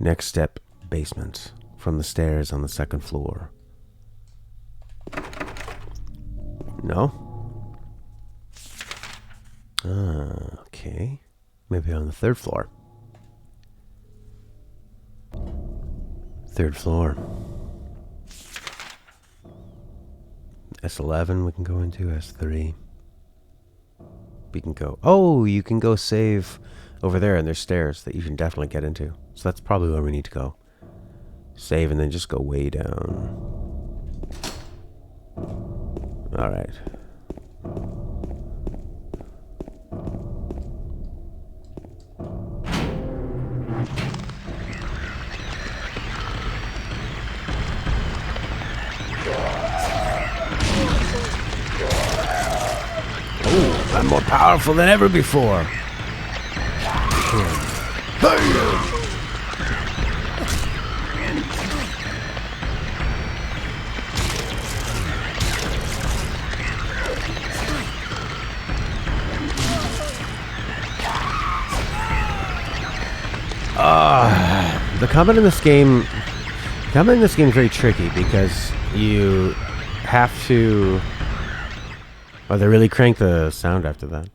Next step, basement. From the stairs on the second floor. No? Okay. Maybe on the third floor. Third floor. S11 we can go into, S3. We can go... Oh, you can go save over there, and there's stairs that you can definitely get into. So that's probably where we need to go. Save and then just go way down. Alright. Oh, I'm more powerful than ever before. The combat in this game... is very tricky because you have to... Oh, they really cranked the sound after that.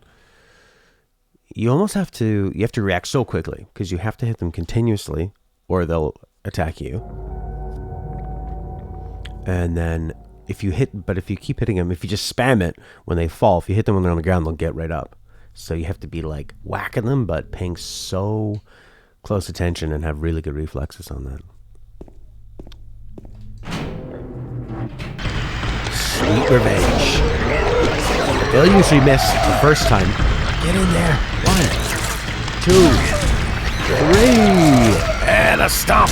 You almost have to... You have to react so quickly because you have to hit them continuously or they'll attack you. And then if you keep hitting them, if you just spam it when they fall, if you hit them when they're on the ground, they'll get right up. So you have to be like whacking them, but paying so close attention and have really good reflexes on that. Sweet revenge. They'll usually miss the first time. Get in there. 1, 2, 3, and a stomp.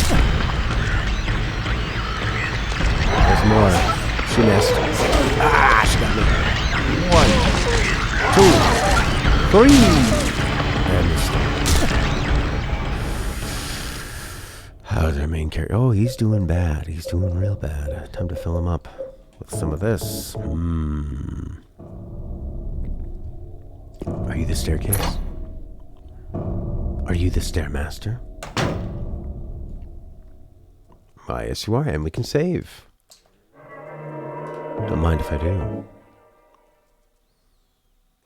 There's more. She missed. Ah, she got me. 1, 2, 3, and the stomp. How's our main character? Oh, he's doing bad. He's doing real bad. Time to fill him up with some of this. Are you the staircase? Are you the stairmaster? Why, yes you are, and we can save. Don't mind if I do.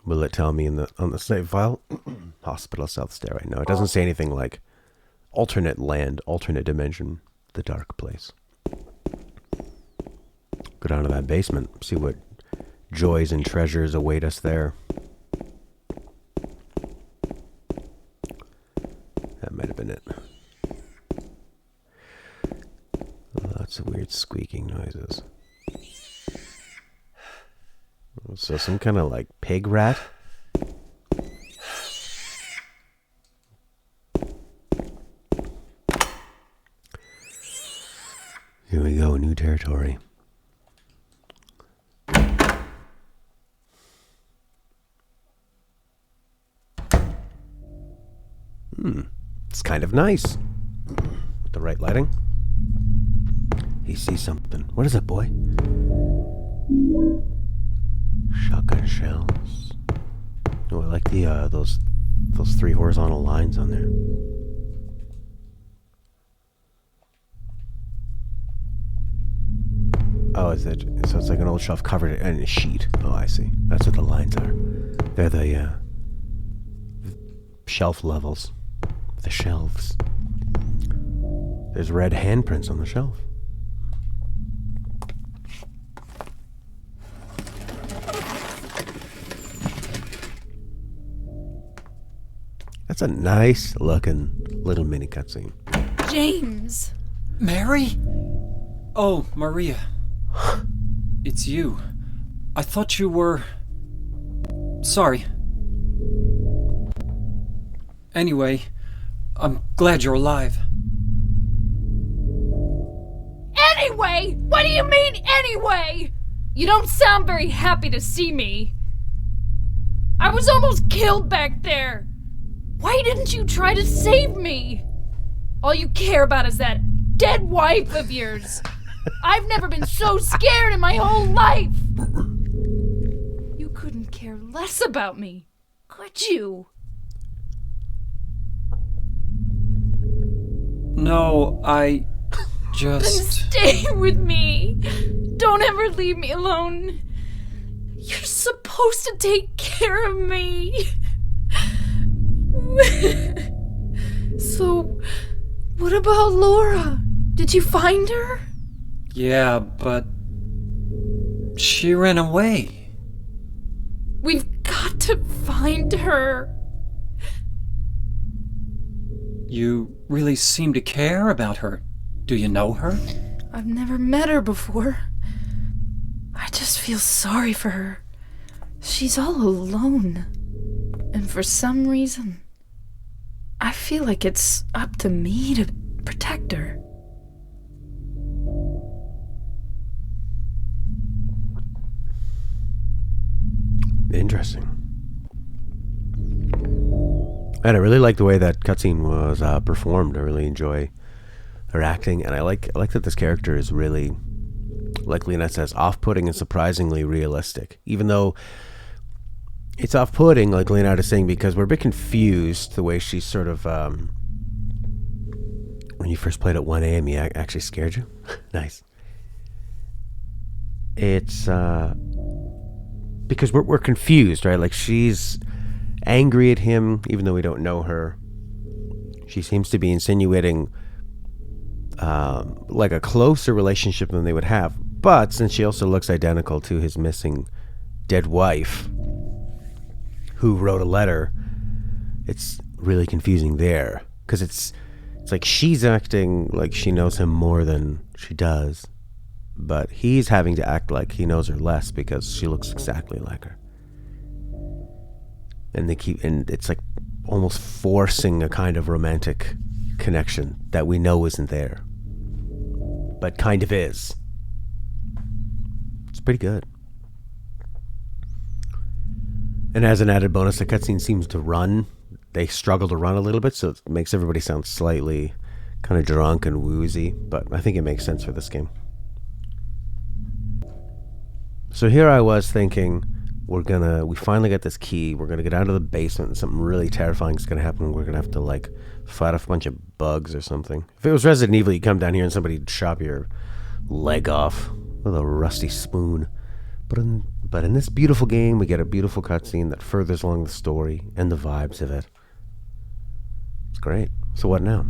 Will it tell me on the save file? Hospital South Stairway. No, it doesn't say anything like alternate land, alternate dimension, the dark place. Go down to that basement, see what joys and treasures await us there. That might have been it. Lots of weird squeaking noises. So some kind of like pig rat. Here we go, new territory. It's kind of nice. With the right lighting. He sees something. What is it, boy? Shotgun shells. Oh, I like the those 3 horizontal lines on there. Oh, is it? So it's like an old shelf covered in a sheet. Oh, I see. That's what the lines are. They're the shelf levels. The shelves. There's red handprints on the shelf. That's a nice looking little mini cutscene. James! Mary? Oh, Maria. It's you. I thought you were... Sorry. Anyway, I'm glad you're alive. Anyway? What do you mean, anyway? You don't sound very happy to see me. I was almost killed back there. Why didn't you try to save me? All you care about is that dead wife of yours. I've never been so scared in my whole life. You couldn't care less about me, could you? No, I Then just... stay with me. Don't ever leave me alone. You're supposed to take care of me. So, what about Laura? Did you find her? Yeah, but... she ran away. We've got to find her. You really seem to care about her. Do you know her? I've never met her before. I just feel sorry for her. She's all alone. And for some reason, I feel like it's up to me to protect her. Interesting. And I really like the way that cutscene was performed. I really enjoy her acting, and I like that this character is really, like Lena says, off-putting and surprisingly realistic. Even though it's off-putting, like Leonardo is saying, because we're a bit confused the way she's sort of. When you first played at 1 a.m., he actually scared you. Nice. It's because we're confused, right? Like, she's angry at him, even though we don't know her. She seems to be insinuating like a closer relationship than they would have. But since she also looks identical to his missing dead wife, who wrote a letter, it's really confusing there. Because it's like she's acting like she knows him more than she does. But he's having to act like he knows her less because she looks exactly like her. And it's like almost forcing a kind of romantic connection that we know isn't there, but kind of is. It's pretty good. And as an added bonus, the cutscene seems to run. They struggle to run a little bit, so it makes everybody sound slightly kind of drunk and woozy, but I think it makes sense for this game. So here I was thinking, we finally got this key, we're gonna get out of the basement, and something really terrifying is gonna happen. We're gonna have to like fight off a bunch of bugs or something. If it was Resident Evil, you come down here and somebody'd chop your leg off with a rusty spoon. But in this beautiful game, we get a beautiful cutscene that furthers along the story and the vibes of it. It's great. So what now?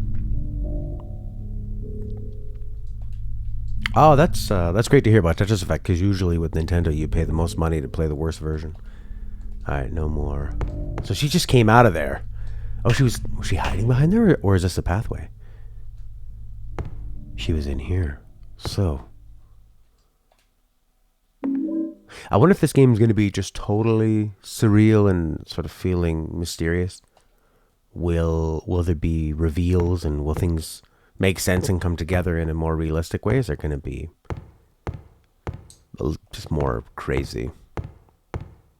Oh, that's great to hear about Tetris Effect, because usually with Nintendo you pay the most money to play the worst version. Alright, no more. So she just came out of there. Oh, was she hiding behind there, or is this a pathway? She was in here. So I wonder if this game is going to be just totally surreal and sort of feeling mysterious. Will there be reveals, and will things make sense and come together in a more realistic way? Is there going to be just more crazy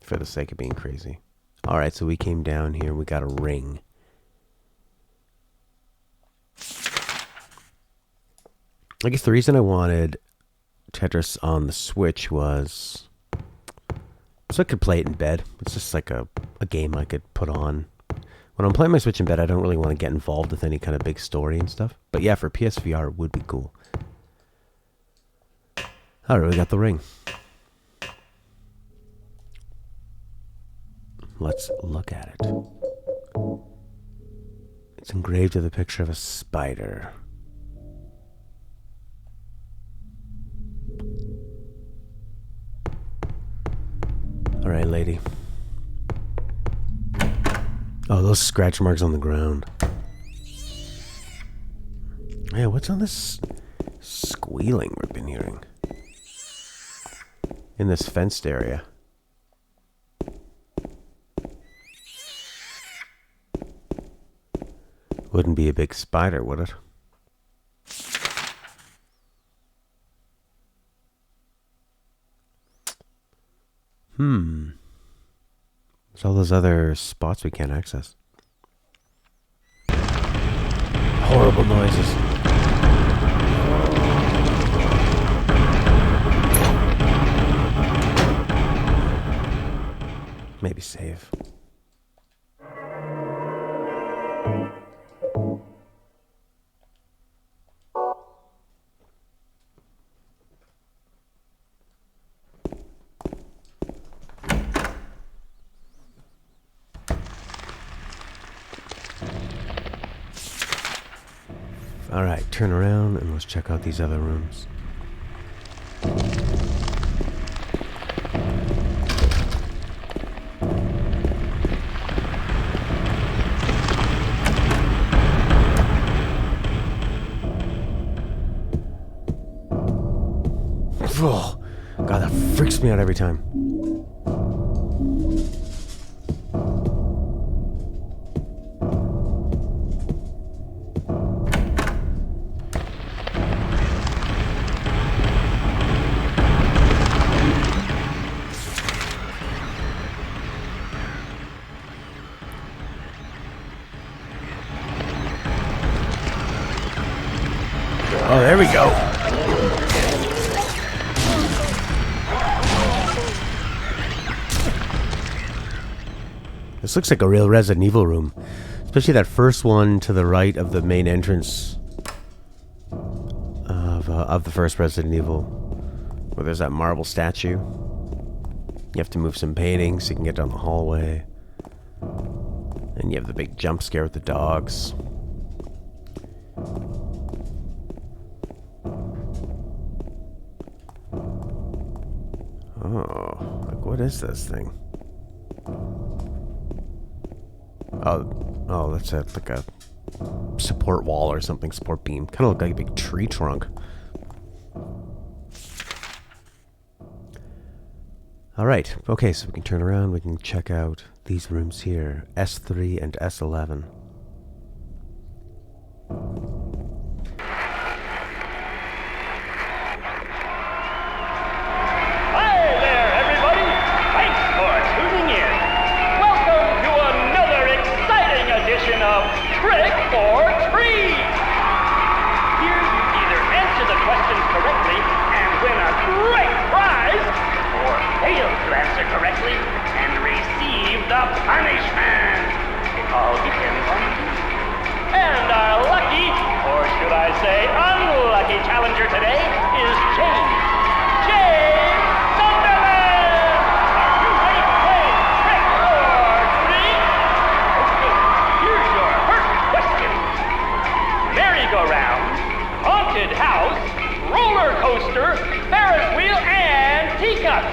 for the sake of being crazy? Alright, so we came down here. We got a ring. I guess the reason I wanted Tetris on the Switch was so I could play it in bed. It's just like a game I could put on. When I'm playing my Switch in bed, I don't really want to get involved with any kind of big story and stuff. But yeah, for PSVR, it would be cool. Alright, we got the ring. Let's look at it. It's engraved with a picture of a spider. Alright, lady. Oh, those scratch marks on the ground. Yeah, what's on this squealing we've been hearing? In this fenced area. Wouldn't be a big spider, would it? There's all those other spots we can't access. Horrible noises. Maybe save. Alright, turn around and let's check out these other rooms. Oh, God, that freaks me out every time. Oh, there we go. This looks like a real Resident Evil room. Especially that first one to the right of the main entrance of the first Resident Evil. Where there's that marble statue. You have to move some paintings so you can get down the hallway. And you have the big jump scare with the dogs. Oh, like what is this thing? Oh, that's like a support wall or something, support beam. Kind of look like a big tree trunk. Alright, okay, so we can turn around, we can check out these rooms here, S3 and S11. Challenger today is James. James Sunderland! Are you ready to play trick or treat? Okay, here's your first question. Merry-go-round, haunted house, roller coaster, Ferris wheel, and teacups.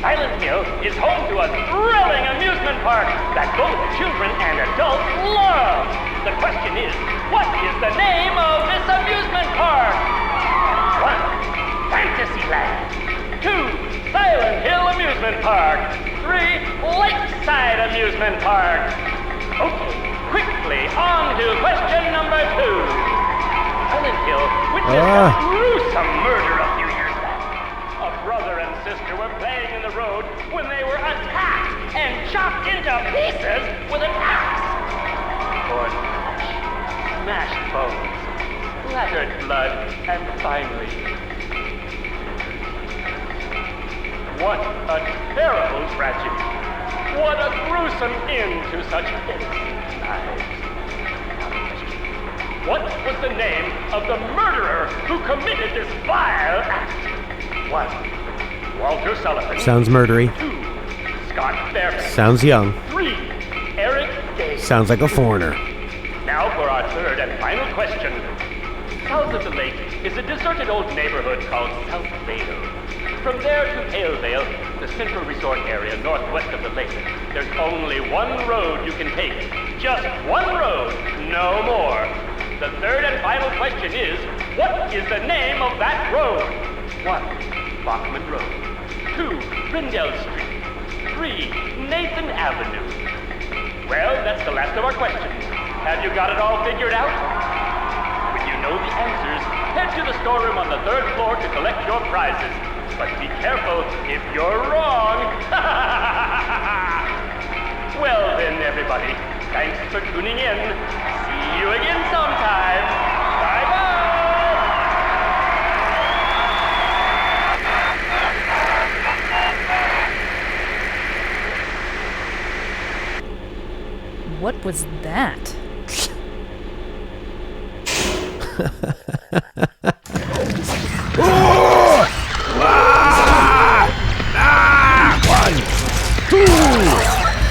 Silent Hill is home to a thrilling amusement park that both children and adults love. The question is, what is the name of this amusement park? 1. Fantasyland. 2. Silent Hill Amusement Park. 3. Lakeside Amusement Park. Okay, quickly on to question number 2. Silent Hill witnessed a gruesome murder a few years back. A brother and sister were playing in the road when they were attacked and chopped into pieces with an axe. Torn flesh, smashed bones, splattered blood, and finally... What a terrible tragedy. What a gruesome end to such innocent lives. What was the name of the murderer who committed this vile act? 1. Walter Sullivan. Sounds murdery. 2. Scott Fairbanks. Sounds young. 3. Eric Davis. Sounds like a foreigner. Now for our third and final question. South of the lake is a deserted old neighborhood called South Vale. From there to Palevale, the central resort area northwest of the lake, there's only one road you can take. Just one road, no more. The third and final question is, what is the name of that road? 1. Bachman Road. 2. Rindell Street. 3. Nathan Avenue. Well, that's the last of our questions. Have you got it all figured out? When you know the answers, head to the storeroom on the 3rd floor to collect your prizes. But be careful if you're wrong. Well then, everybody, thanks for tuning in. See you again sometime. Bye-bye. What was that? One, two,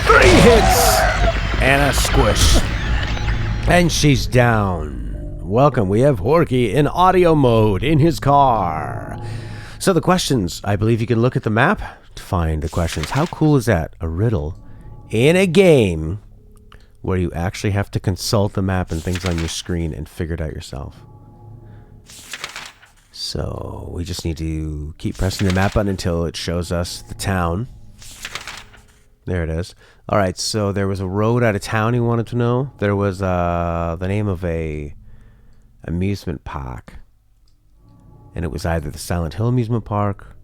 3 hits, and a squish. And she's down. Welcome. We have Horky in audio mode in his car. So the questions, I believe you can look at the map to find the questions. How cool is that? A riddle in a game where you actually have to consult the map and things on your screen and figure it out yourself. So we just need to keep pressing the map button until it shows us the town. There it is. All right, so there was a road out of town you wanted to know. There was the name of a amusement park. And it was either the Silent Hill amusement park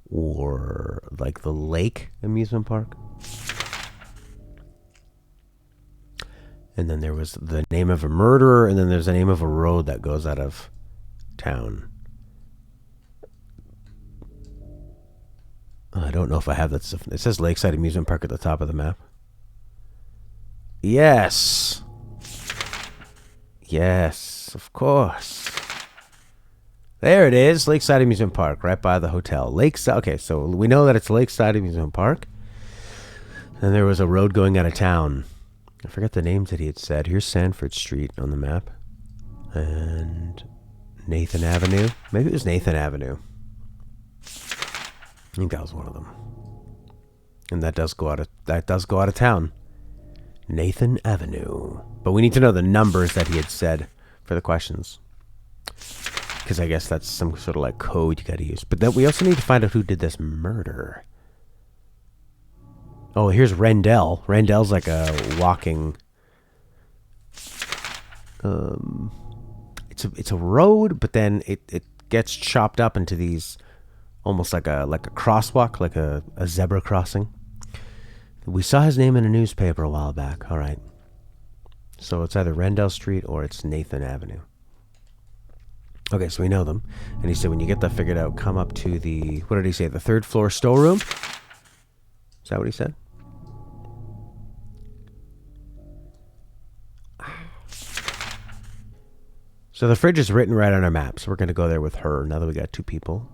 or like the Lake amusement park. And then there was the name of a murderer, and then there's the name of a road that goes out of town. I don't know if I have that stuff. It says Lakeside Amusement Park at the top of the map. Yes. Yes, of course. There it is, Lakeside Amusement Park, right by the hotel. Lakeside. Okay, so we know that it's Lakeside Amusement Park. And there was a road going out of town. I forgot the names that he had said. Here's Sanford Street on the map. And Nathan Avenue. Maybe it was Nathan Avenue. I think that was one of them. And that does go out of town. Nathan Avenue. But we need to know the numbers that he had said for the questions. Because I guess that's some sort of like code you gotta use. But then we also need to find out who did this murder. Oh, here's Rendell. Rendell's like a walking... It's a road, but then it gets chopped up into these... Almost like a crosswalk, like a zebra crossing. We saw his name in a newspaper a while back. All right. So it's either Rendell Street or it's Nathan Avenue. Okay, so we know them. And he said when you get that figured out, come up to the... What did he say? The 3rd floor storeroom? Is that what he said? So the fridge is written right on our map. So we're going to go there with her now that we got 2 people.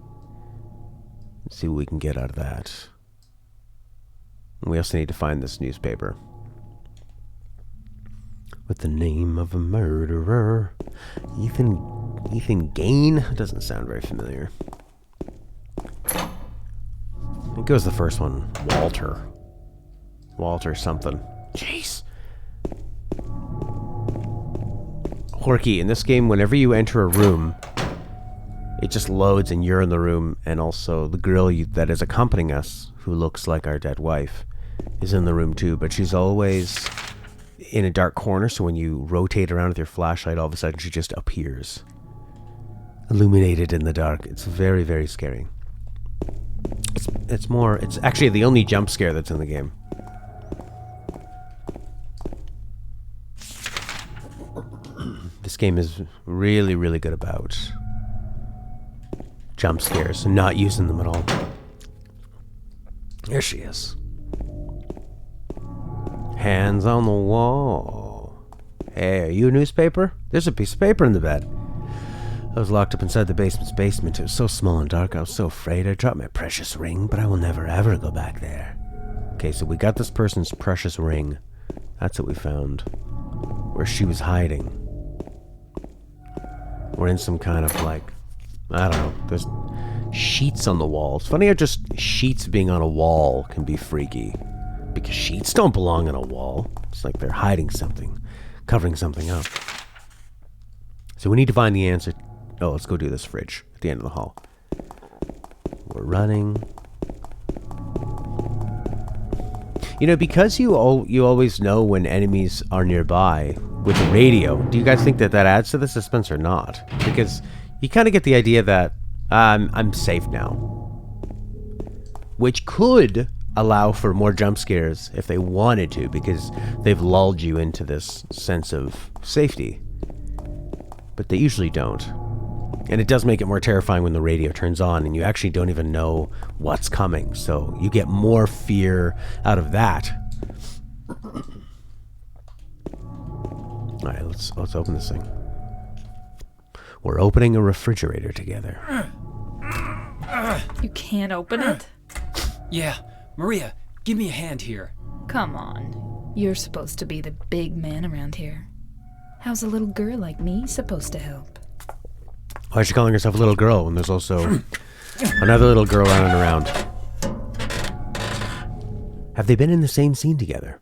Let's see what we can get out of that. And we also need to find this newspaper. With the name of a murderer. Ethan Gain? Doesn't sound very familiar. It goes the first one. Walter something. Jeez. Horky, in this game, whenever you enter a room... It just loads and you're in the room, and also the girl that is accompanying us, who looks like our dead wife, is in the room too, but she's always in a dark corner, so when you rotate around with your flashlight, all of a sudden she just appears. Illuminated in the dark. It's very, very scary. It's actually the only jump scare that's in the game. This game is really, really good about... jump scares and not using them at all. There she is. Hands on the wall. Hey, are you a newspaper? There's a piece of paper in the bed. I was locked up inside the basement's basement. It was so small and dark, I was so afraid I dropped my precious ring, but I will never ever go back there. Okay, so we got this person's precious ring. That's what we found. Where she was hiding. We're in some kind of like... I don't know. There's sheets on the wall. It's funny how just sheets being on a wall can be freaky. Because sheets don't belong on a wall. It's like they're hiding something. Covering something up. So we need to find the answer. Oh, let's go do this fridge at the end of the hall. We're running. You know, because you always know when enemies are nearby with the radio, do you guys think that adds to the suspense or not? Because... you kind of get the idea that I'm safe now. Which could allow for more jump scares if they wanted to, because they've lulled you into this sense of safety. But they usually don't. And it does make it more terrifying when the radio turns on and you actually don't even know what's coming. So you get more fear out of that. Alright, let's open this thing. We're opening a refrigerator together. You can't open it? Yeah, Maria, give me a hand here. Come on. You're supposed to be the big man around here. How's a little girl like me supposed to help? Why is she calling herself a little girl when there's also another little girl running around? Have they been in the same scene together?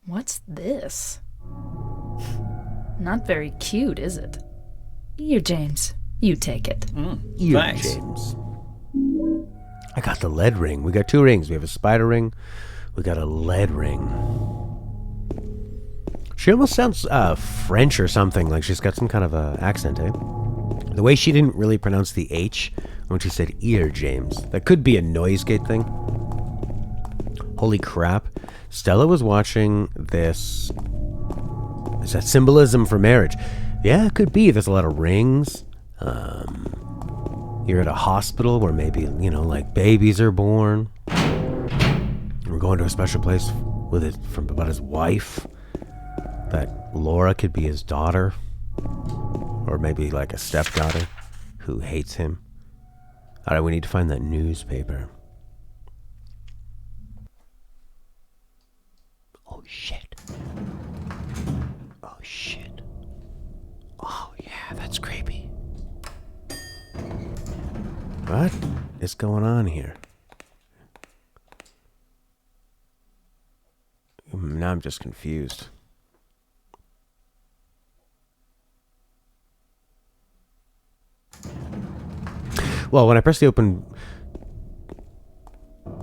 What's this? Not very cute, is it? Here, James. You take it. You, Thanks. James. I got the lead ring. We got 2 rings. We have a spider ring. We got a lead ring. She almost sounds French or something. Like she's got some kind of a accent, eh? The way she didn't really pronounce the H when she said ear, James. That could be a noise gate thing. Holy crap. Stella was watching this. Is that symbolism for marriage? Yeah, it could be. There's a lot of rings. You're at a hospital where maybe, you know, like babies are born. We're going to a special place with it from about his wife. That Laura could be his daughter. Or maybe like a stepdaughter who hates him. Alright, we need to find that newspaper. Oh shit. Oh shit. Oh yeah, that's creepy. What is going on here? Now I'm just confused. Well, when I press the open...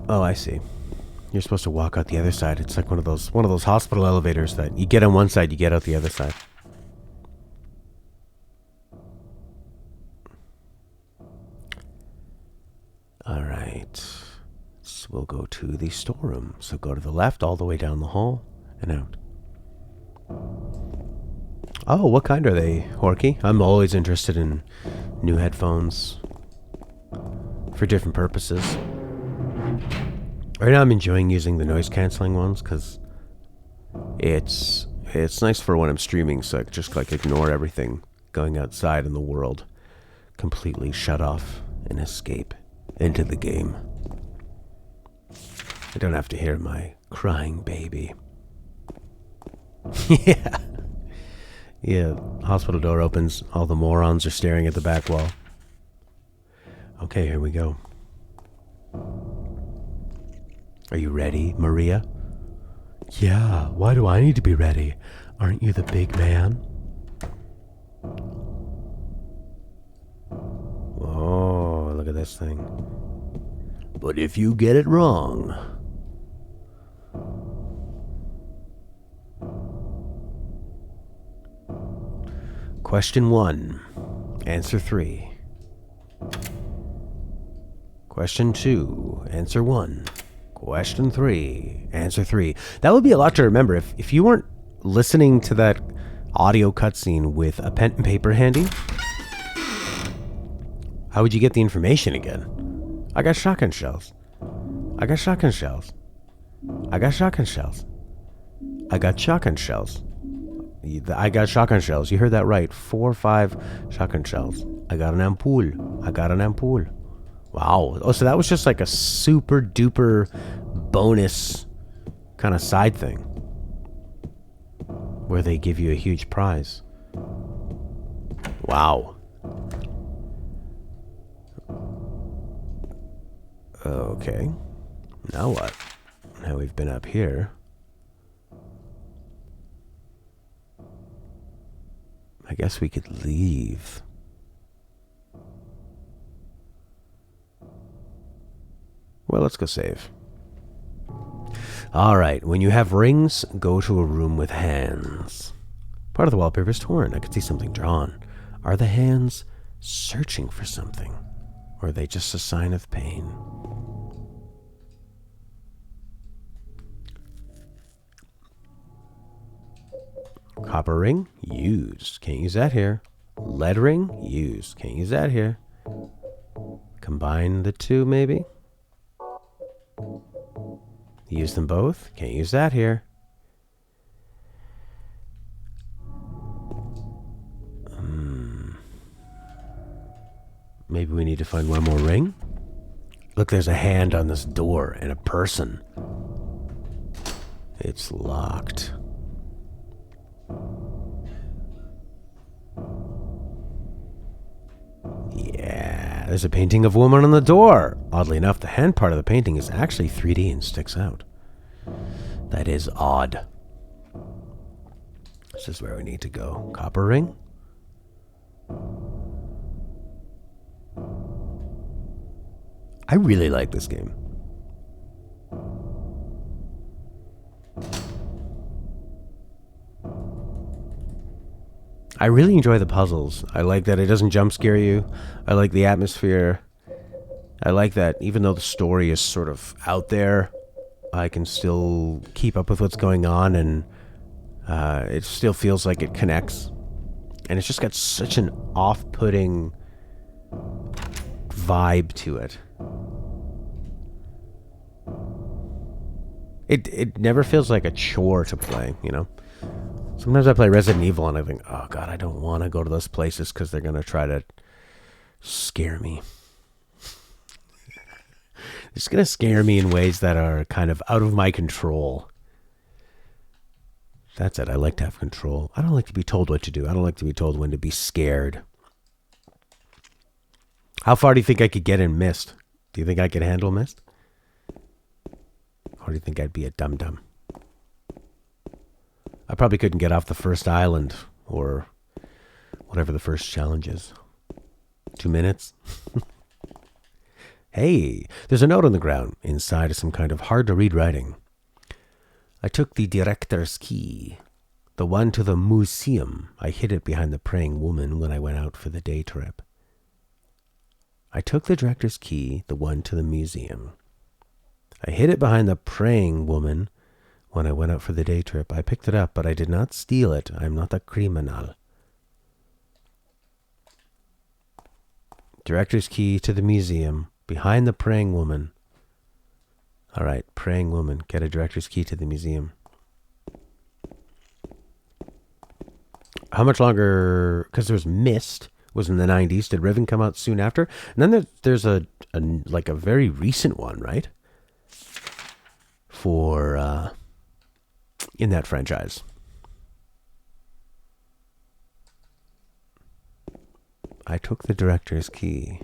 Oh, I see. You're supposed to walk out the other side. It's like one of those hospital elevators that you get on one side, you get out the other side. All right. So we'll go to the storeroom. So go to the left all the way down the hall and out. Oh, what kind are they, Horky? I'm always interested in new headphones for different purposes. Right now I'm enjoying using the noise cancelling ones because it's nice for when I'm streaming, so I can just like ignore everything going outside in the world, completely shut off and escape into the game. I don't have to hear my crying baby. Yeah. Yeah, hospital door opens. All the morons are staring at the back wall. Okay, here we go. Are you ready, Maria? Yeah, why do I need to be ready? Aren't you the big man? Oh, look at this thing. But if you get it wrong... Question 1. Answer 3. Question 2. Answer 1. Question 3. Answer 3. That would be a lot to remember if you weren't listening to that audio cutscene with a pen and paper handy. How would you get the information again? I got shotgun shells. I got shotgun shells. I got shotgun shells. I got shotgun shells. I got shotgun shells. You heard that right. 4 or 5 shotgun shells. I got an ampoule. I got an ampoule. Wow. Oh, so that was just like a super duper bonus kind of side thing where they give you a huge prize. Wow. Okay. Now what? Now we've been up here. I guess we could leave. Well, let's go save. Alright, when you have rings, go to a room with hands. Part of the wallpaper is torn. I could see something drawn. Are the hands searching for something? Or are they just a sign of pain? Copper ring, used. Can't use that here. Lead ring, used. Can't use that here. Combine the two, maybe? Use them both. Can't use that here. Maybe we need to find one more ring? Look, there's a hand on this door and a person. It's locked. There's a painting of a woman on the door. Oddly enough, the hand part of the painting is actually 3D and sticks out. That is odd. This is where we need to go. Copper ring? I really like this game. I really enjoy the puzzles. I like that it doesn't jump scare you. I like the atmosphere. I like that even though the story is sort of out there, I can still keep up with what's going on, and it still feels like it connects. And it's just got such an off-putting vibe to it. It never feels like a chore to play, you know? Sometimes I play Resident Evil and I think, oh god, I don't want to go to those places because they're going to try to scare me. It's going to scare me in ways that are kind of out of my control. That's it. I like to have control. I don't like to be told what to do. I don't like to be told when to be scared. How far do you think I could get in Myst? Do you think I could handle Myst? Or do you think I'd be a dum-dum? I probably couldn't get off the first island, or whatever the first challenge is. 2 minutes? Hey, there's a note on the ground. Inside is some kind of hard-to-read writing. I took the director's key, the one to the museum. I hid it behind the praying woman when I went out for the day trip. I took the director's key, the one to the museum. I hid it behind the praying woman when I went out for the day trip. I picked it up, but I did not steal it. I am not a criminal. Director's key to the museum, behind the praying woman. All right, praying woman, get a director's key to the museum. How much longer? Because there was Myst, was in the 90s. Did Riven come out soon after? And then there's a very recent one, right? For in that franchise. I took the director's key.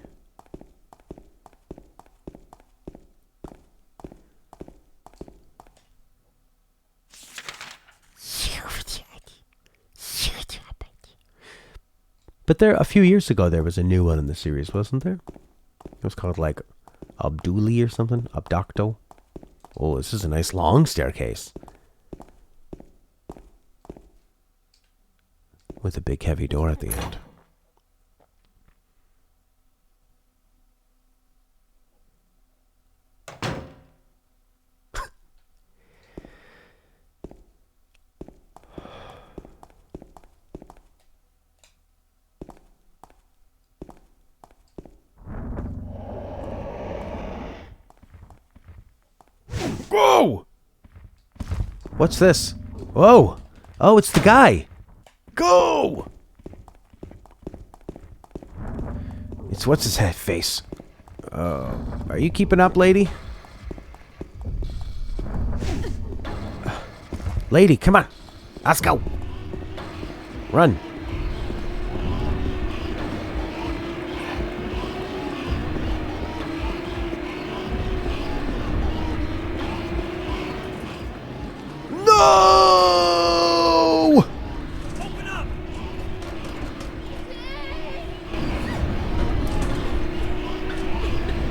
But there, a few years ago, there was a new one in the series, wasn't there? It was called like Abduli or something. Abdocto. Oh, this is a nice long staircase. With a big heavy door at the end. Whoa! What's this? Whoa! Oh, it's the guy! Go! It's what's his head face? Are you keeping up, lady? Lady, come on! Let's go! Run! No! Open up!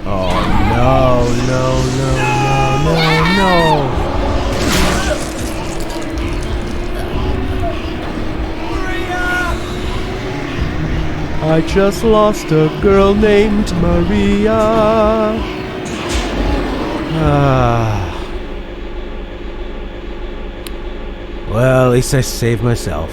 Oh no, no, no, no, no, no. I just lost a girl named Maria. Well, at least I saved myself.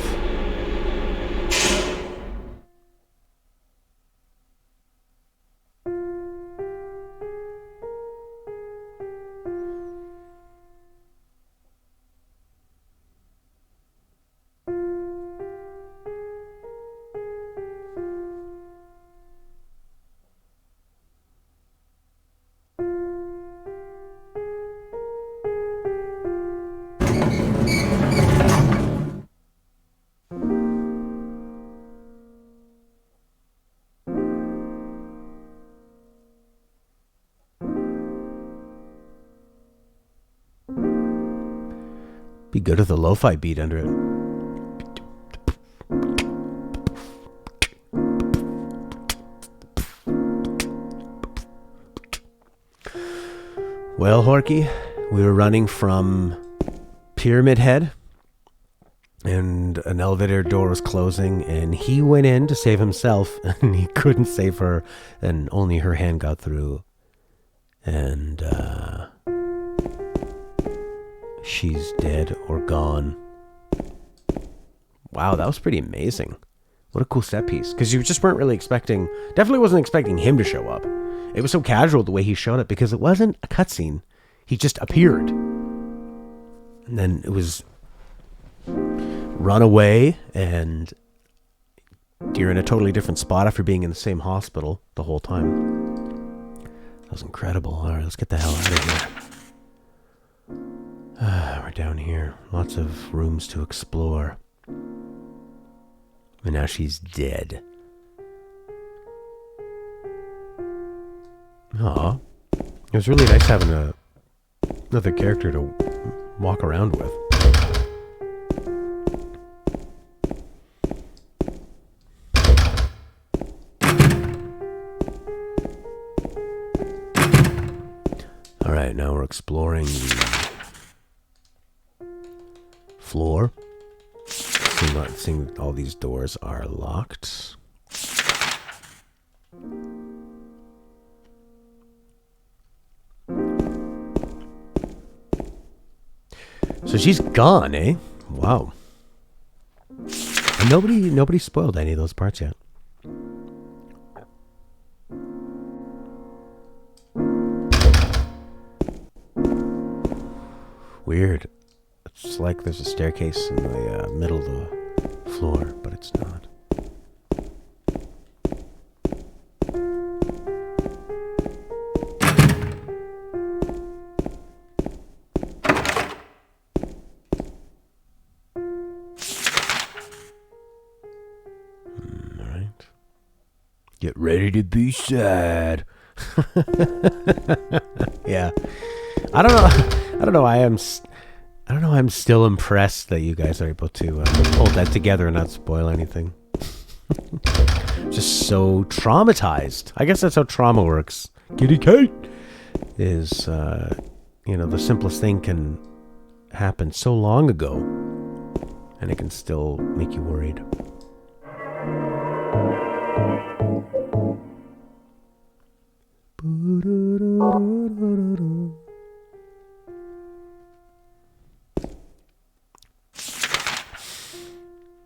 Be good with a lo-fi beat under it. Well, Horky, we were running from Pyramid Head, and an elevator door was closing, and he went in to save himself, and he couldn't save her, and only her hand got through. And she's dead or gone. Wow, that was pretty amazing. What a cool set piece. Because you just weren't really expecting... Definitely wasn't expecting him to show up. It was so casual the way he showed up because it wasn't a cutscene. He just appeared. And then it was... run away, and you're in a totally different spot after being in the same hospital the whole time. That was incredible. All right, let's get the hell out of here. We're down here. Lots of rooms to explore. And now she's dead. Aw. It was really nice having another character to walk around with. Alright, now we're exploring the floor. Seeing all these doors are locked. So she's gone, eh? Wow. And nobody spoiled any of those parts yet. Weird. It's like there's a staircase in the middle of the floor, but it's not. Alright. Get ready to be sad. Yeah. I don't know. I'm still impressed that you guys are able to hold that together and not spoil anything. Just so traumatized. I guess that's how trauma works. Kitty Kate is, the simplest thing can happen so long ago, and it can still make you worried.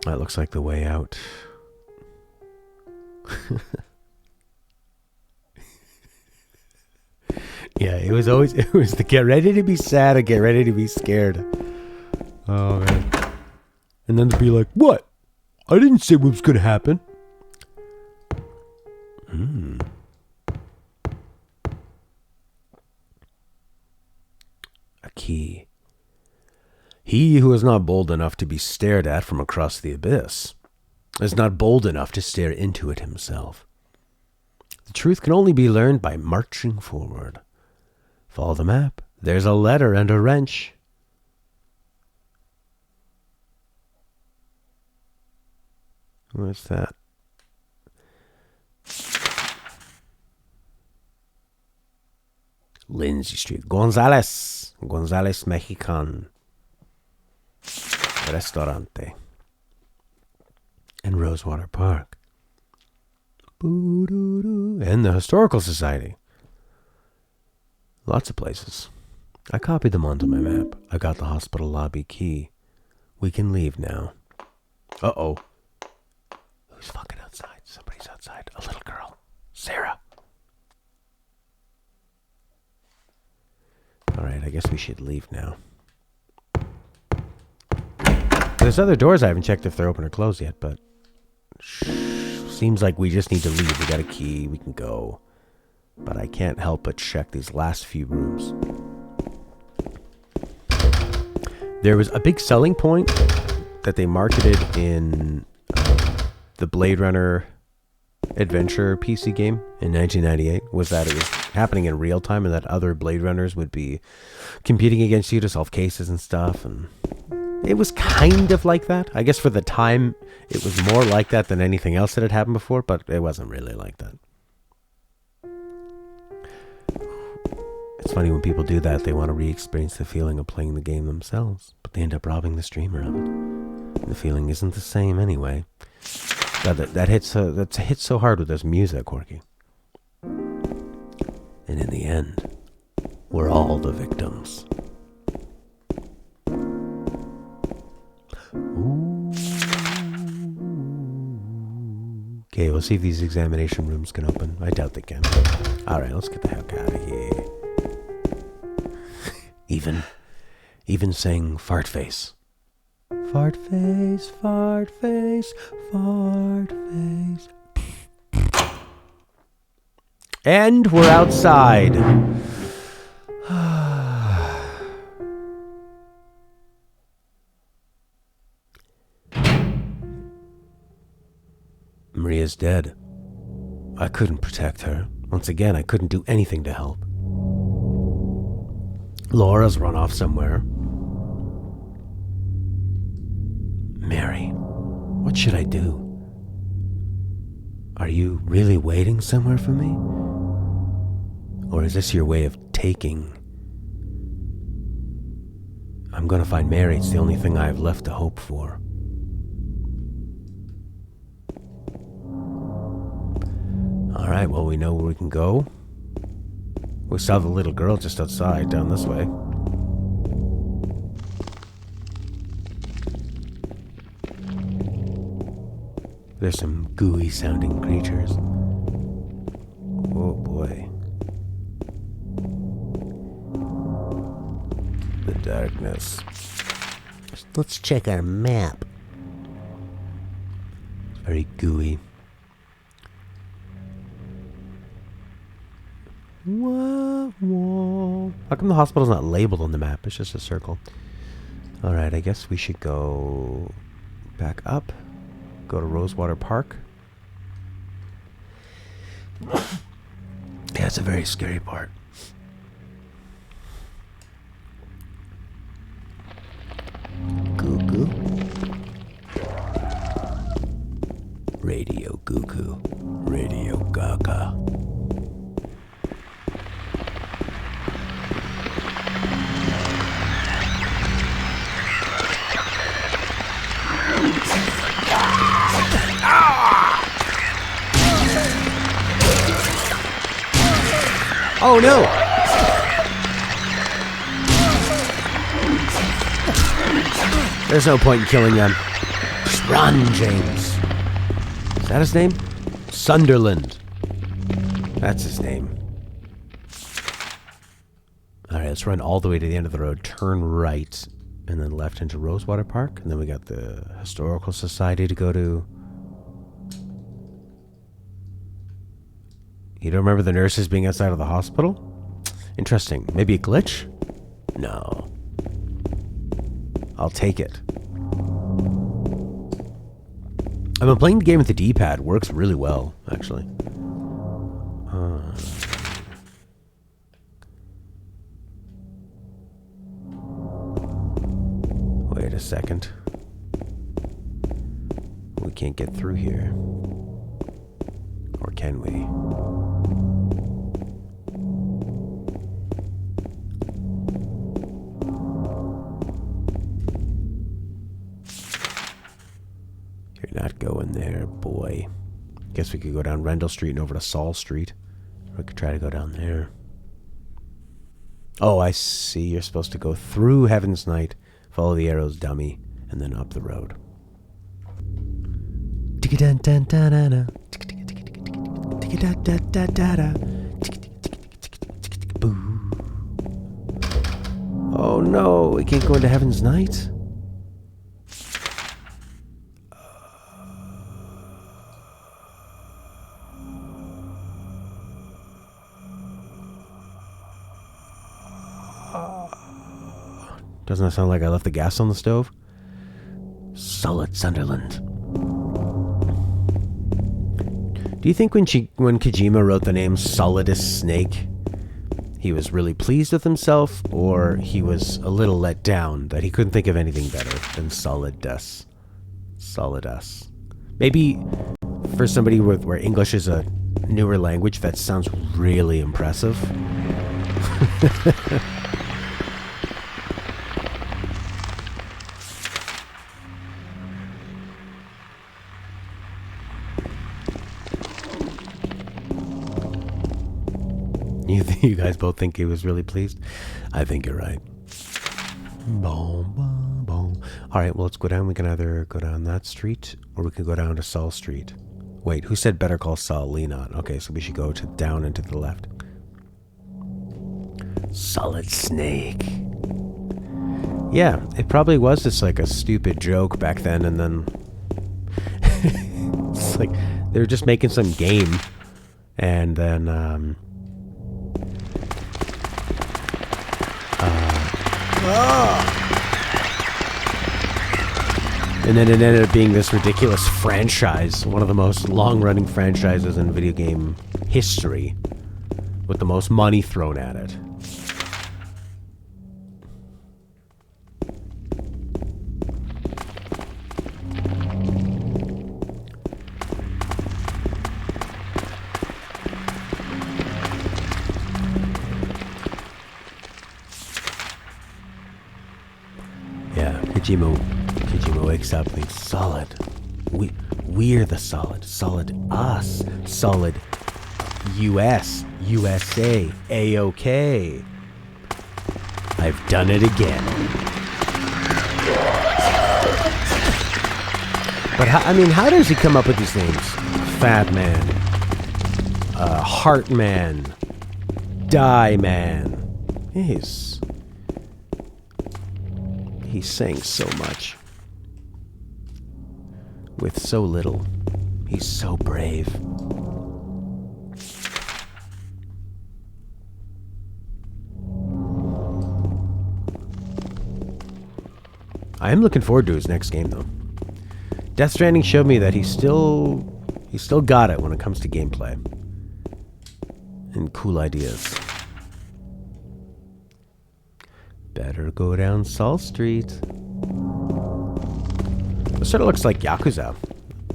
That looks like the way out. Yeah, it was the get ready to be sad and get ready to be scared. Oh, man. And then to be like, what? I didn't say what was going to happen. A key. He who is not bold enough to be stared at from across the abyss is not bold enough to stare into it himself. The truth can only be learned by marching forward. Follow the map. There's a letter and a wrench. What's that? Lindsay Street. Gonzales Mexican Restaurante. And Rosewater Park. And the Historical Society. Lots of places. I copied them onto my map. I got the hospital lobby key. We can leave now. Uh-oh. Who's fucking outside? Somebody's outside. A little girl. Sarah. Alright, I guess we should leave now. There's other doors I haven't checked if they're open or closed yet, but... seems like we just need to leave. We got a key. We can go. But I can't help but check these last few rooms. There was a big selling point that they marketed in the Blade Runner adventure PC game in 1998, was that it was happening in real time and that other Blade Runners would be competing against you to solve cases and stuff. And It was kind of like that. I guess for the time, it was more like that than anything else that had happened before, but it wasn't really like that. It's funny when people do that, they want to re-experience the feeling of playing the game themselves, but they end up robbing the streamer of it. And the feeling isn't the same anyway. That hits so hard with this music, Corky. And in the end, we're all the victims. Ooh. Okay, we'll see if these examination rooms can open. I doubt they can. Alright, let's get the heck out of here. Even saying fart face. Fart face, fart face, fart face. And we're outside. Maria's dead. I couldn't protect her. Once again, I couldn't do anything to help. Laura's run off somewhere. Mary, what should I do? Are you really waiting somewhere for me? Or is this your way of taking? I'm gonna find Mary. It's the only thing I have left to hope for. Alright, well, we know where we can go. We saw the little girl just outside, down this way. There's some gooey sounding creatures. Oh boy. The darkness. Let's check our map. It's very gooey. Whoa, whoa. How come the hospital's not labeled on the map? It's just a circle. Alright, I guess we should go back up. Go to Rosewater Park. Yeah, it's a very scary part. Goo goo. Radio goo goo. Radio gaga. Oh no! There's no point in killing them. Just run, James. Is that his name? Sunderland. That's his name. Alright, let's run all the way to the end of the road, turn right, and then left into Rosewater Park. And then we got the Historical Society to go to. You don't remember the nurses being outside of the hospital? Interesting. Maybe a glitch? No. I'll take it. I've been playing the game with the D-pad. Works really well, actually. Wait a second. We can't get through here. Or can we? You're not going there, boy. Guess we could go down Rendell Street and over to Saul Street. Or we could try to go down there. Oh, I see. You're supposed to go through Heaven's Night, follow the arrows, dummy, and then up the road. Oh no, we can't go into Heaven's Night? Doesn't that sound like I left the gas on the stove? Solid Sunderland. Do you think when Kojima wrote the name Solidus Snake, he was really pleased with himself, or he was a little let down that he couldn't think of anything better than solid us. Solid us. Maybe for somebody where English is a newer language, that sounds really impressive. You guys both think he was really pleased? I think you're right. Boom, boom, boom. Alright, well, let's go down. We can either go down that street, or we can go down to Saul Street. Wait, who said better call Saul? Leon. Okay, so we should go down and to the left. Solid Snake. Yeah, it probably was just like a stupid joke back then, and then... it's like they were just making some game, and then, and then it ended up being this ridiculous franchise, one of the most long-running franchises in video game history, with the most money thrown at it. Yeah, Kojima wakes up and thinks, solid. We're the solid. Solid us. Solid US. USA. A-OK. I've done it again. But how does he come up with these names? Fat Man. Heart Man. Die Man. He's saying so much. With so little. He's so brave. I am looking forward to his next game, though. Death Stranding showed me that he's still got it when it comes to gameplay. And cool ideas. Better go down Saul Street. This sort of looks like Yakuza.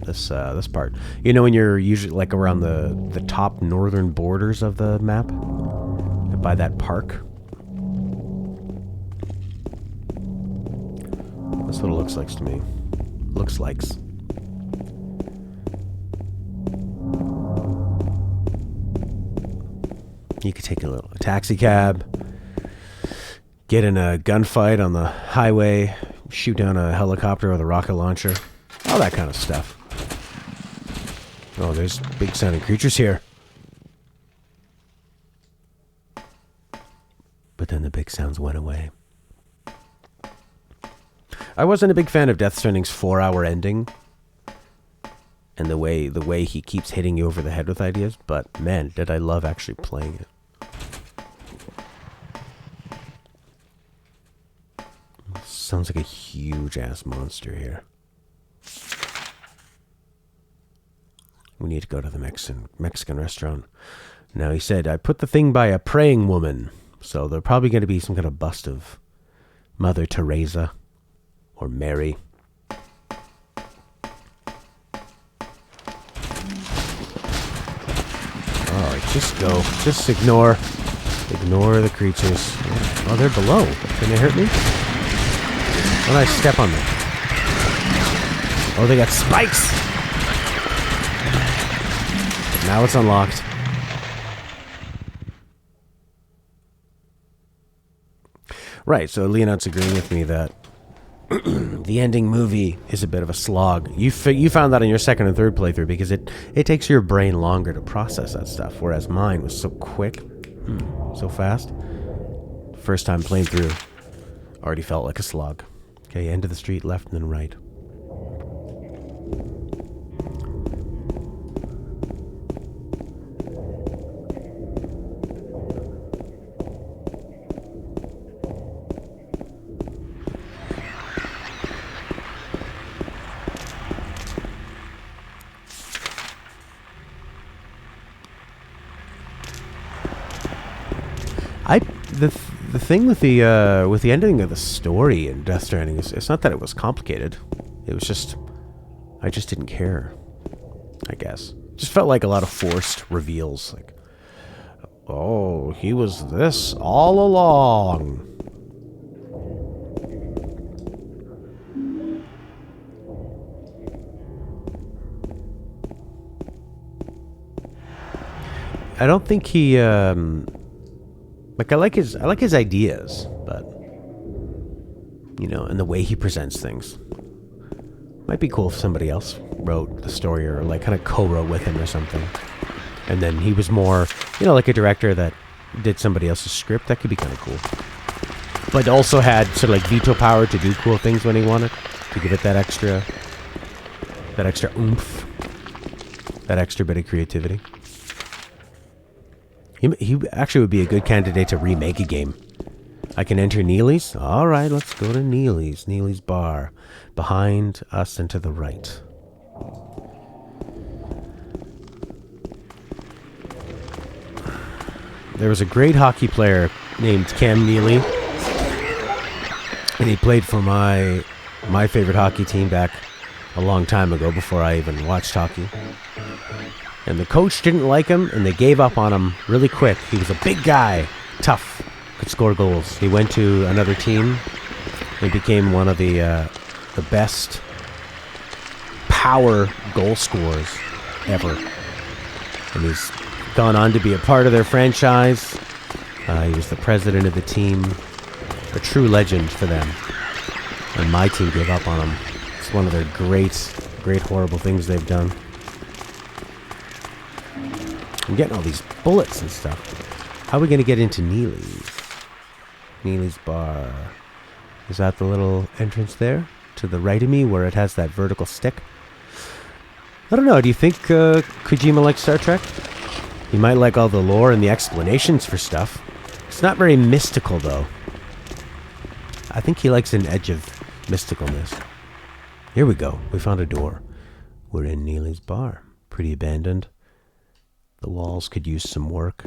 This part. You know when you're usually like around the top northern borders of the map? By that park? That's what it looks like to me. Looks likes. You could take a taxi cab, get in a gunfight on the highway, shoot down a helicopter with a rocket launcher, all that kind of stuff. Oh, there's big sounding creatures here. But then the big sounds went away. I wasn't a big fan of Death Stranding's 4-hour ending and the way he keeps hitting you over the head with ideas, but man, did I love actually playing it. Sounds like a huge ass monster here. We need to go to the Mexican restaurant. Now he said, I put the thing by a praying woman, so there's probably going to be some kind of bust of Mother Teresa or Mary. Oh, just ignore the creatures. Oh, they're below. Can they hurt me? When I step on them. Oh, they got spikes! Now it's unlocked. Right, so Leonard's agreeing with me that the ending movie is a bit of a slog. You found that on your second and third playthrough because it takes your brain longer to process that stuff, whereas mine was so quick, so fast. First time playing through, already felt like a slog. Okay, end of the street, left and then right. The thing with the ending of the story in Death Stranding is it's not that it was complicated. It was just I just didn't care. I guess just felt like a lot of forced reveals. Like, oh, he was this all along. I don't think he like I like his ideas, but you know, and the way he presents things. Might be cool if somebody else wrote the story or like kind of co-wrote with him or something. And then he was more, you know, like a director that did somebody else's script. That could be kind of cool. But also had sort of like veto power to do cool things when he wanted, to give it that extra oomph, that extra bit of creativity. He actually would be a good candidate to remake a game. I can enter Neely's. All right, let's go to Neely's. Neely's Bar. Behind us and to the right. There was a great hockey player named Cam Neely. And he played for my favorite hockey team back a long time ago before I even watched hockey. And the coach didn't like him, and they gave up on him really quick. He was a big guy, tough, could score goals. He went to another team and became one of the best power goal scorers ever. And he's gone on to be a part of their franchise. He was the president of the team, a true legend for them. And my team gave up on him. It's one of their great horrible things they've done. I'm getting all these bullets and stuff. How are we going to get into Neely's? Neely's Bar. Is that the little entrance there? To the right of me where it has that vertical stick? I don't know. Do you think Kojima likes Star Trek? He might like all the lore and the explanations for stuff. It's not very mystical, though. I think he likes an edge of mysticalness. Here we go. We found a door. We're in Neely's Bar. Pretty abandoned. The walls could use some work.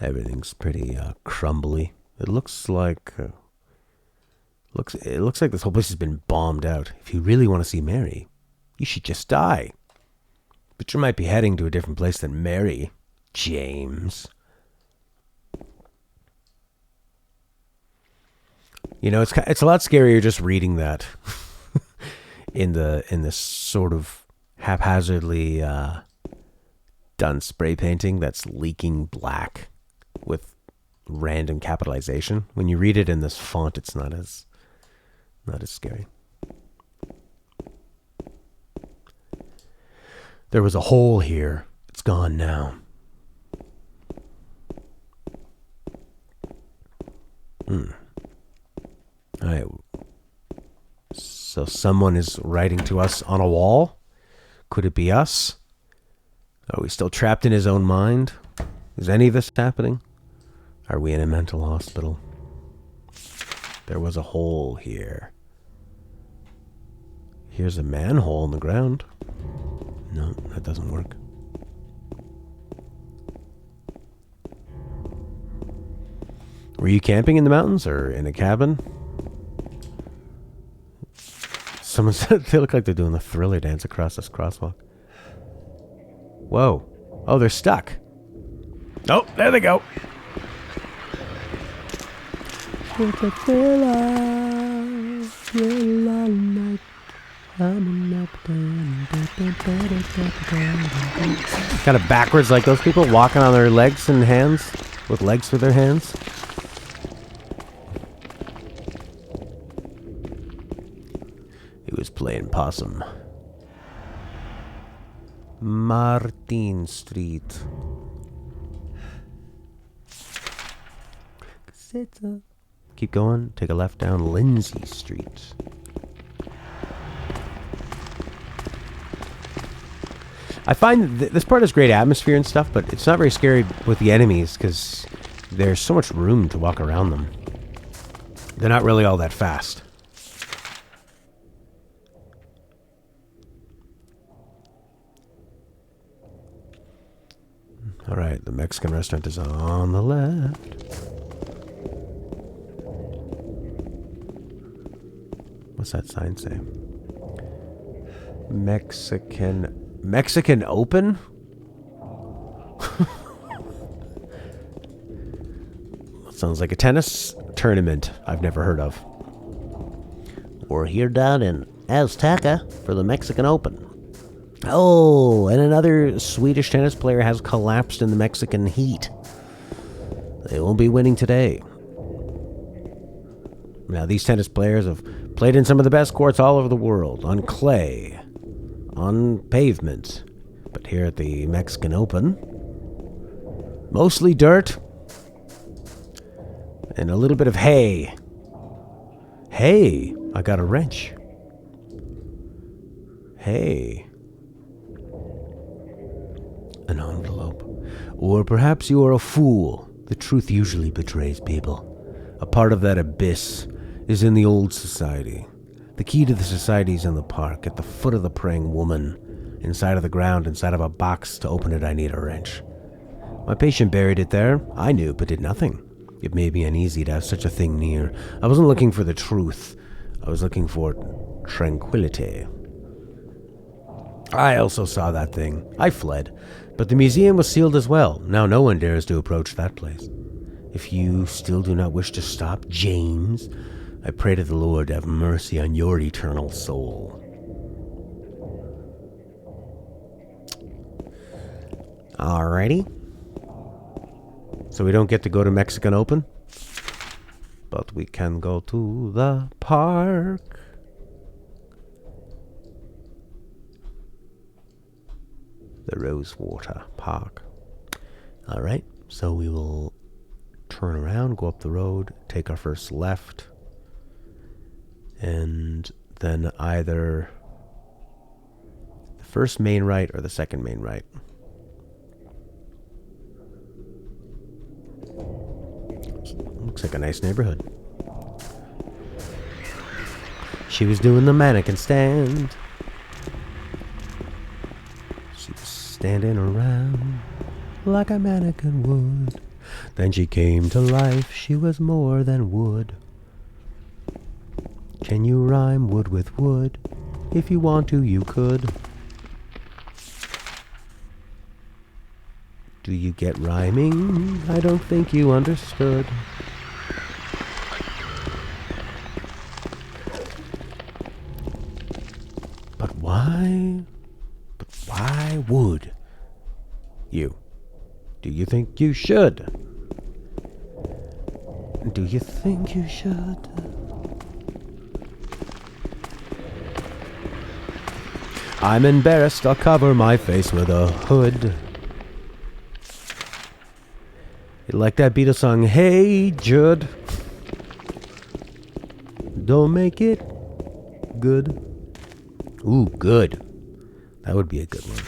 Everything's pretty crumbly. It looks like it looks like this whole place has been bombed out. If you really want to see Mary, you should just die. But you might be heading to a different place than Mary, James. You know, it's a lot scarier just reading that. in this sort of haphazardly done spray painting that's leaking black with random capitalization. When you read it in this font, it's not as scary. There was a hole here. It's gone now. All right. So someone is writing to us on a wall. Could it be us? Are we still trapped in his own mind? Is any of this happening? Are we in a mental hospital? There was a hole here. Here's a manhole in the ground. No, that doesn't work. Were you camping in the mountains or in a cabin? Someone said they look like they're doing the Thriller dance across this crosswalk. Whoa. Oh, they're stuck. Oh, there they go. It's a thriller. Thriller night. Kind of backwards like those people walking on their legs and hands. With legs for their hands. He was playing possum. Martin Street. Keep going. Take a left down Lindsay Street. I find this part has great atmosphere and stuff, but it's not very scary with the enemies because there's so much room to walk around them. They're not really all that fast. right, the Mexican restaurant is on the left. What's that sign say? Mexican Open? Sounds like a tennis tournament I've never heard of. We're here down in Azteca for the Mexican Open. Oh, and another Swedish tennis player has collapsed in the Mexican heat. They won't be winning today. Now, these tennis players have played in some of the best courts all over the world, on clay, on pavement. But here at the Mexican Open, mostly dirt and a little bit of hay. Hey, I got a wrench. Hey. An envelope. Or perhaps you are a fool. The truth usually betrays people. A part of that abyss is in the old society. The key to the society is in the park, at the foot of the praying woman. Inside of the ground, inside of a box. To open it, I need a wrench. My patient buried it there. I knew, but did nothing. It made me uneasy to have such a thing near. I wasn't looking for the truth. I was looking for tranquility. I also saw that thing. I fled. But the museum was sealed as well. Now no one dares to approach that place. If you still do not wish to stop, James, I pray to the Lord to have mercy on your eternal soul. Alrighty. So we don't get to go to Mexican Open, but we can go to the park. The Rosewater Park. Alright, so we will turn around, go up the road, take our first left, and then either the first main right or the second main right. Looks like a nice neighborhood. She was doing the mannequin stand. She was standing around like a mannequin would. Then she came to life. She was more than wood. Can you rhyme wood with wood? If you want to, you could. Do you get rhyming? I don't think you understood. But why? But why would you? Do you think you should? Do you think you should? I'm embarrassed, I'll cover my face with a hood. You like that Beatles song, Hey Jude? Don't make it good. Ooh, good. That would be a good one.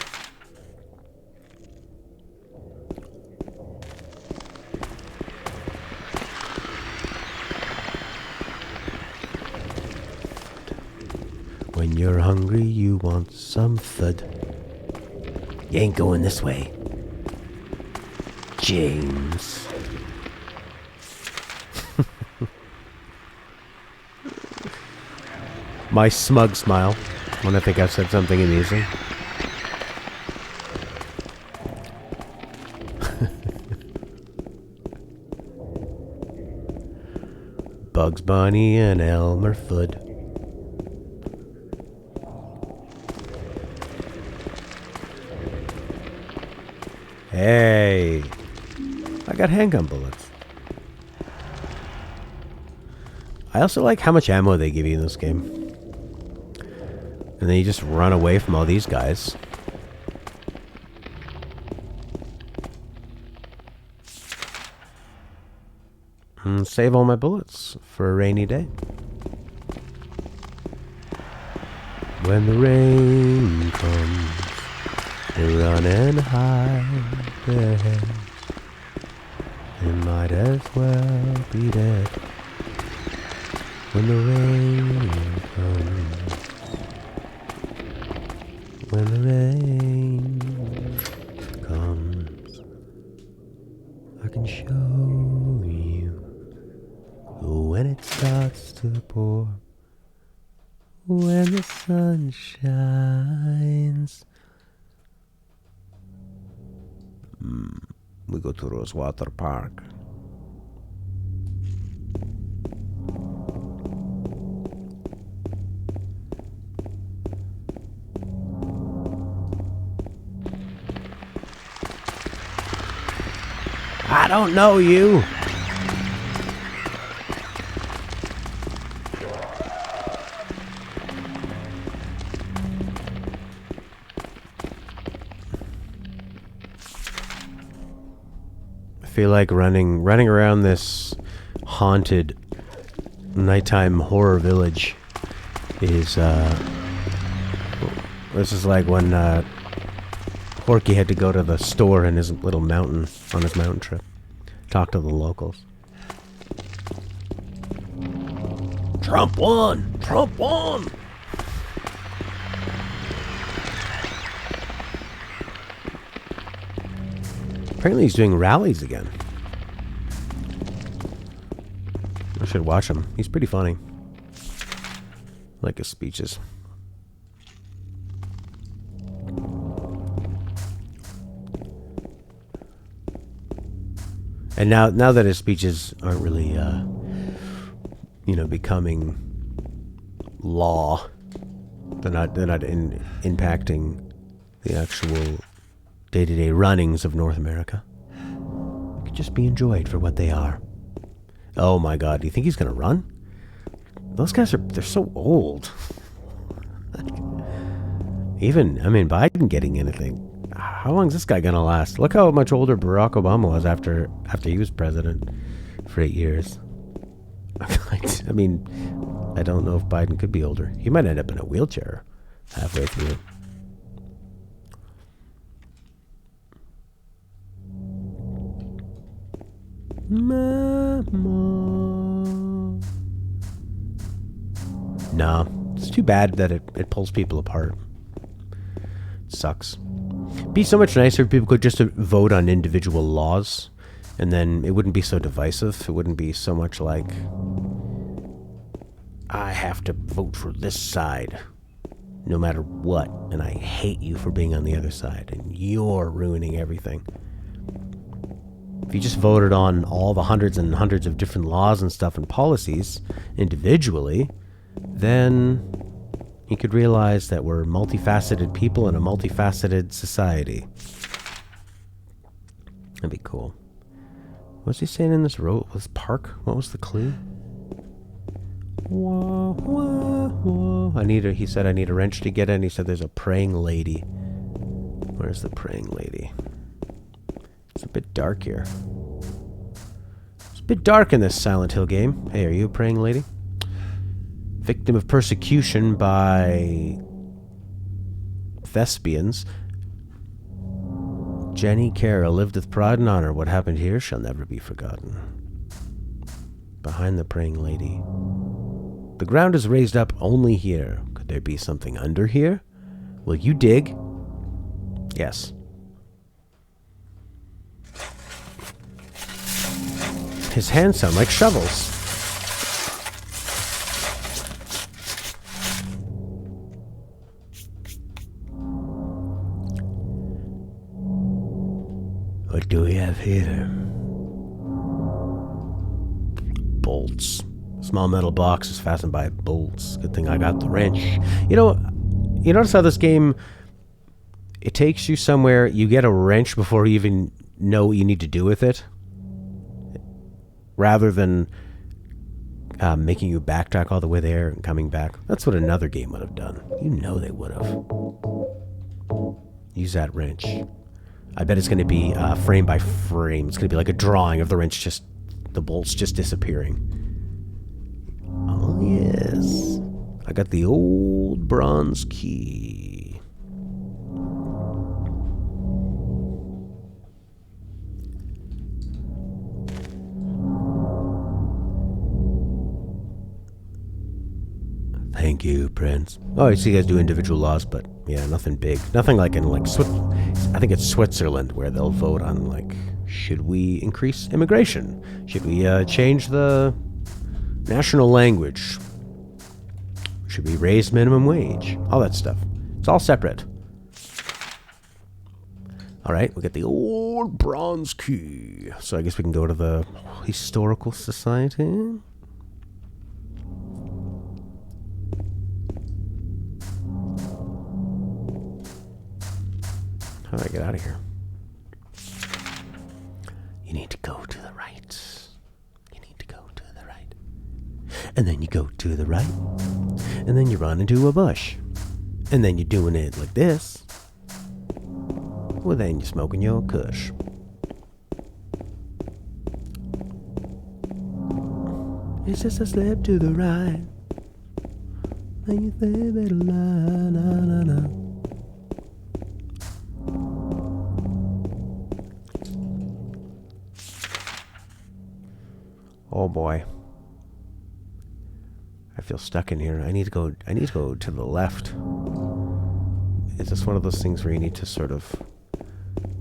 When you're hungry, you want some thud. You ain't going this way, James. My smug smile when I think I've said something amusing. Bugs Bunny and Elmer Fudd. Hey, I got handgun bullets. I also like how much ammo they give you in this game. And then you just run away from all these guys. And save all my bullets for a rainy day. When the rain comes, they run and hide their heads. They might as well be dead. When the rain comes, when the rain comes. when the sun shines. We go to Rosewater Park. I don't know you. I feel like running around this haunted nighttime horror village is this is like when Horky had to go to the store in his little mountain on his mountain trip. Talk to the locals. Trump won! Trump won! Apparently he's doing rallies again. I should watch him. He's pretty funny. I like his speeches. And now that his speeches aren't really, becoming law, they're not impacting the actual day-to-day runnings of North America. They could just be enjoyed for what they are. Oh my God, do you think he's gonna run? Those guys they're so old. Biden getting anything. How long is this guy gonna last? Look how much older Barack Obama was after he was president for 8 years. I mean, I don't know if Biden could be older. He might end up in a wheelchair halfway through. Mama. No, it's too bad that it pulls people apart. It sucks. It'd be so much nicer if people could just vote on individual laws, and then it wouldn't be so divisive. It wouldn't be so much like, I have to vote for this side no matter what, and I hate you for being on the other side, and you're ruining everything. If you just voted on all the hundreds and hundreds of different laws and stuff and policies individually, then you could realize that we're multifaceted people in a multifaceted society. That'd be cool. What was he saying in this park? What was the clue? Whoa, whoa, whoa. He said I need a wrench to get in. He said there's a praying lady. Where's the praying lady? It's a bit dark here. It's a bit dark in this Silent Hill game. Hey, are you a praying lady? Victim of persecution by thespians. Jenny Carroll lived with pride and honor. What happened here shall never be forgotten. Behind the praying lady. The ground is raised up only here. Could there be something under here? Will you dig? Yes. His hands sound like shovels. What do we have here? Bolts. Small metal box is fastened by bolts. Good thing I got the wrench. You notice how this game, it takes you somewhere, you get a wrench before you even know what you need to do with it. Rather than making you backtrack all the way there and coming back. That's what another game would have done. You know they would have. Use that wrench. I bet it's going to be frame by frame. It's going to be like a drawing of the wrench, the bolts just disappearing. Oh, yes. I got the old bronze key. Thank you, Prince. Oh, I see you guys do individual laws, but yeah, nothing big. Nothing like in I think it's Switzerland where they'll vote on should we increase immigration? Should we change the national language? Should be raised minimum wage. All that stuff. It's all separate. Alright, we got the old bronze key. So I guess we can go to the Historical Society. How do I get out of here? You need to go to the right. You need to go to the right. And then you go to the right. And then you run into a bush. And then you're doing it like this. Well, then you're smoking your kush. It's just a step to the right. Then you say better la la la la. Oh boy. I feel stuck in here. I need to go to the left. Is this one of those things where you need to sort of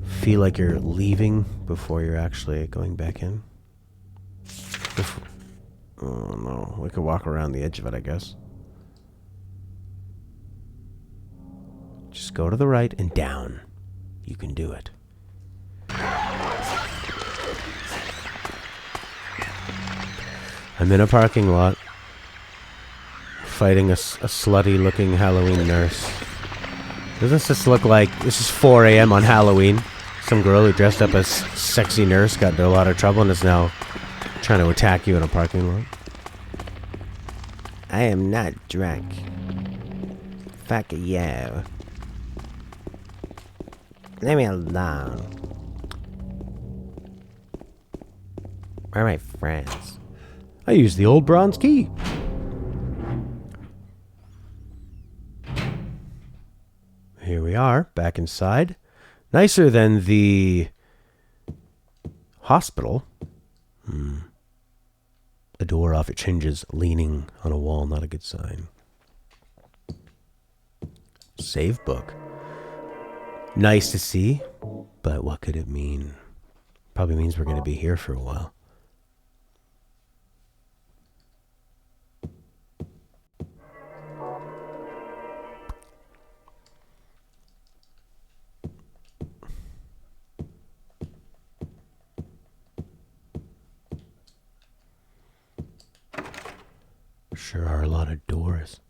feel like you're leaving before you're actually going back in? Oh no, we could walk around the edge of it, I guess. Just go to the right and down. You can do it. I'm in a parking lot, fighting a slutty-looking Halloween nurse. Doesn't this look like this is 4 a.m. on Halloween? Some girl who dressed up as sexy nurse got into a lot of trouble and is now trying to attack you in a parking lot. I am not drunk. Fuck you. Leave me alone. Where are my friends? I used the old bronze key. Here we are, back inside. Nicer than the hospital. The door off its hinges, leaning on a wall, not a good sign. Save book. Nice to see, but what could it mean? Probably means we're going to be here for a while. Sure are a lot of doors.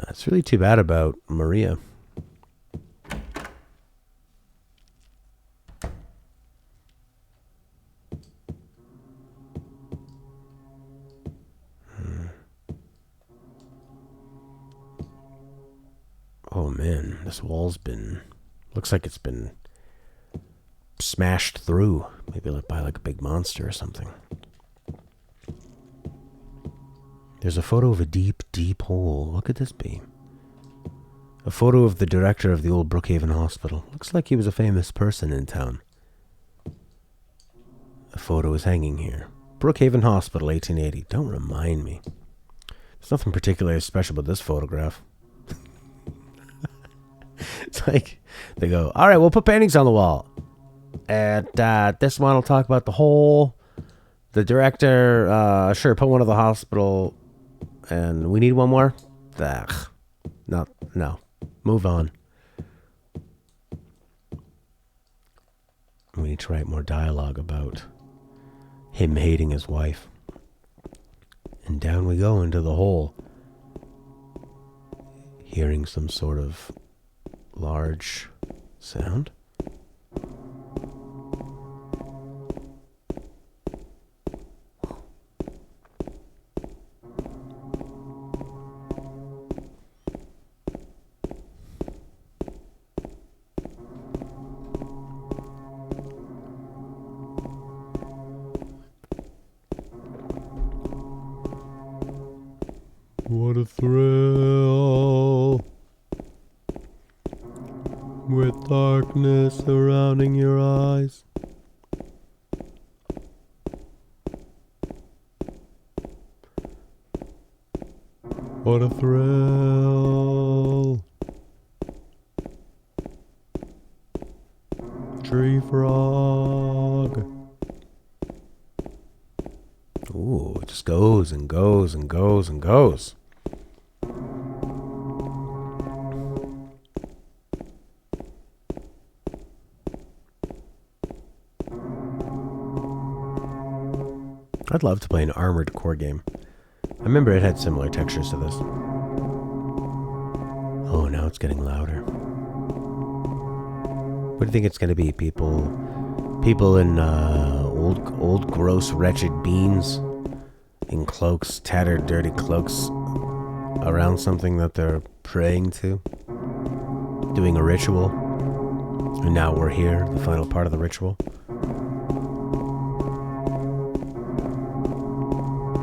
It's really too bad about Maria. Oh man, this wall's been... looks like it's been smashed through. Maybe by like a big monster or something. There's a photo of a deep, deep hole. What could this be? A photo of the director of the old Brookhaven Hospital. Looks like he was a famous person in town. A photo is hanging here. Brookhaven Hospital, 1880. Don't remind me. There's nothing particularly special about this photograph. It's like, they go, alright, we'll put paintings on the wall. And this one will talk about the hole. The director, sure, put one of the hospital. And we need one more? Ugh. No. Move on. We need to write more dialogue about him hating his wife. And down we go into the hole. Hearing some sort of large sound. What a thrill, with darkness surrounding your eyes. What a thrill. Tree frog. go. It just goes and goes and goes and goes. I'd love to play an Armored Core game. I remember it had similar textures to this. Oh, now it's getting louder. What do you think it's going to be? People in old, gross, wretched beans in cloaks, tattered, dirty cloaks around something that they're praying to, doing a ritual. And now we're here, the final part of the ritual.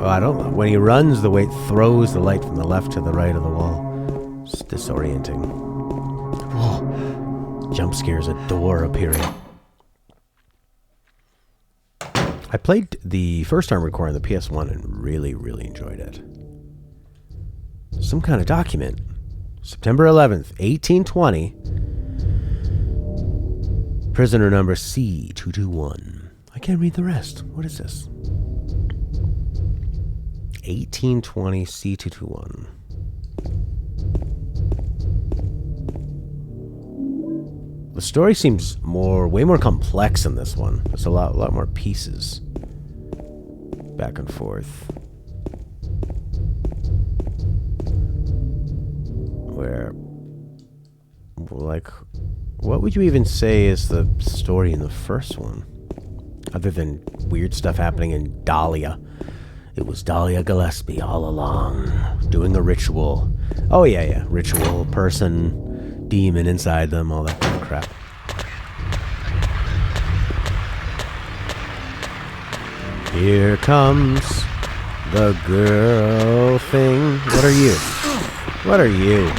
Oh, I don't know. When he runs, the way it throws the light from the left to the right of the wall. It's disorienting. Whoa. Jump scares, a door appearing. I played the first Armored Core on the PS1 and really, really enjoyed it. Some kind of document. September 11th, 1820. Prisoner number C221. I can't read the rest. What is this? 1820 C221. The story seems way more complex in this one. There's a lot more pieces. Back and forth. Where, like, what would you even say is the story in the first one? Other than weird stuff happening in Dahlia. It was Dahlia Gillespie all along, doing a ritual. Oh, yeah. Ritual, person, demon inside them, all that kind of crap. Here comes the girl thing. What are you? What are you?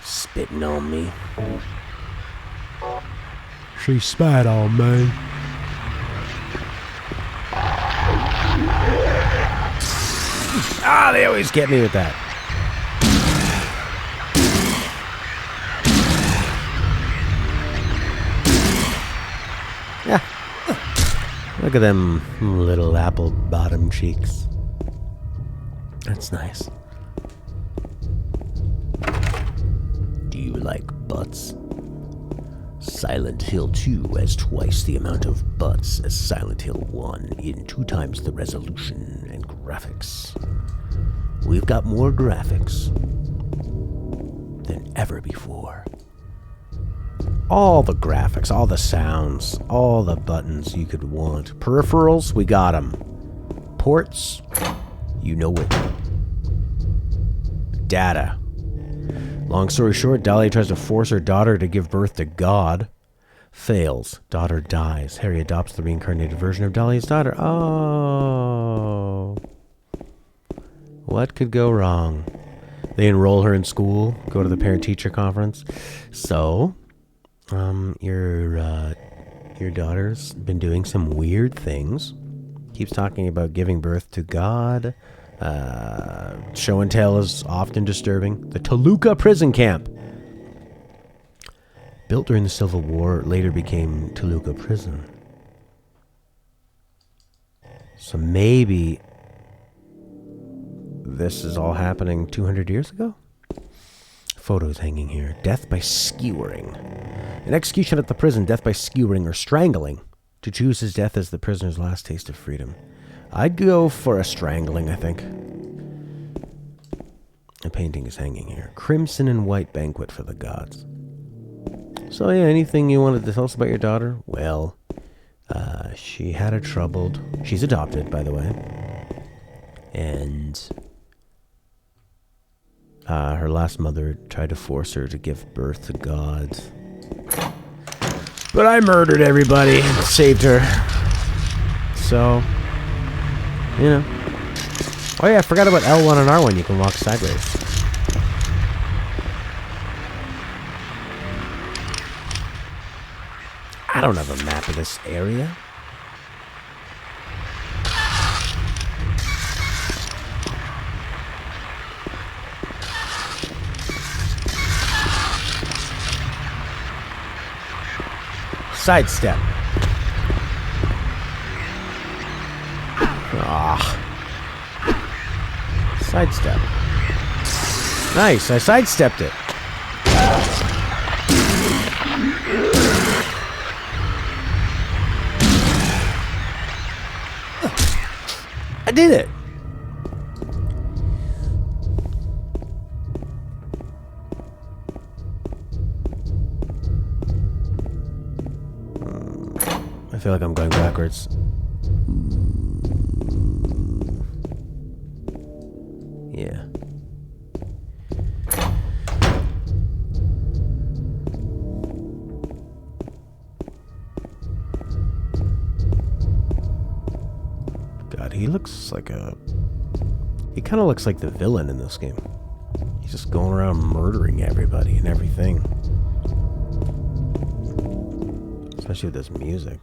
Spitting on me. She spat on me. Ah, they always get me with that. Yeah. Look at them little apple bottom cheeks. That's nice. Do you like butts? Silent Hill 2 has twice the amount of butts as Silent Hill 1 in 2 times the resolution and graphics. We've got more graphics than ever before. All the graphics, all the sounds, all the buttons you could want. Peripherals, we got them. Ports, you know it. Data. Long story short, Dahlia tries to force her daughter to give birth to God. Fails. Daughter dies. Harry adopts the reincarnated version of Dahlia's daughter. Oh. What could go wrong? They enroll her in school, go to the parent-teacher conference. So, your daughter's been doing some weird things. Keeps talking about giving birth to God. Show and tell is often disturbing. The Toluca prison camp. Built during the Civil War, later became Toluca Prison. So maybe this is all happening 200 years ago? Photos hanging here. Death by skewering. An execution at the prison, death by skewering or strangling. To choose his death as the prisoner's last taste of freedom. I'd go for a strangling, I think. A painting is hanging here. Crimson and white banquet for the gods. So yeah, anything you wanted to tell us about your daughter? Well, she had a troubled... She's adopted, by the way. And her last mother tried to force her to give birth to God. But I murdered everybody and saved her. So, you know. Oh yeah, I forgot about L1 and R1. You can walk sideways. I don't have a map of this area. Sidestep. Ah. Sidestep. Nice, I sidestepped it. I did it. I feel like I'm going backwards. Yeah. God, he looks like a... He kind of looks like the villain in this game. He's just going around murdering everybody and everything. Especially with this music.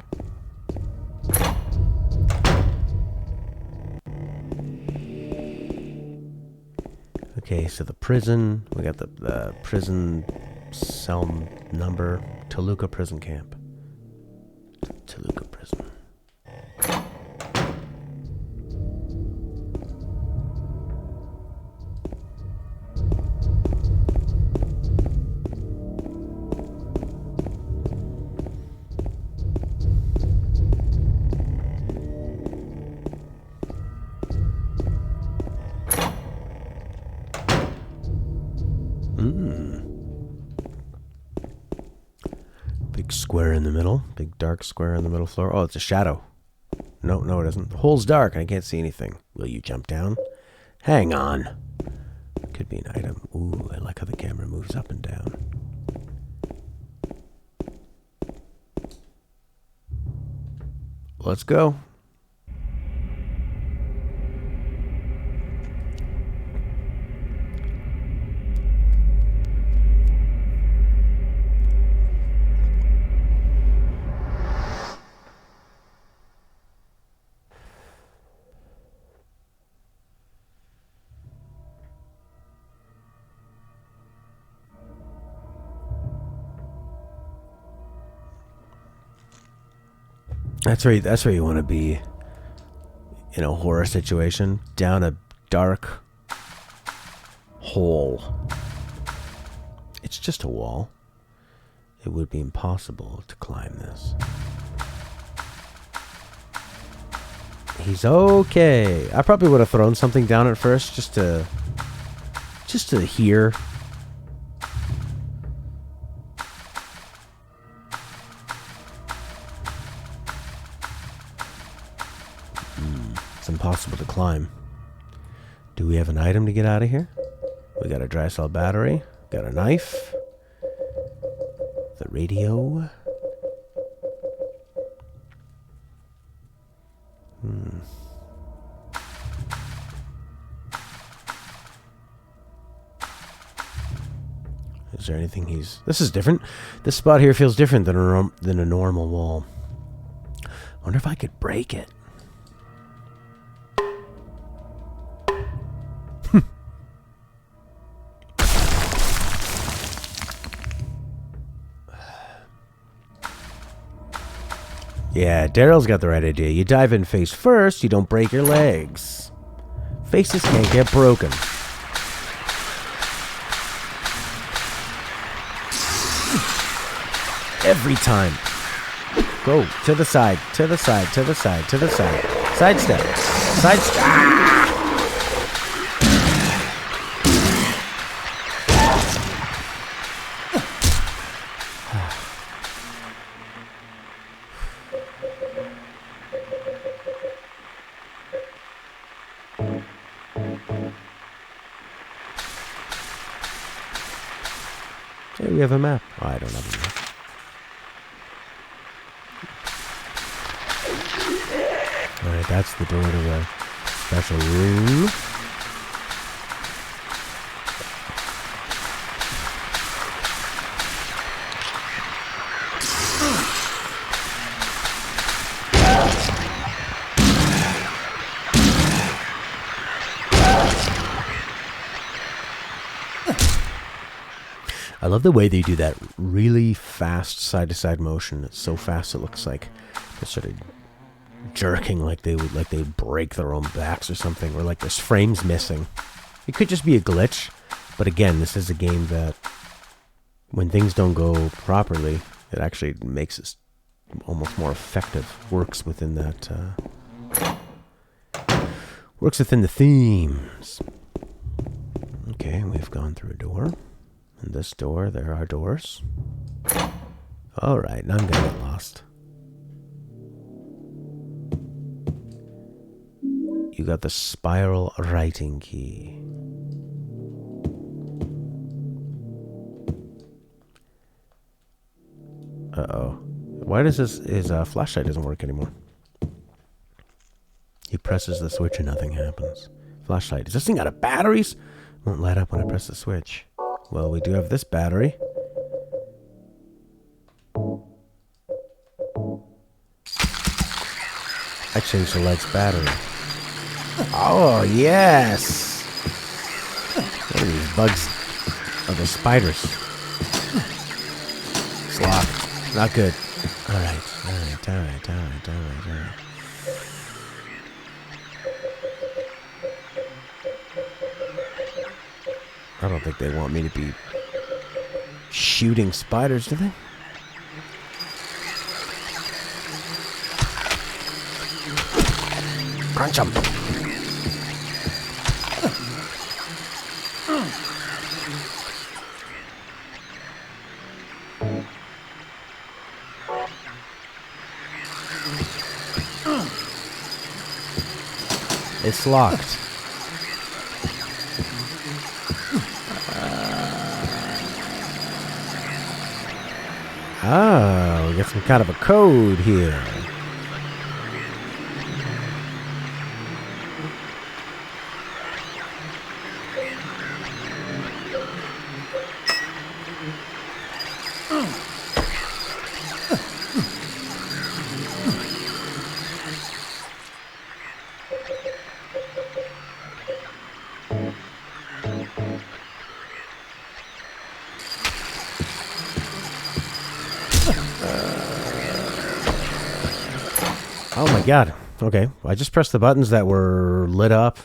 Okay, so the prison. We got the prison cell number. Toluca prison camp. Toluca prison. Big square in the middle. Big dark square in the middle floor. Oh, it's a shadow. No, no, it isn't. The hole's dark and I can't see anything. Will you jump down? Hang on. Could be an item. Ooh, I like how the camera moves up and down. Let's go. That's where you want to be in a horror situation. Down a dark hole. It's just a wall. It would be impossible to climb this. He's okay. I probably would have thrown something down at first just to hear. Impossible to climb. Do we have an item to get out of here? We got a dry cell battery. Got a knife. The radio. Is there anything he's... This is different. This spot here feels different than a normal wall. Wonder if I could break it. Yeah, Daryl's got the right idea. You dive in face first, you don't break your legs. Faces can't get broken. Every time. Go to the side, to the side, to the side, to the side. Sidestep. Sidestep. Ah! Hey, we have a map. Oh, I don't have a map. Alright, that's the door to the special room. I love the way they do that really fast side-to-side motion. It's so fast it looks like they're sort of jerking like they break their own backs or something, or like there's frames missing. It could just be a glitch, but again, this is a game that when things don't go properly, it actually makes it almost more effective. Works within that. Works within the themes. Okay, we've gone through a door. And this door, there are doors. Alright, now I'm gonna get lost. You got the spiral writing key. Uh-oh. Why does his flashlight doesn't work anymore? He presses the switch and nothing happens. Flashlight. Does this thing out of batteries? Won't light up when I press the switch. Well, we do have this battery. I changed the light's battery. Oh, yes! What are these bugs? Oh, they're spiders. It's locked. Not good. Alright. I don't think they want me to be shooting spiders, do they? Crunch them. It's locked. Oh, we got some kind of a code here. Oh my god. Okay, I just pressed the buttons that were lit up.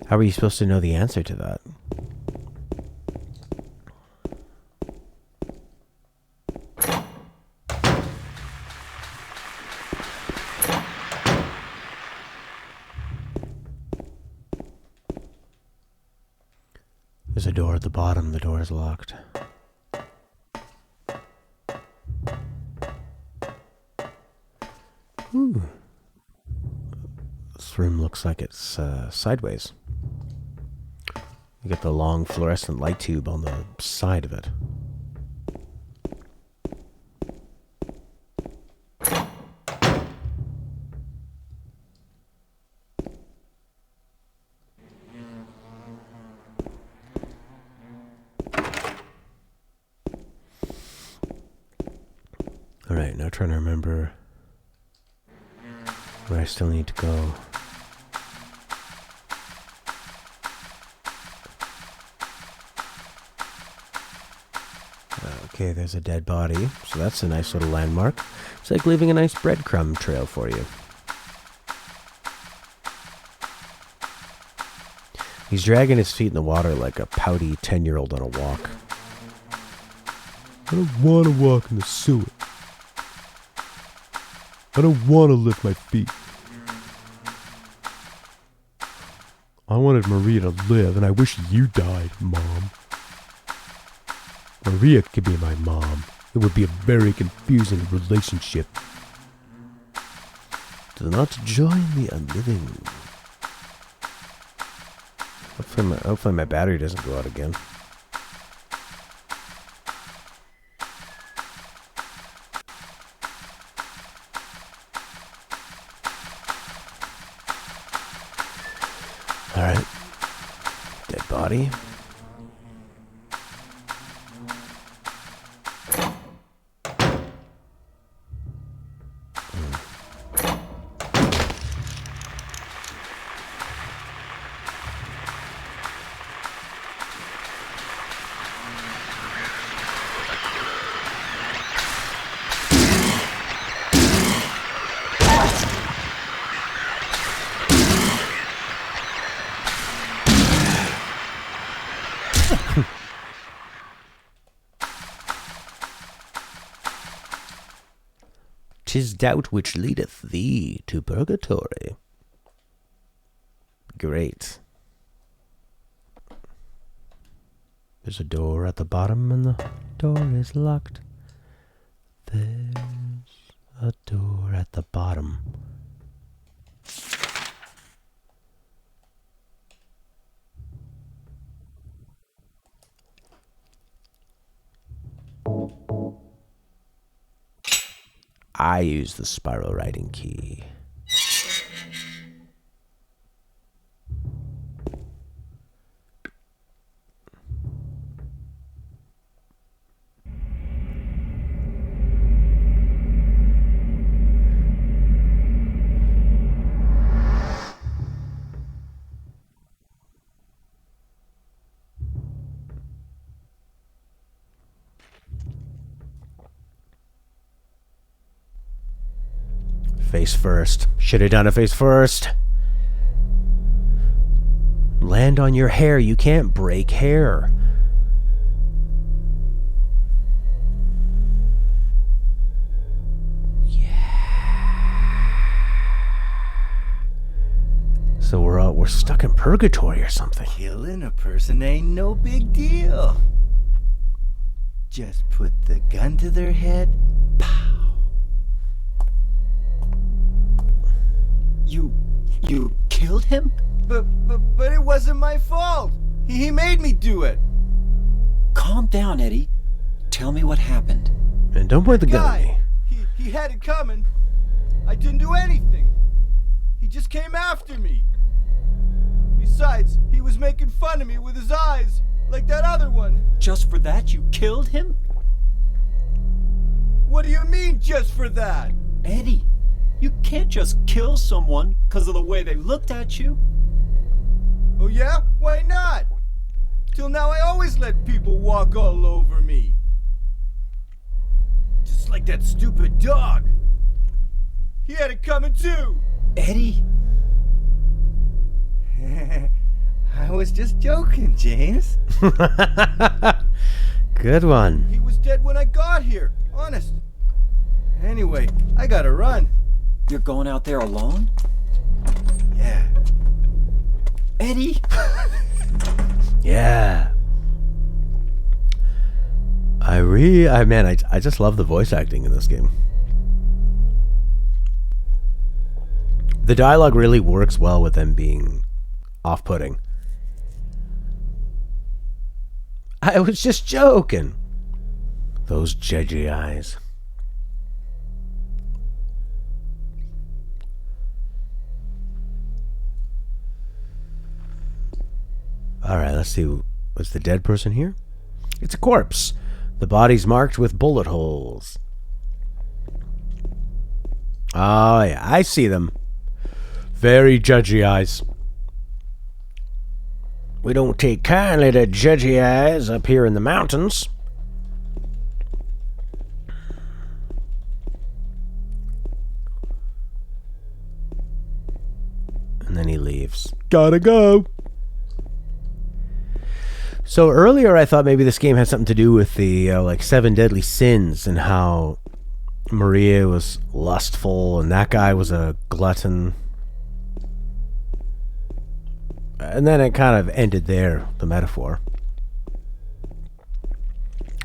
How are you supposed to know the answer to that? There's a door at the bottom. The door is locked. Ooh. This room looks like it's sideways. You get the long fluorescent light tube on the side of it. Alright, now trying to remember where I still need to go. Okay, there's a dead body, so that's a nice little landmark. It's like leaving a nice breadcrumb trail for you. He's dragging his feet in the water like a pouty 10-year-old on a walk. I don't want to walk in the sewer. I don't want to lift my feet. I wanted Maria to live, and I wish you died, Mom. Maria could be my mom. It would be a very confusing relationship. Do not join the unliving. Hopefully my battery doesn't go out again. Alright. Dead body. 'tis doubt which leadeth thee to purgatory. Great. There's a door at the bottom and the door is locked. There's a door at the bottom. I use the spiral writing key. Face first. Should have done it face first. Land on your hair. You can't break hair. Yeah. So we're stuck in purgatory or something. Killing a person ain't no big deal. Just put the gun to their head. Pow. You killed him? But it wasn't my fault. He made me do it. Calm down, Eddie. Tell me what happened. And don't point the gun at me. He had it coming. I didn't do anything. He just came after me. Besides, he was making fun of me with his eyes, like that other one. Just for that, you killed him? What do you mean, just for that? Eddie, you can't just kill someone because of the way they looked at you. Oh yeah? Why not? Till now I always let people walk all over me. Just like that stupid dog. He had it coming too. Eddie? I was just joking, James. Good one. He was dead when I got here, honest. Anyway, I gotta run. You're going out there alone? Yeah. Eddie? Yeah. I just love the voice acting in this game. The dialogue really works well with them being off-putting. I was just joking. Those judgy eyes. Alright, let's see. What's the dead person here? It's a corpse. The body's marked with bullet holes. Oh, yeah, I see them. Very judgy eyes. We don't take kindly to judgy eyes up here in the mountains. And then he leaves. Gotta go. So earlier I thought maybe this game had something to do with the like 7 deadly sins and how Maria was lustful and that guy was a glutton. And then it kind of ended there, the metaphor.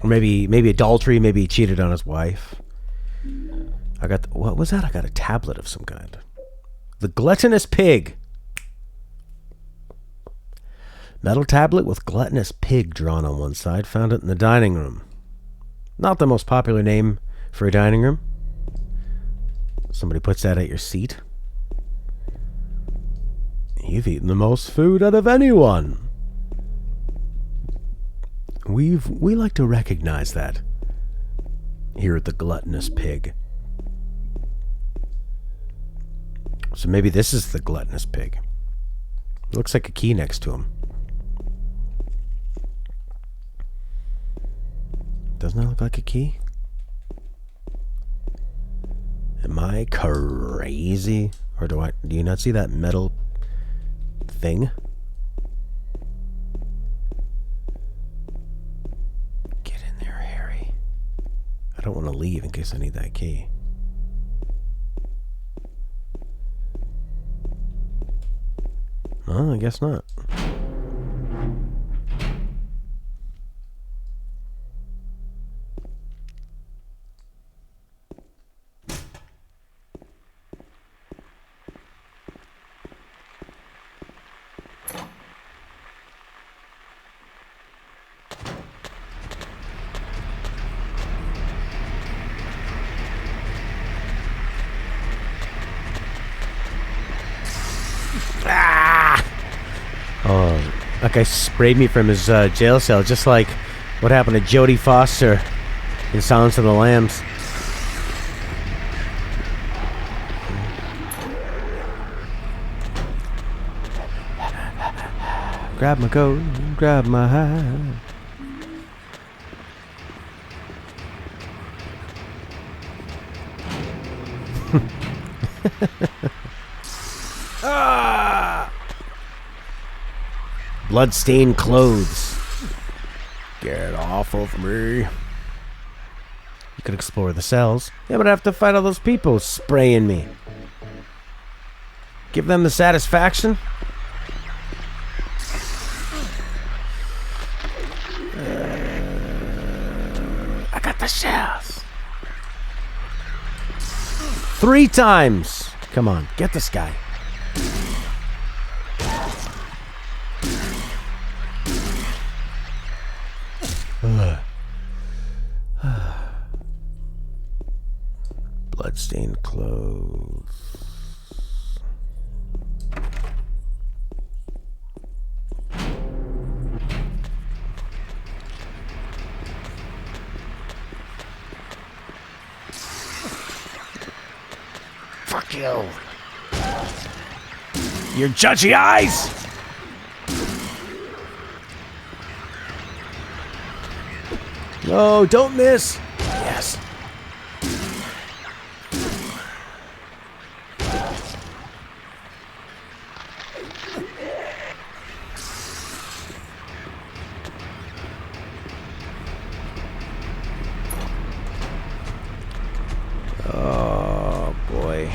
Or maybe adultery, maybe he cheated on his wife. What was that? I got a tablet of some kind. The gluttonous pig. Metal tablet with gluttonous pig drawn on one side. Found it in the dining room. Not the most popular name for a dining room. Somebody puts that at your seat. You've eaten the most food out of anyone. We like to recognize that here at the gluttonous pig. So maybe this is the gluttonous pig. Looks like a key next to him. Doesn't that look like a key? Am I crazy? Or do you not see that metal thing? Get in there, Harry. I don't want to leave in case I need that key. Well, I guess not. Oh, that guy sprayed me from his jail cell, just like what happened to Jodie Foster in Silence of the Lambs. Grab my coat, grab my hat. Ah! Bloodstained clothes. Get off of me. You could explore the cells. Yeah, but I have to fight all those people spraying me. Give them the satisfaction. I got the cells. 3 times. Come on, get this guy. Bloodstained clothes. Fuck you. Your judgy eyes. No, don't miss. Yes. Oh, boy.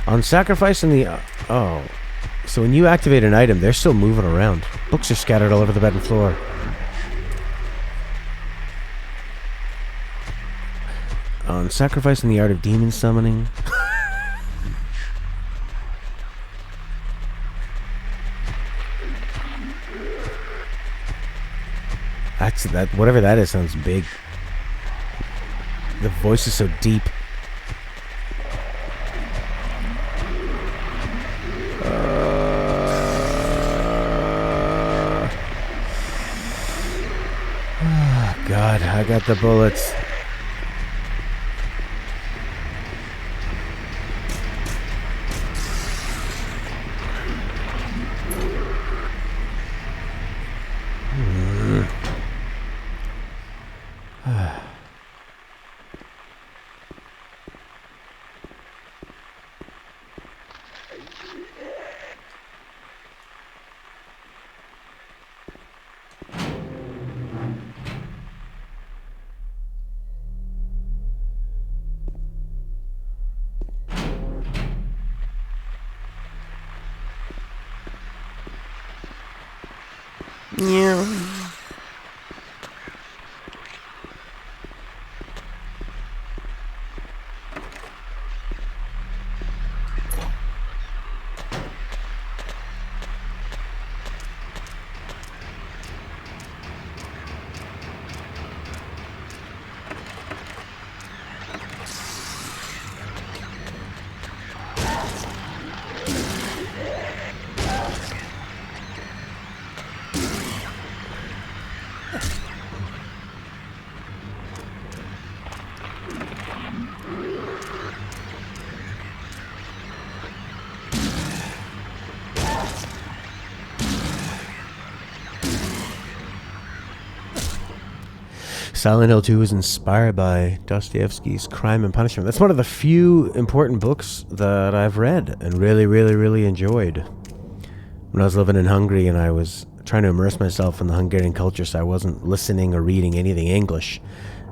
On sacrificing the... oh. So when you activate an item, they're still moving around. Books are scattered all over the bed and floor. On sacrificing the art of demon summoning. That's that. Whatever that is sounds big. The voice is so deep. Oh, God, I got the bullets. Yeah. Silent Hill 2 is inspired by Dostoevsky's Crime and Punishment. That's one of the few important books that I've read and really enjoyed. When I was living in Hungary and I was trying to immerse myself in the Hungarian culture, so I wasn't listening or reading anything English.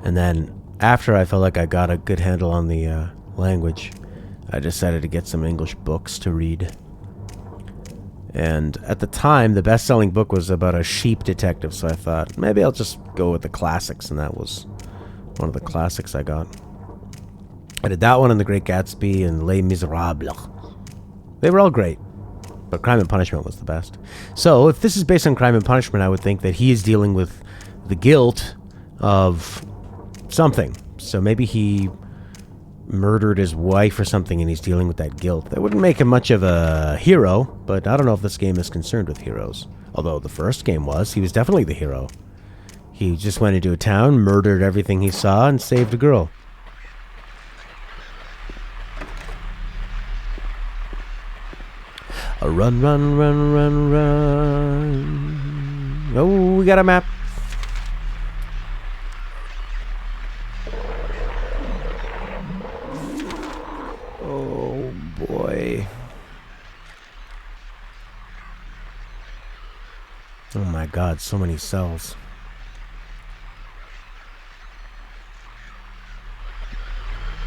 And then after I felt like I got a good handle on the language, I decided to get some English books to read. And at the time, the best-selling book was about a sheep detective, so I thought, maybe I'll just go with the classics, and that was one of the classics I got. I did that one and The Great Gatsby and Les Miserables. They were all great, but Crime and Punishment was the best. So, if this is based on Crime and Punishment, I would think that he is dealing with the guilt of something. So maybe he murdered his wife or something and he's dealing with that guilt. That wouldn't make him much of a hero, but I don't know if this game is concerned with heroes. Although the first game was. He was definitely the hero. He just went into a town, murdered everything he saw, and saved a girl. A run, run, run, run, run. Oh, we got a map. Oh, boy. Oh, my God, so many cells.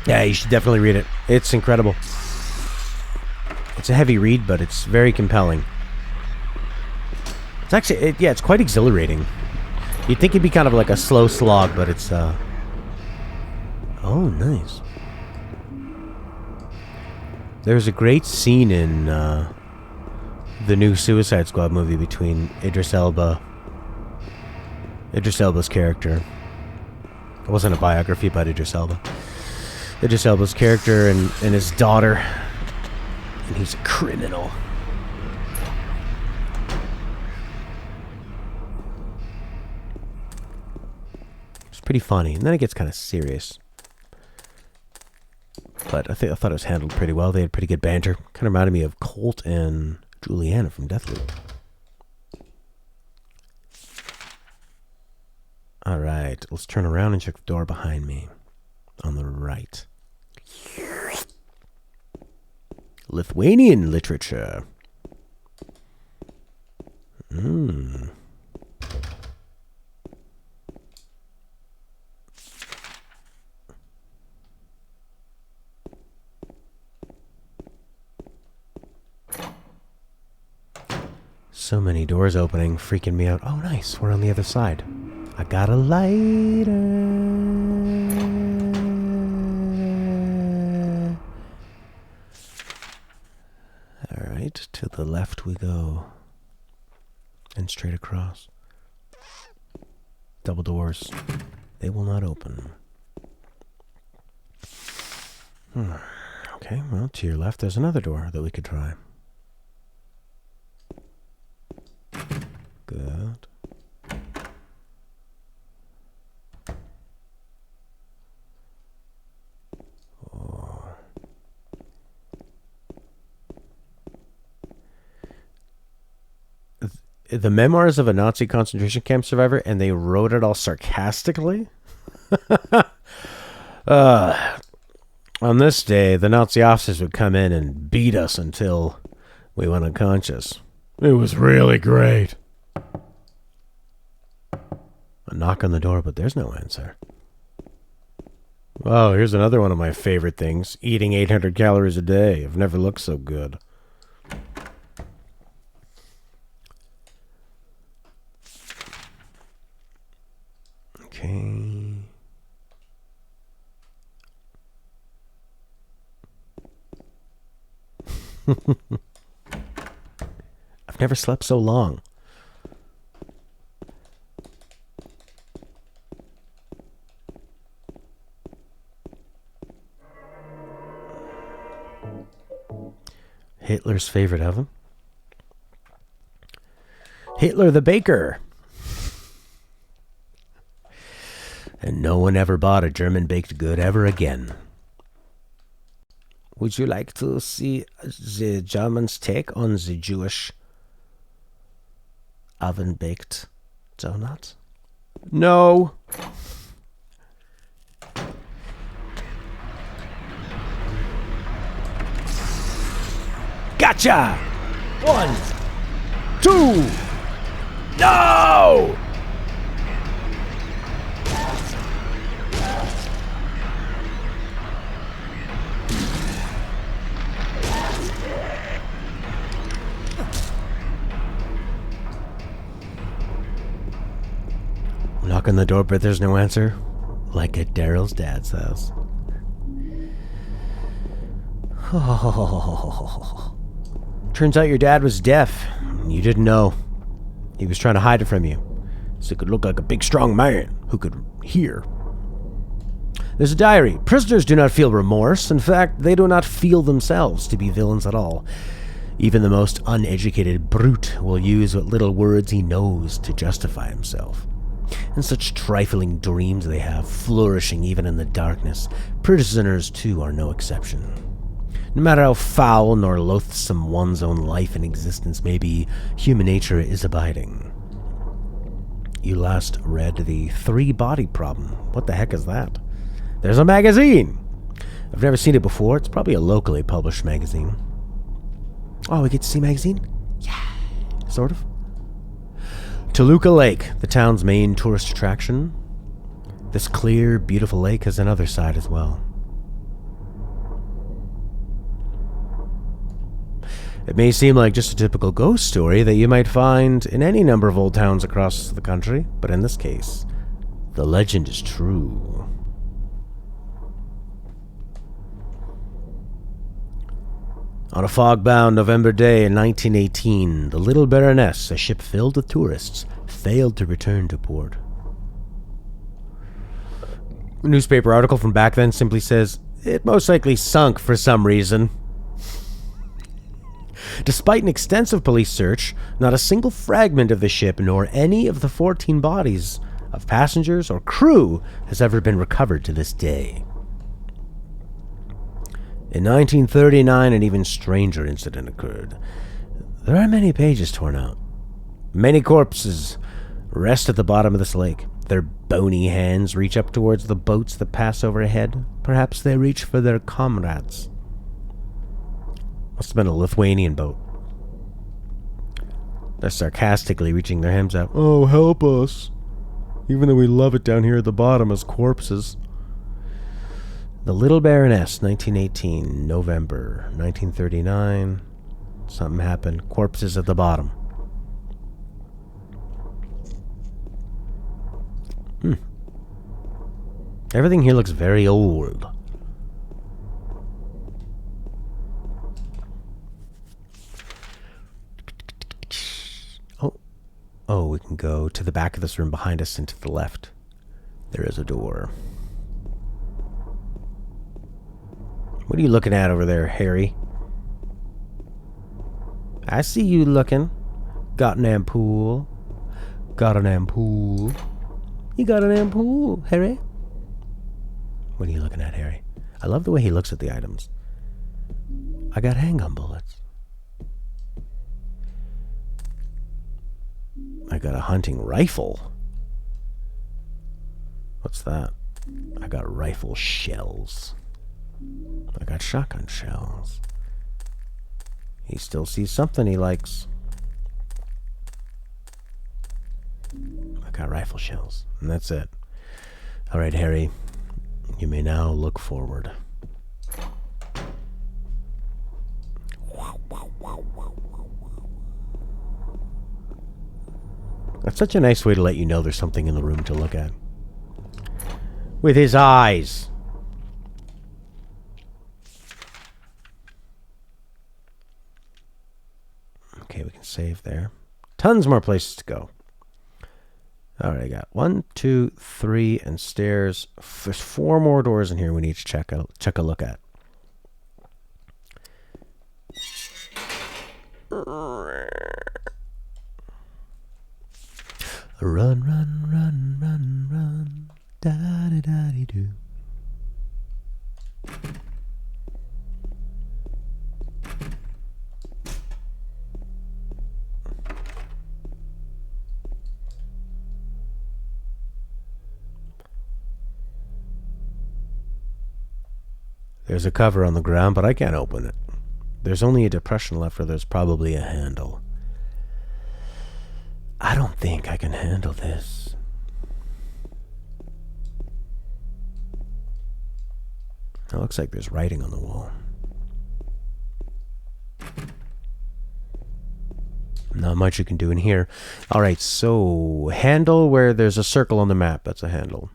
Yeah, you should definitely read it. It's incredible. It's a heavy read, but it's very compelling. It's actually, yeah, it's quite exhilarating. You'd think it'd be kind of like a slow slog, but it's, oh, nice. There's a great scene in, the new Suicide Squad movie between Idris Elba's character. It wasn't a biography about Idris Elba. Idris Elba's character and his daughter. And he's a criminal. It's pretty funny, and then it gets kind of serious. But I thought it was handled pretty well. They had pretty good banter. Kind of reminded me of Colt and Juliana from Deathloop. Alright, let's turn around and check the door behind me. On the right. Lithuanian literature. So many doors opening, freaking me out. Oh, nice. We're on the other side. I got a lighter. Alright, to the left we go. And straight across. Double doors. They will not open. Okay, well, to your left there's another door that we could try. Good. Oh. The Memoirs of a Nazi Concentration Camp Survivor, and they wrote it all sarcastically? On this day, the Nazi officers would come in and beat us until we went unconscious. It was really great. A knock on the door, but there's no answer. Oh, here's another one of my favorite things. Eating 800 calories a day. I've never looked so good. Okay. I've never slept so long. Hitler's favorite oven? Hitler the baker. And no one ever bought a German baked good ever again. Would you like to see the Germans' take on the Jewish oven-baked donut? No. Gotcha! 1, 2. No! Knock on the door, but there's no answer. Like at Daryl's dad's house. Turns out your dad was deaf. You didn't know. He was trying to hide it from you, so he could look like a big, strong man who could hear. There's a diary. Prisoners do not feel remorse. In fact, they do not feel themselves to be villains at all. Even the most uneducated brute will use what little words he knows to justify himself. And such trifling dreams they have, flourishing even in the darkness. Prisoners, too, are no exception. No matter how foul nor loathsome one's own life and existence may be, human nature is abiding. You last read The Three-Body Problem. What the heck is that? There's a magazine! I've never seen it before. It's probably a locally published magazine. Oh, we get to see a magazine? Yeah. Sort of. Toluca Lake, the town's main tourist attraction. This clear, beautiful lake has another side as well. It may seem like just a typical ghost story that you might find in any number of old towns across the country, but in this case, the legend is true. On a fog-bound November day in 1918, the Little Baroness, a ship filled with tourists, failed to return to port. A newspaper article from back then simply says, it most likely sunk for some reason. Despite an extensive police search, not a single fragment of the ship nor any of the 14 bodies of passengers or crew has ever been recovered to this day. In 1939, an even stranger incident occurred. There are many pages torn out. Many corpses rest at the bottom of this lake. Their bony hands reach up towards the boats that pass overhead. Perhaps they reach for their comrades. Must have been a Lithuanian boat. They're sarcastically reaching their hands out. Oh, help us. Even though we love it down here at the bottom as corpses. The Little Baroness, 1918, November, 1939. Something happened. Corpses at the bottom. Everything here looks very old. Oh, we can go to the back of this room behind us and to the left. There is a door. What are you looking at over there, Harry? I see you looking. Got an ampoule. Got an ampoule. You got an ampoule, Harry. What are you looking at, Harry? I love the way he looks at the items. I got handgun bullets. I got a hunting rifle. What's that? I got rifle shells. I got shotgun shells. He still sees something he likes. I got rifle shells. And that's it. Alright, Harry. You may now look forward. That's such a nice way to let you know there's something in the room to look at. With his eyes. Okay, we can save there. Tons more places to go. Alright, I got 1, 2, 3, and stairs. There's 4 more doors in here we need to check a look at. Run, run, run, run, run. Da-da-da-dee-doo. There's a cover on the ground, but I can't open it. There's only a depression left where there's probably a handle. I don't think I can handle this. It looks like there's writing on the wall. Not much you can do in here. Alright, so handle where there's a circle on the map. That's a handle.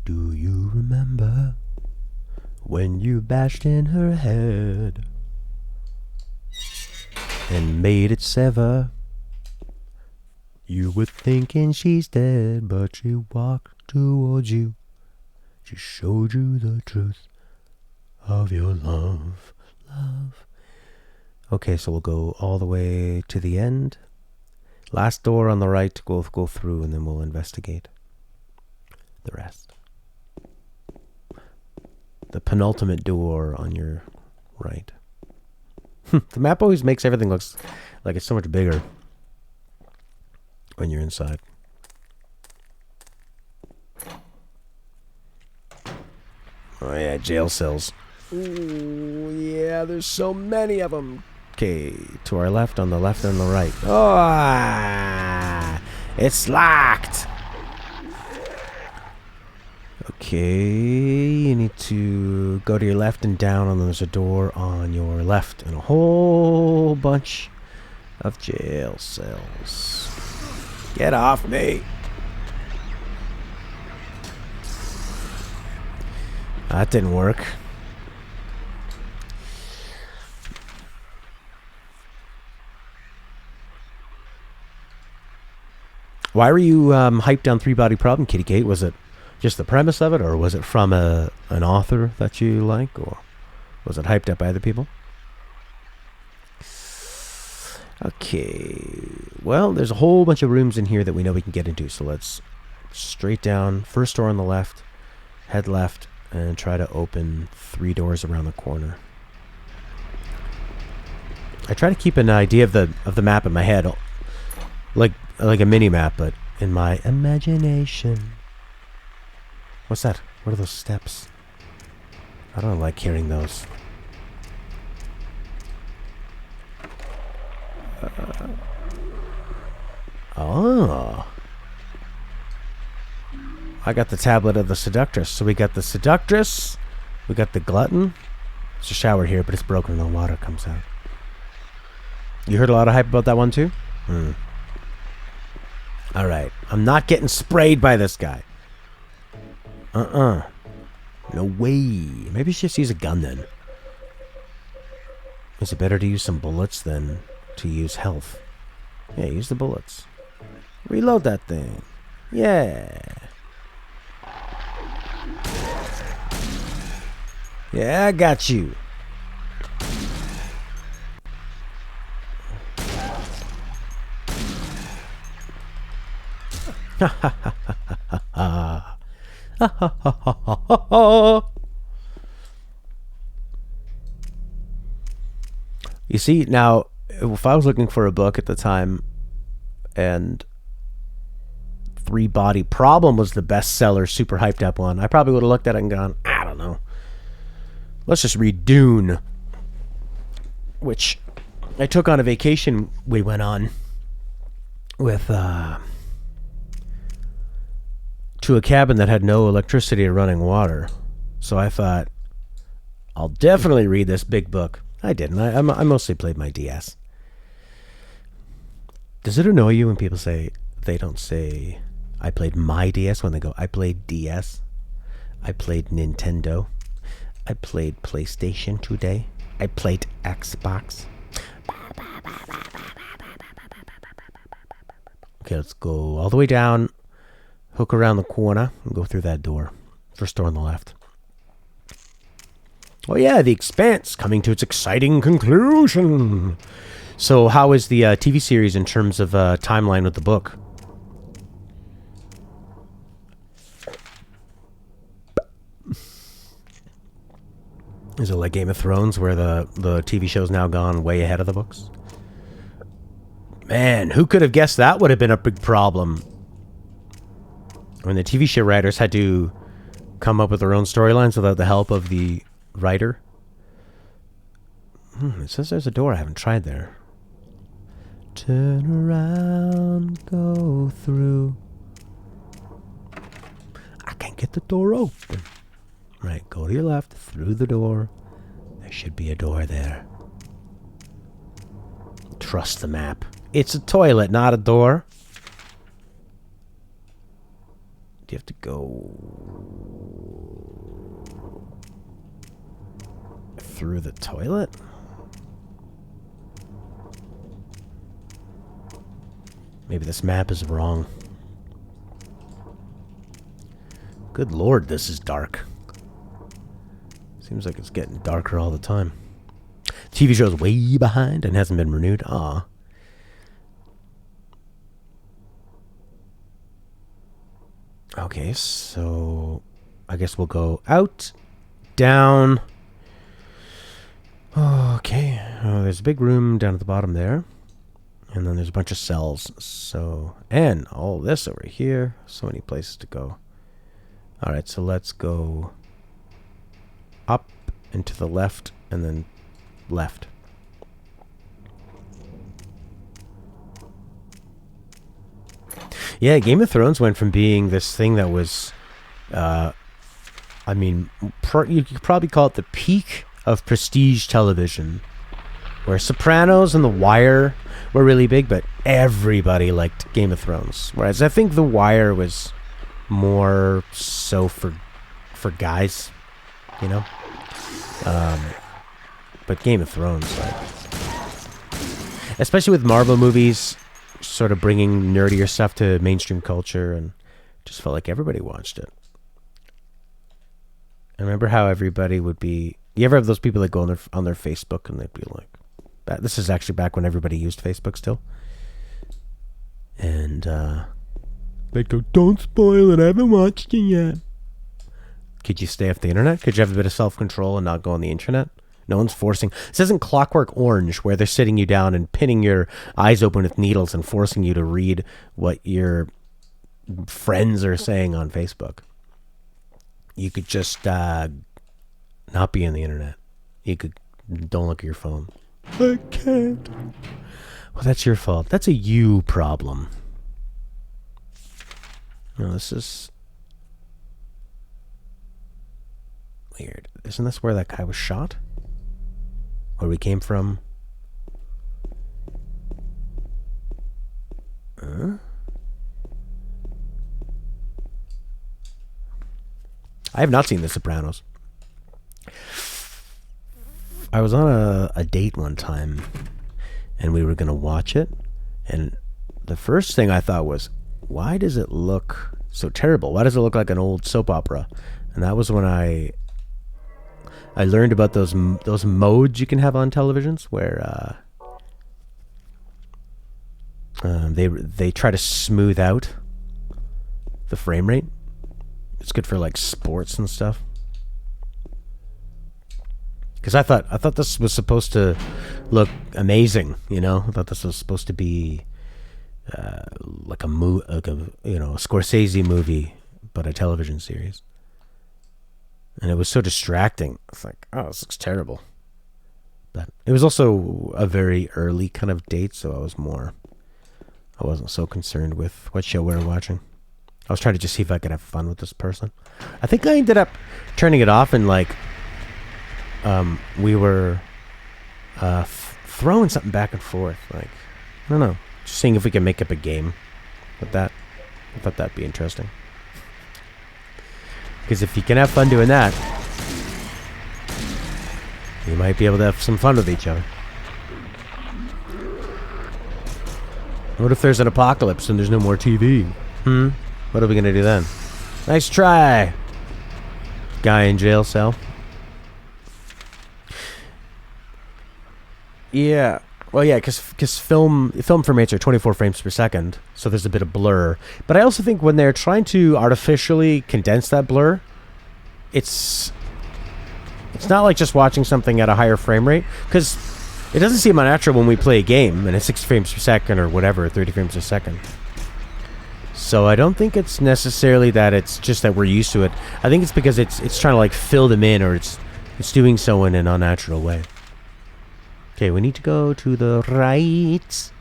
Do you remember when you bashed in her head and made it sever? You were thinking she's dead, but she walked towards you. She showed you the truth of your love. Okay, so we'll go all the way to the end. Last door on the right, go through, and then we'll investigate the rest. The penultimate door on your right. The map always makes everything looks like it's so much bigger when you're inside. Oh yeah, jail cells. Ooh, yeah, there's so many of them. Okay, to our left, on the left, and the right. Oh, it's locked. Okay, you need to go to your left and down, and there's a door on your left, and a whole bunch of jail cells. Get off me. That didn't work. Why were you hyped on Three Body Problem, Kitty Kate? Was it just the premise of it, or was it from an author that you like, or was it hyped up by other people? Okay, well, there's a whole bunch of rooms in here that we know we can get into, so let's straight down, first door on the left, head left, and try to open 3 doors around the corner. I try to keep an idea of the map in my head, like a mini map, but in my imagination. What's that? What are those steps? I don't like hearing those. Oh. I got the tablet of the seductress. So we got the seductress. We got the glutton. There's a shower here, but it's broken and the water comes out. You heard a lot of hype about that one too? Alright. I'm not getting sprayed by this guy. No way. Maybe she just use a gun then. Is it better to use some bullets than to use health? Yeah, use the bullets. Reload that thing. Yeah. Yeah, I got you. You see, now, if I was looking for a book at the time and Three Body Problem was the bestseller, super hyped up one, I probably would have looked at it and gone, I don't know. Let's just read Dune, which I took on a vacation we went on with to a cabin that had no electricity or running water. So I thought, I'll definitely read this big book. I didn't. I mostly played my DS. Does it annoy you when people say, they don't say, I played my DS, when they go, I played DS? I played Nintendo. I played PlayStation today. I played Xbox. Okay, let's go all the way down, hook around the corner, and go through that door. First door on the left. Oh yeah, The Expanse coming to its exciting conclusion. So how is the TV series in terms of timeline with the book? Is it like Game of Thrones, where the TV show's now gone way ahead of the books? Man, who could have guessed that would have been a big problem? When the TV show writers had to come up with their own storylines without the help of the writer. It says there's a door. I haven't tried there. Turn around, go through. I can't get the door open. Right, go to your left, through the door. There should be a door there. Trust the map. It's a toilet, not a door. Do you have to go through the toilet? Maybe this map is wrong. Good lord, this is dark. Seems like it's getting darker all the time. TV show's way behind and hasn't been renewed. Aw. Okay, so I guess we'll go out, down. Okay, there's a big room down at the bottom there. And then there's a bunch of cells. So, and all this over here. So many places to go. Alright, so let's go up and to the left and then left. Yeah, Game of Thrones went from being this thing that was, I mean, you could probably call it the peak of prestige television, where Sopranos and The Wire were really big, but everybody liked Game of Thrones. Whereas I think The Wire was more so for guys, you know. But Game of Thrones, like, especially with Marvel movies, sort of bringing nerdier stuff to mainstream culture, and just felt like everybody watched it. I remember how everybody would be. You ever have those people that go on their Facebook and they'd be like, this is actually back when everybody used Facebook still. And they'd go, "Don't spoil it, I haven't watched it yet." Could you stay off the internet? Could you have a bit of self-control and not go on the internet? No one's forcing. This isn't Clockwork Orange, where they're sitting you down and pinning your eyes open with needles and forcing you to read what your friends are saying on Facebook. You could just not be on the internet. You could don't look at your phone. I can't. Well, that's your fault. That's a you problem. No, this is weird. Isn't this where that guy was shot? Where we came from? I have not seen The Sopranos. I was on a date one time, and we were going to watch it, and the first thing I thought was, why does it look so terrible? Why does it look like an old soap opera? And that was when I learned about those modes you can have on televisions, where they try to smooth out the frame rate. It's good for like sports and stuff. Because I thought this was supposed to look amazing, you know. I thought this was supposed to be like a Scorsese movie, but a television series. And it was so distracting. It's like, oh, this looks terrible. But it was also a very early kind of date, so I wasn't so concerned with what show we were watching. I was trying to just see if I could have fun with this person. I think I ended up turning it off, and like, we were throwing something back and forth. Like, I don't know, just seeing if we can make up a game with that. I thought that'd be interesting. Because if you can have fun doing that, you might be able to have some fun with each other. What if there's an apocalypse and there's no more TV? What are we going to do then? Nice try. Guy in jail cell. Yeah. Well, yeah, because film frame rates are 24 frames per second, so there's a bit of blur. But I also think when they're trying to artificially condense that blur, it's not like just watching something at a higher frame rate, because it doesn't seem unnatural when we play a game and it's 6 frames per second or whatever, 30 frames per second. So I don't think it's necessarily that it's just that we're used to it. I think it's because it's trying to like fill them in, or it's doing so in an unnatural way. Okay, we need to go to the right.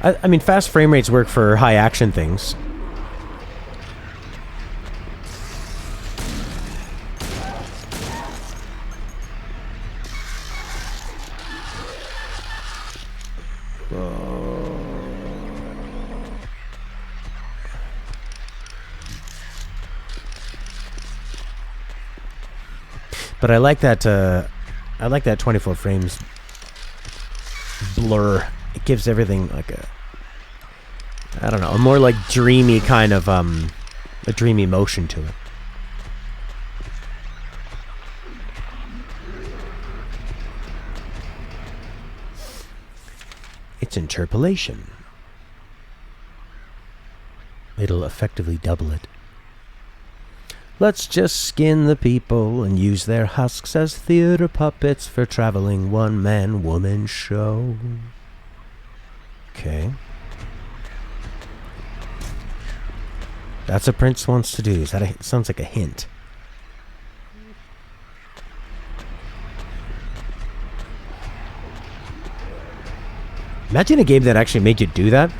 I mean, fast frame rates work for high action things. But I like that 24 frames blur. It gives everything like I don't know, a more like dreamy kind of a dreamy motion to it. It's interpolation. It'll effectively double it. Let's just skin the people and use their husks as theater puppets for traveling one-man woman show. Okay. That's what Prince wants to do. Sounds like a hint. Imagine a game that actually made you do that.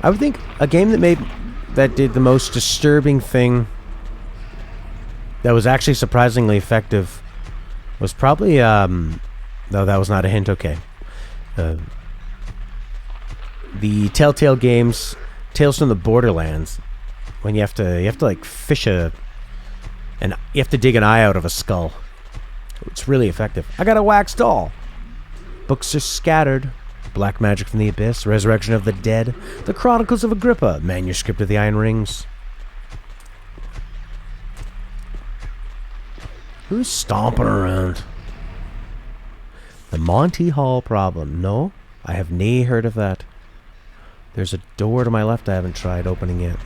I would think a game that did the most disturbing thing that was actually surprisingly effective was probably no, that was not a hint. Okay. The Telltale games Tales from the Borderlands, when you have to like fish and you have to dig an eye out of a skull. It's really effective. I got a wax doll. Books are scattered. Black Magic from the Abyss, Resurrection of the Dead, The Chronicles of Agrippa, Manuscript of the Iron Rings. Who's stomping around? The Monty Hall Problem. No, I have nae heard of that. There's a door to my left I haven't tried opening yet.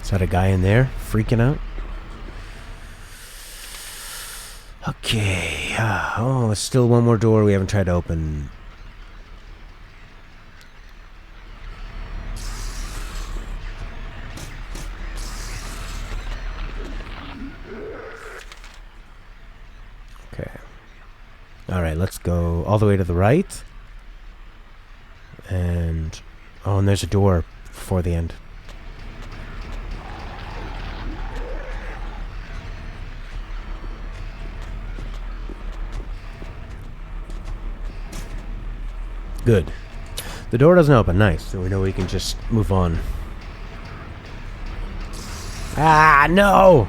Is that a guy in there freaking out? Okay. Oh, there's still one more door we haven't tried to open. Okay. Alright, let's go all the way to the right. And... oh, and there's a door before the end. Good. The door doesn't open. Nice. So we know we can just move on. Ah, no!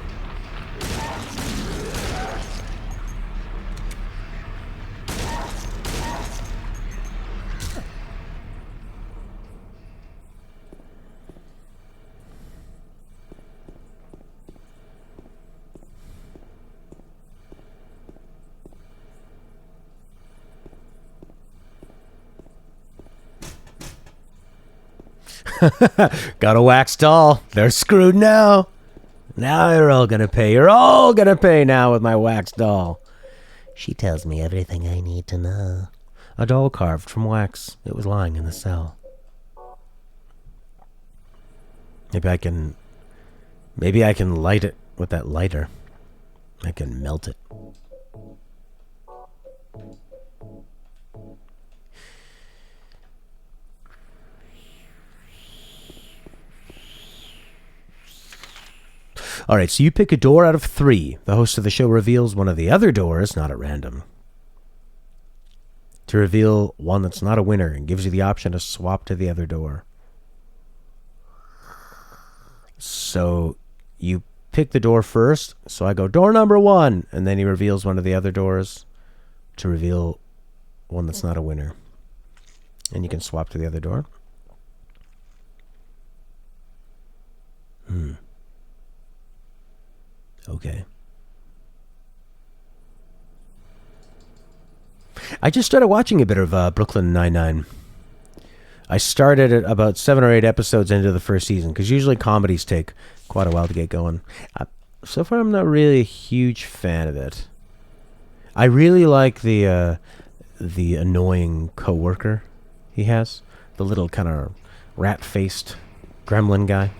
Got a wax doll. They're screwed now. Now you're all gonna pay. You're all gonna pay now with my wax doll. She tells me everything I need to know. A doll carved from wax. It was lying in the cell. Maybe I can light it with that lighter. I can melt it. Alright, so you pick a door out of 3. The host of the show reveals one of the other doors, not at random, to reveal one that's not a winner and gives you the option to swap to the other door. So you pick the door first, so I go door number 1, and then he reveals one of the other doors to reveal one that's not a winner. And you can swap to the other door. Okay. I just started watching a bit of Brooklyn Nine-Nine. I started at about 7 or 8 episodes into the first season, because usually comedies take quite a while to get going. So far, I'm not really a huge fan of it. I really like the annoying coworker he has, the little kind of rat-faced gremlin guy.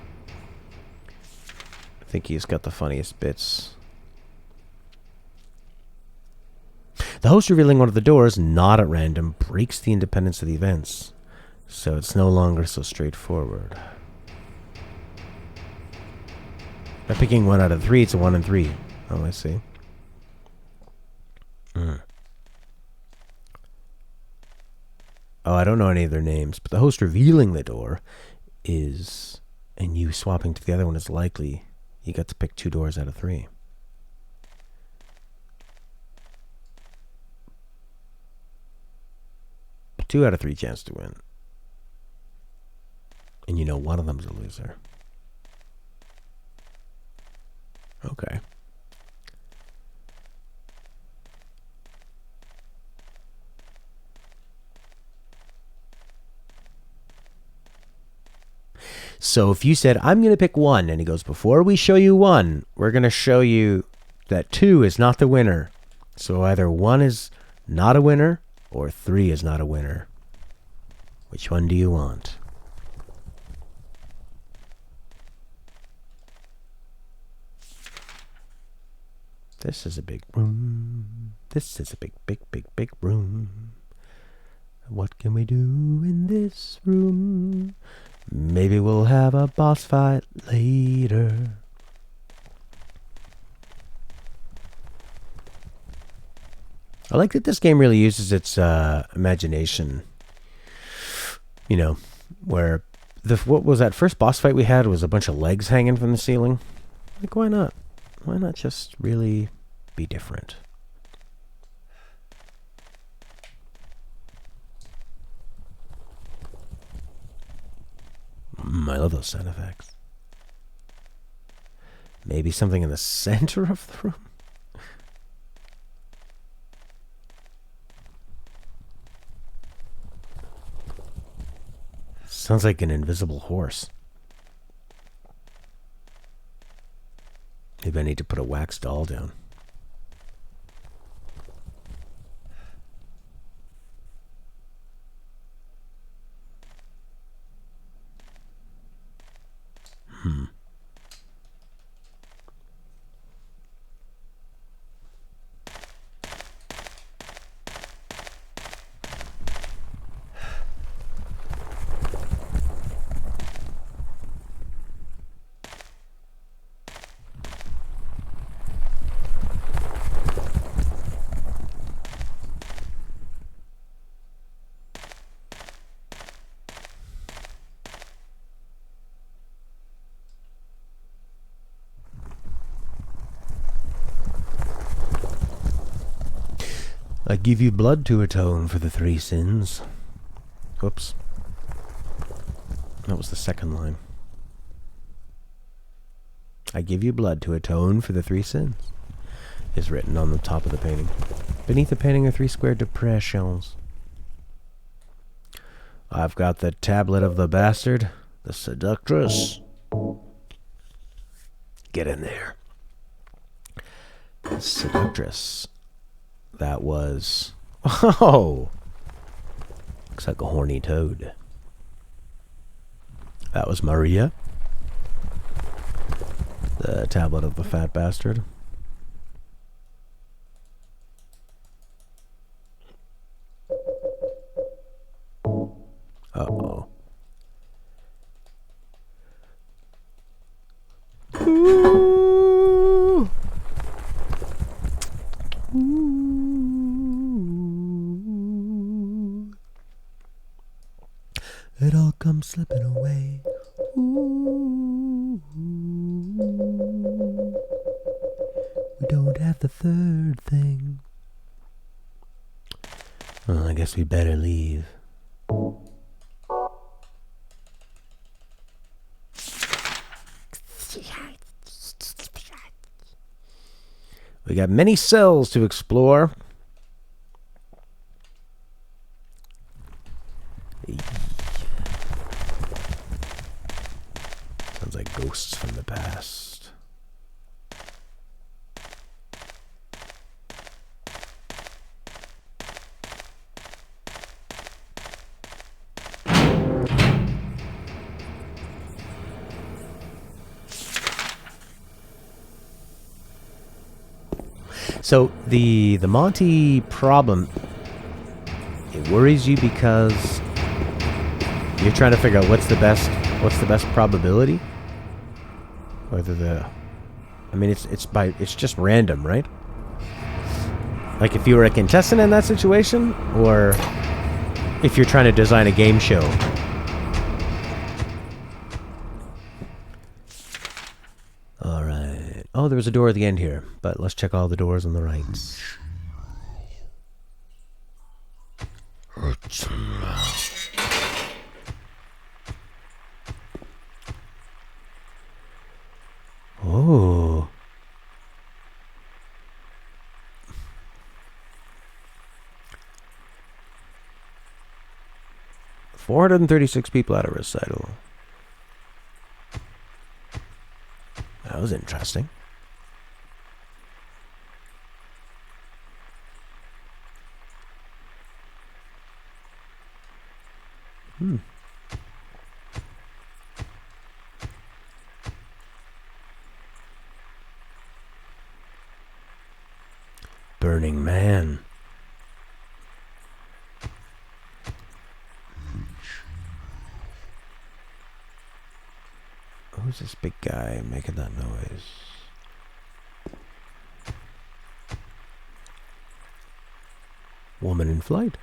I think he's got the funniest bits. The host revealing one of the doors, not at random, breaks the independence of the events. So it's no longer so straightforward. By picking 1 out of 3, it's a 1 and 3. Oh, I see. Oh, I don't know any of their names, but the host revealing the door is, and you swapping to the other one is likely. You got to pick 2 doors out of 3. Two out of 3 chance to win. And you know one of them's a loser. Okay. So if you said, I'm going to pick 1, and he goes, before we show you 1, we're going to show you that 2 is not the winner. So either 1 is not a winner, or 3 is not a winner. Which one do you want? This is a big room. This is a big, big, big, big room. What can we do in this room? Maybe we'll have a boss fight later. I like that this game really uses its imagination. You know, where what was that first boss fight we had was a bunch of legs hanging from the ceiling. Like, why not? Why not just really be different? I love those sound effects. Maybe something in the center of the room? Sounds like an invisible horse. Maybe I need to put a wax doll down. I give you blood to atone for the 3 sins. Whoops. That was the second line. I give you blood to atone for the 3 sins, is written on the top of the painting. Beneath the painting are 3 square depressions. I've got the tablet of the bastard, the seductress. Get in there. The seductress. That was... Oh! Looks like a horny toad. That was Maria. The tablet of the fat bastard. Uh-oh. Ooh. Ooh. It all comes slipping away. Ooh. We don't have the third thing. Well, I guess we better leave. We got many cells to explore. Sounds like ghosts from the past. So the Monty problem, it worries you because you're trying to figure out what's the best probability. Whether I mean it's just random, right? Like if you were a contestant in that situation, or if you're trying to design a game show. Alright. Oh, there was a door at the end here, but let's check all the doors on the right. Oh. $436 people at a recital. That was interesting. Burning Man. Who's this big guy making that noise? Woman in flight.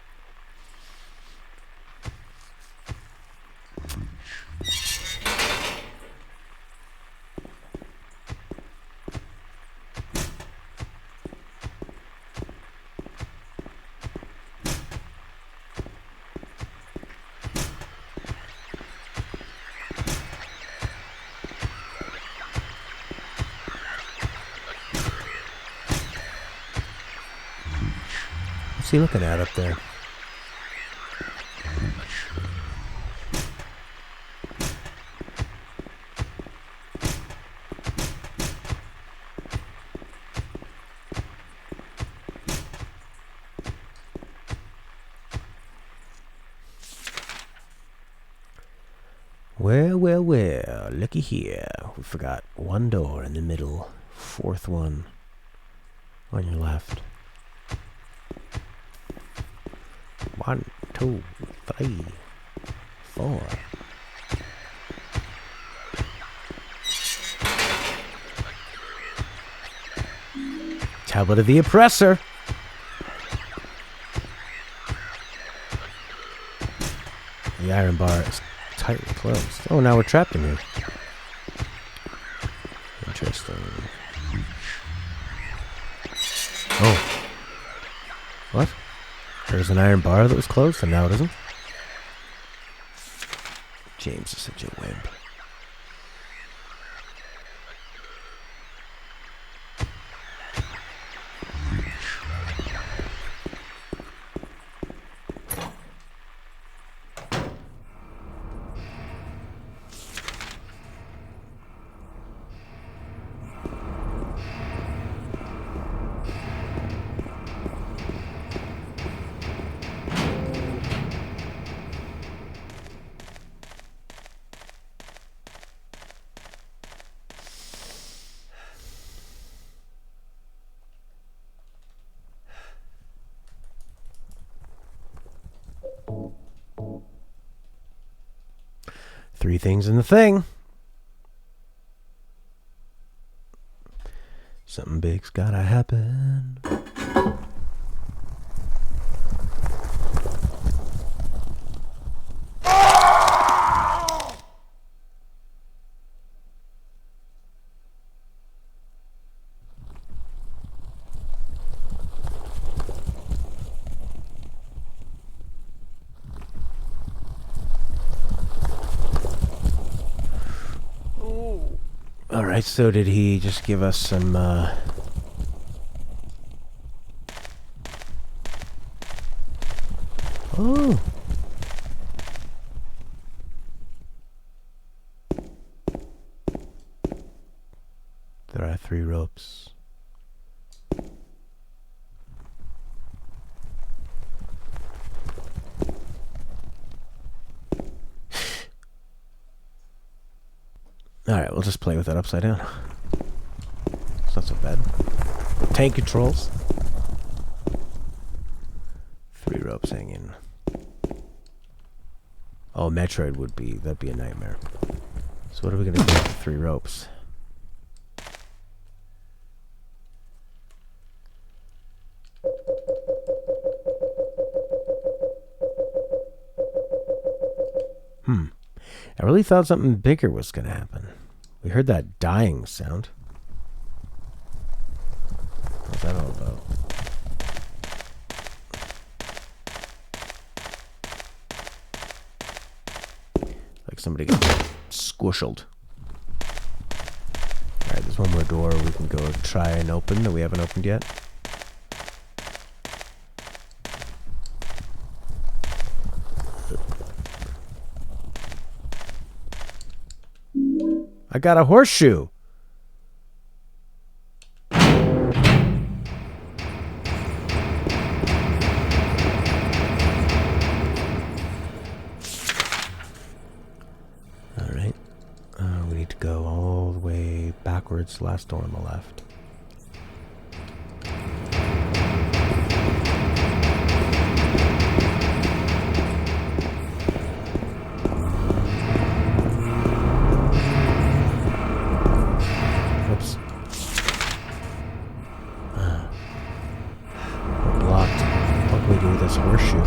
What's he looking at up there? Well, looky here. We forgot one door in the middle. Fourth one on your left. 1, 2, 3, 4. Tablet of the Oppressor. The iron bar is tightly closed. Oh, now we're trapped in here. Interesting. Oh. What? There's an iron bar that was closed and now it isn't? James is such a wimp. Three things in the thing. Something big's gotta happen. Alright, so did he just give us some, Oh! There are 3 ropes. Alright, we'll just play with that upside down. It's not so bad. Tank controls. 3 ropes hanging. Oh, Metroid would be, that'd be a nightmare. So what are we gonna do with the 3 ropes? I really thought something bigger was going to happen. We heard that dying sound. What's that all about? Like somebody got squished. Alright, there's one more door we can go try and open that we haven't opened yet. I got a horseshoe. Alright. We need to go all the way backwards. Last door on the left. Whoops. We're blocked. What can we do with this horseshoe?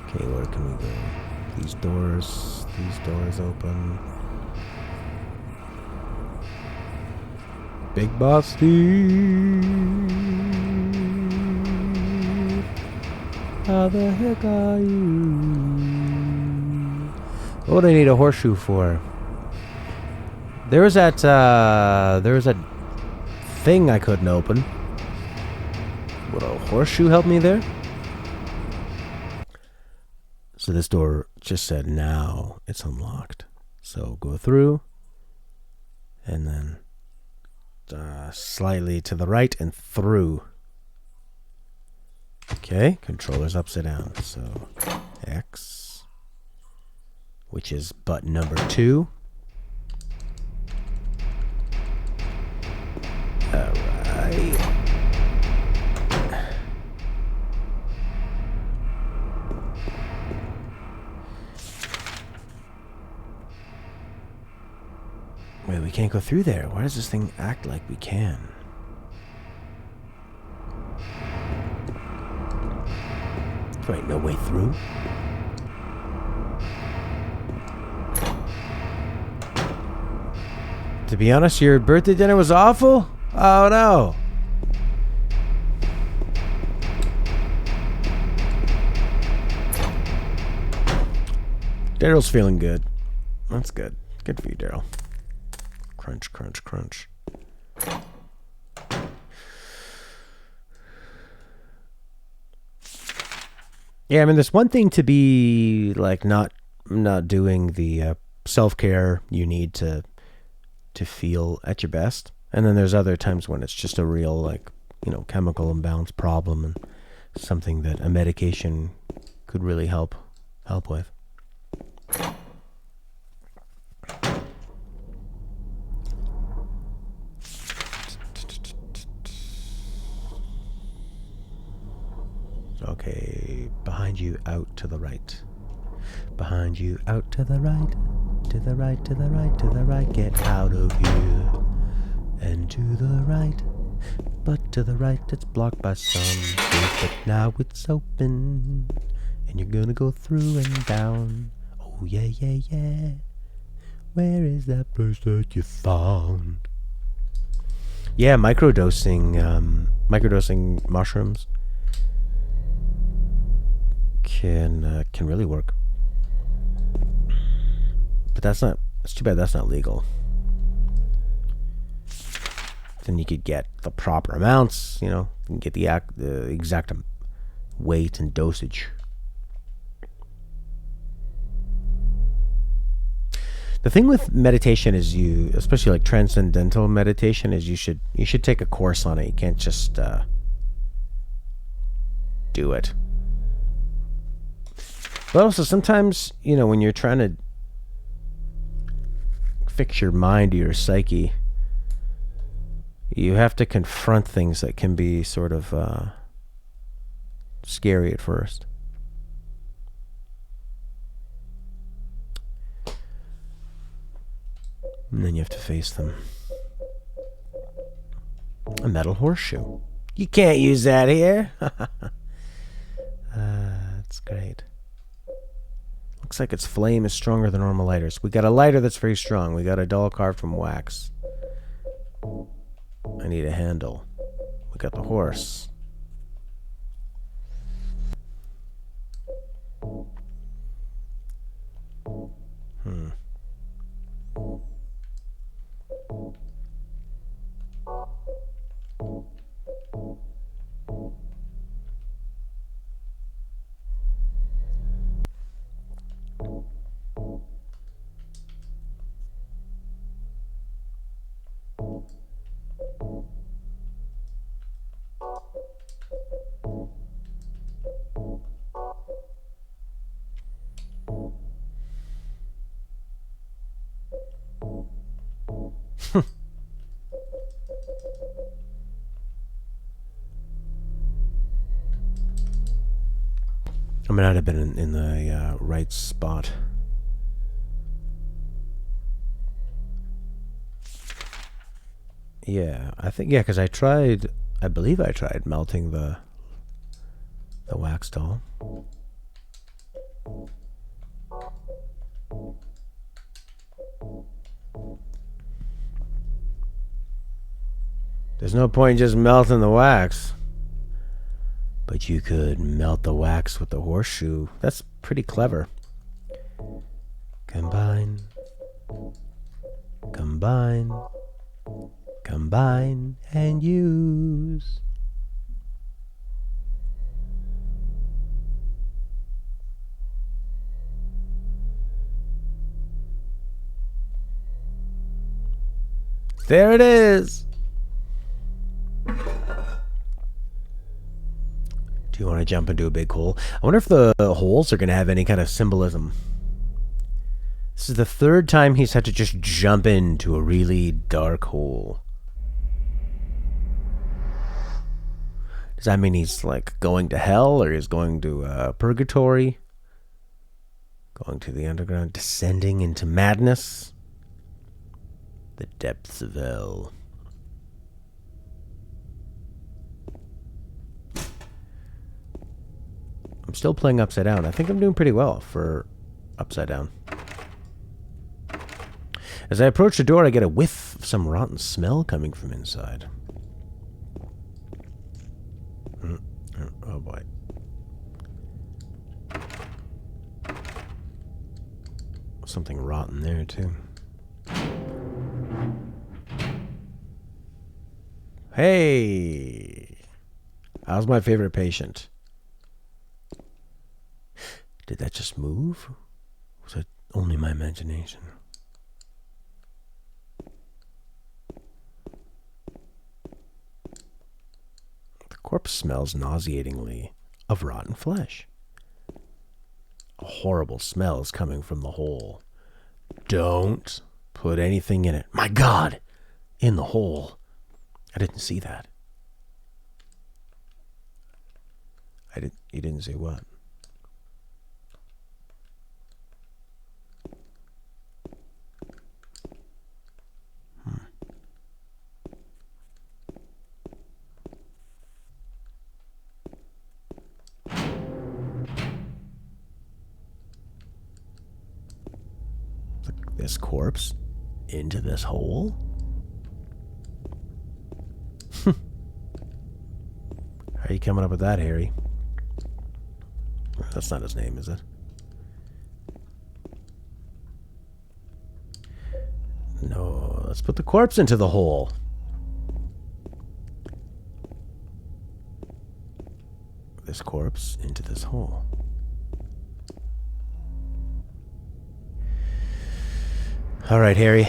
Okay, where can we go? These doors open. Big Boss Steve. How the heck are you? What do I need a horseshoe for? There was that thing I couldn't open. Would a horseshoe help me there? So this door just said now it's unlocked. So go through and then slightly to the right and through. Okay, controller's upside down. So X, which is button number 2. Alright. Wait, we can't go through there. Why does this thing act like we can? Wait, no way through? To be honest, your birthday dinner was awful? Oh no. Daryl's feeling good. That's good. Good for you, Daryl. Crunch, crunch, crunch. Yeah, I mean, there's one thing to be like not doing the self-care you need to feel at your best, and then there's other times when it's just a real, like, you know, chemical imbalance problem and something that a medication could really help with. Okay, behind you, out to the right. Behind you, out to the right. To the right, to the right, to the right. Get out of here. And to the right. But to the right, it's blocked by some gate. But now it's open. And you're gonna go through and down. Oh, yeah, yeah, yeah. Where is that place that you found? Yeah, microdosing mushrooms can really work. But it's too bad that's not legal. Then you could get the proper amounts, you know, you can get the exact weight and dosage. The thing with meditation is especially like transcendental meditation, is you should take a course on it. You can't just do it. But also sometimes, you know, when you're trying to fix your mind or your psyche, you have to confront things that can be sort of scary at first. And then you have to face them. A metal horseshoe. You can't use that here. That's great. Looks like its flame is stronger than normal lighters. We got a lighter that's very strong. We got a doll carved from wax. I need a handle. We got the horse. I might not have been in the right spot. Yeah, I think, yeah, because I believe I tried melting the wax doll. There's no point in just melting the wax. But you could melt the wax with the horseshoe. That's pretty clever. Combine. Combine. Combine and use. There it is. Do you want to jump into a big hole? I wonder if the holes are going to have any kind of symbolism. This is the third time he's had to just jump into a really dark hole. Does that mean he's like going to hell, or he's going to purgatory? Going to the underground, descending into madness? The depths of hell. I'm still playing Upside Down. I think I'm doing pretty well for Upside Down. As I approach the door, I get a whiff of some rotten smell coming from inside. Oh boy. Something rotten there too. Hey! How's my favorite patient? Did that just move? Was it only my imagination? The corpse smells nauseatingly of rotten flesh. A horrible smell is coming from the hole. Don't put anything in it. My God! In the hole. I didn't see that. You didn't see what? This corpse into this hole? How are you coming up with that, Harry? That's not his name, is it? No, let's put the corpse into the hole. This corpse into this hole. All right, Harry.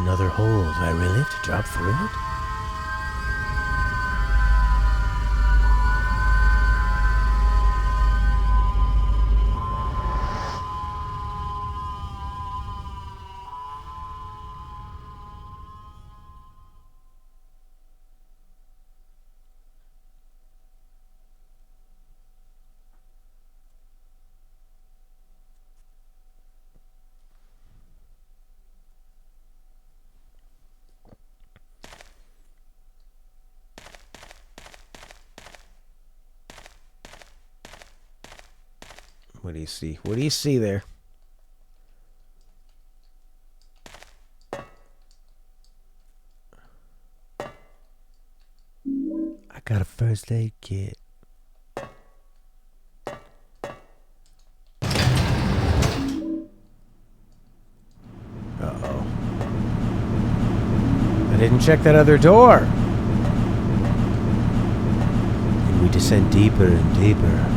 Another hole. Do I really have to drop through it? What do you see? What do you see there? I got a first aid kit. Uh-oh. I didn't check that other door. And we descend deeper and deeper.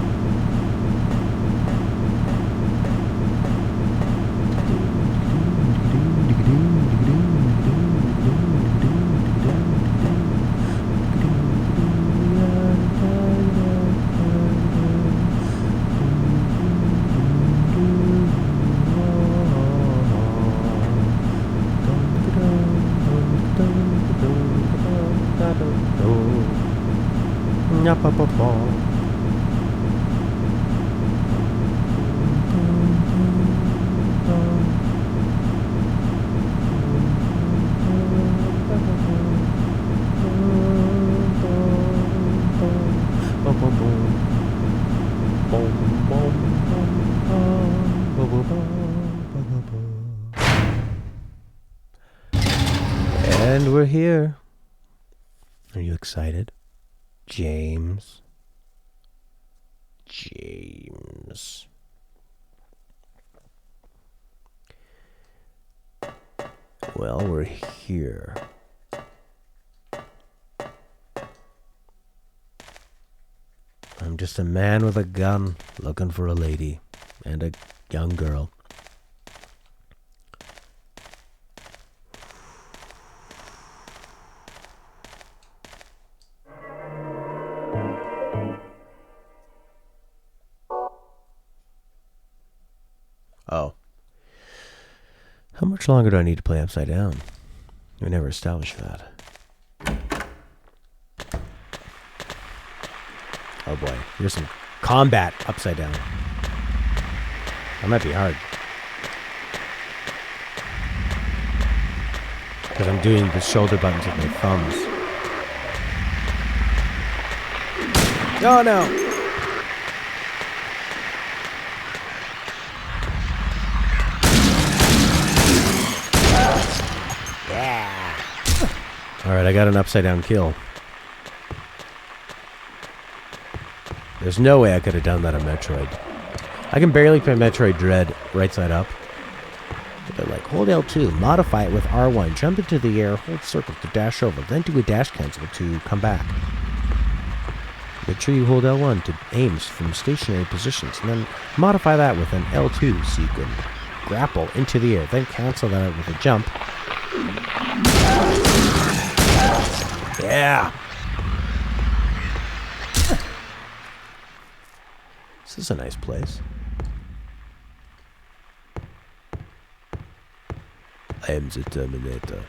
And we're here. Are you excited? James. Well, we're here. I'm just a man with a gun looking for a lady and a young girl. Oh. How much longer do I need to play Upside Down? We never established that. Oh boy, here's some combat Upside Down. That might be hard. Because I'm doing the shoulder buttons with my thumbs. Oh no! Alright, I got an upside down kill. There's no way I could have done that on Metroid. I can barely play Metroid Dread right side up. But they're like, hold L2, modify it with R1, jump into the air, hold circle to dash over, then do a dash cancel to come back. Make sure you hold L1 to aims from stationary positions, and then modify that with an L2 so you can grapple into the air, then cancel that out with a jump. Yeah! This is a nice place. I am the Terminator.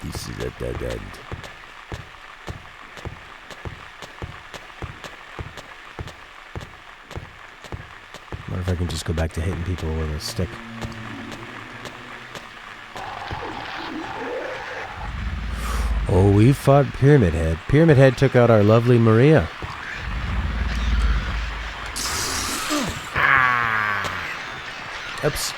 This is a dead end. I wonder if I can just go back to hitting people with a stick. Oh, we fought Pyramid Head. Pyramid Head took out our lovely Maria. Oops.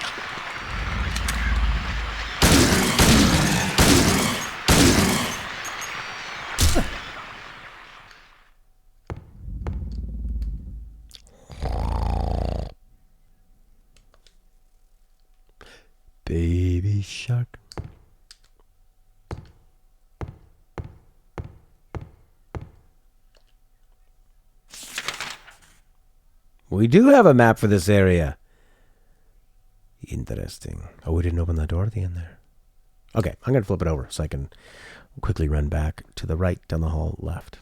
Baby shark. We do have a map for this area. Interesting. Oh, we didn't open that door at the end there. Okay, I'm going to flip it over so I can quickly run back to the right, down the hall, left.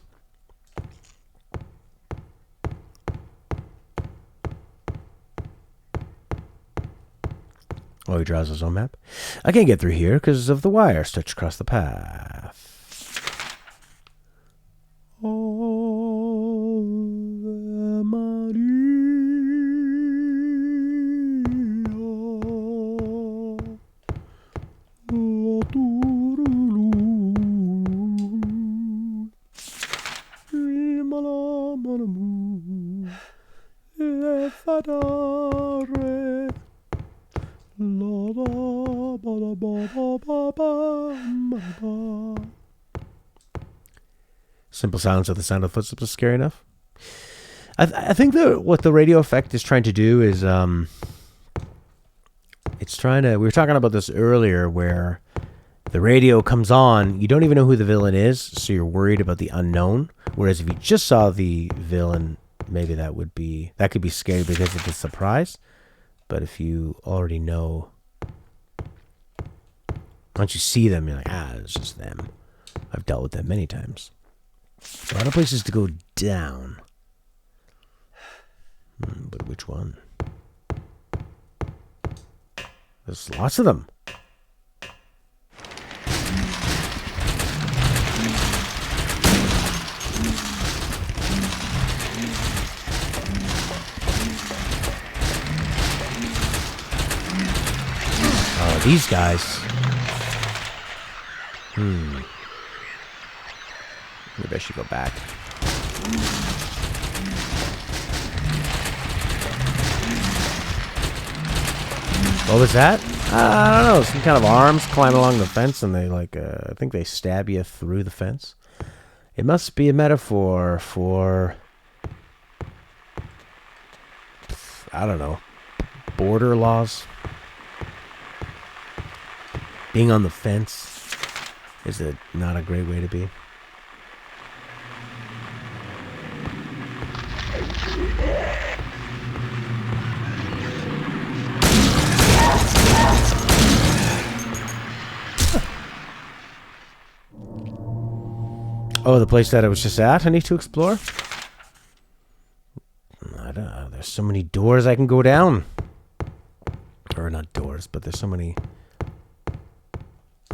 Oh, he draws his own map. I can't get through here because of the wire stretched across the path. Simple sounds of the sound of footsteps is scary enough. I think that what the radio effect is trying to do is it's trying to. We were talking about this earlier, where the radio comes on, you don't even know who the villain is, so you're worried about the unknown. Whereas if you just saw the villain, maybe that could be scary because of the surprise. But if you already know, once you see them, you're like, it's just them. I've dealt with them many times. A lot of places to go down. But which one? There's lots of them. Oh, these guys. Maybe I should go back. What was that? I don't know. Some kind of arms climb along the fence, and they I think they stab you through the fence. It must be a metaphor for, I don't know, border laws. Being on the fence is not a great way to be. Oh, the place that I was just at, I need to explore? I don't know. There's so many doors I can go down. Or not doors, but there's so many.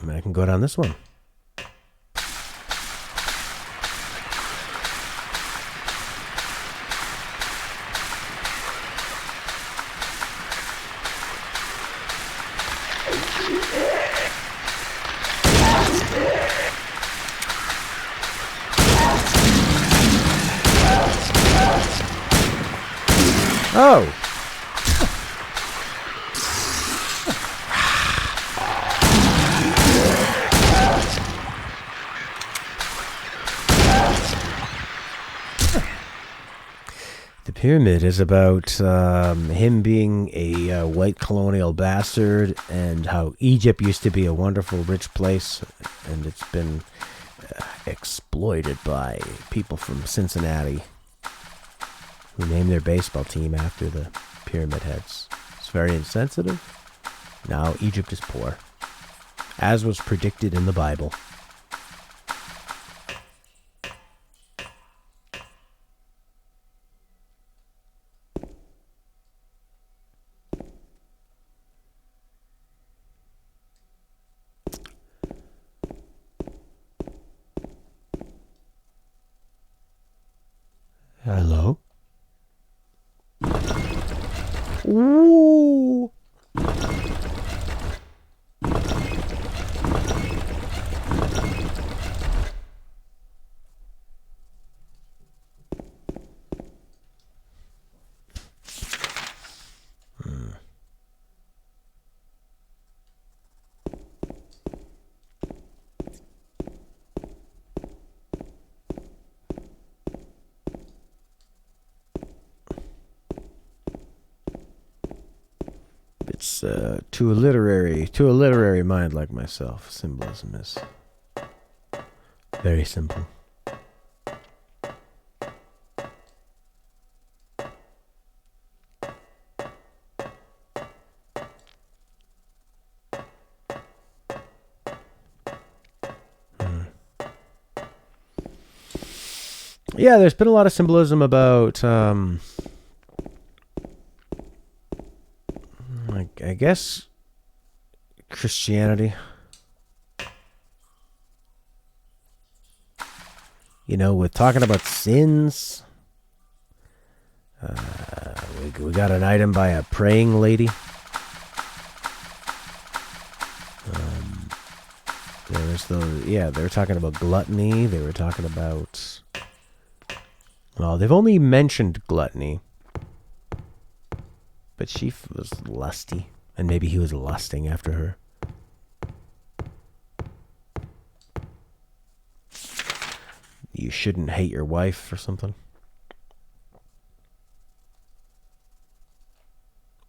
I mean, I can go down this one. Oh! The pyramid is about him being a white colonial bastard, and how Egypt used to be a wonderful, rich place, and it's been exploited by people from Cincinnati, who named their baseball team after the pyramid heads. It's very insensitive. Now Egypt is poor, as was predicted in the Bible. Hello? Ooh. It's to a literary mind like myself, symbolism is very simple. Yeah, there's been a lot of symbolism about, I guess, Christianity. You know, with talking about sins. We got an item by a praying lady. There's they were talking about gluttony. They were talking about, well, they've only mentioned gluttony. But she was lusty, and maybe he was lusting after her. You shouldn't hate your wife or something.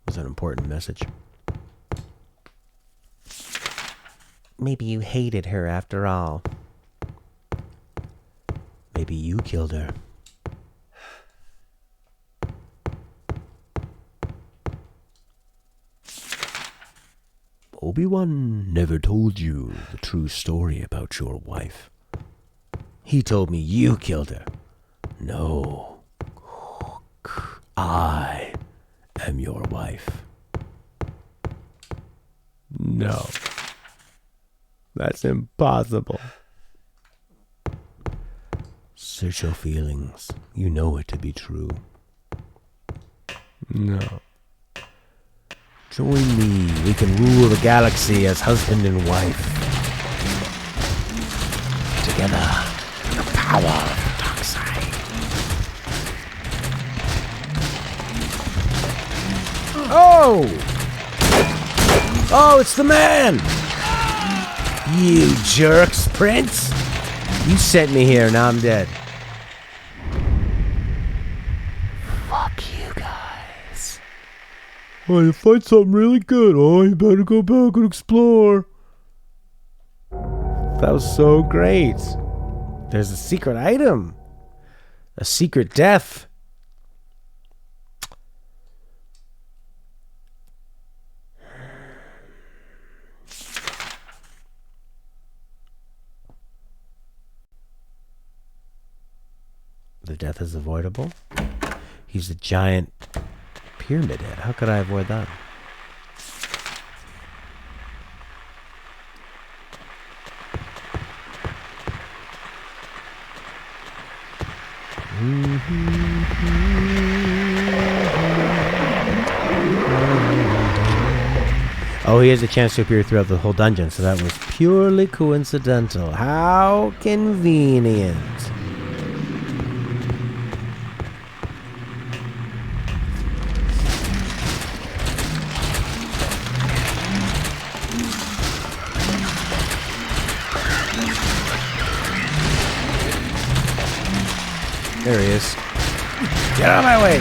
Was an important message. Maybe you hated her after all. Maybe you killed her. Obi-Wan never told you the true story about your wife. He told me you killed her. No. I am your wife. No. That's impossible. Search your feelings. You know it to be true. No. Join me. We can rule the galaxy as husband and wife. Together, the power of the dark side. Oh! Oh, it's the man! You jerks, Prince! You sent me here, now I'm dead. Fuck you guys. Oh, you find something really good. Oh, you better go back and explore. That was so great. There's a secret item. A secret death. The death is avoidable. He's a giant pyramid head. How could I avoid that? Oh, he has a chance to appear throughout the whole dungeon, so that was purely coincidental. How convenient. There he is. Get out of my way!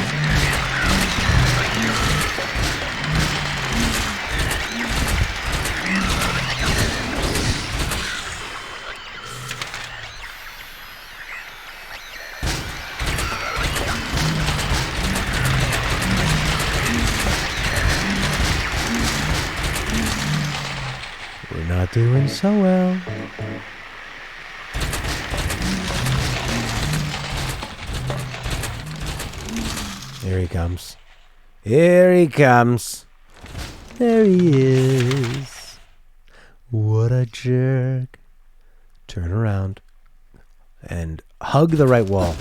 We're not doing so well. Here he comes. Here he comes. There he is. What a jerk. Turn around and hug the right wall.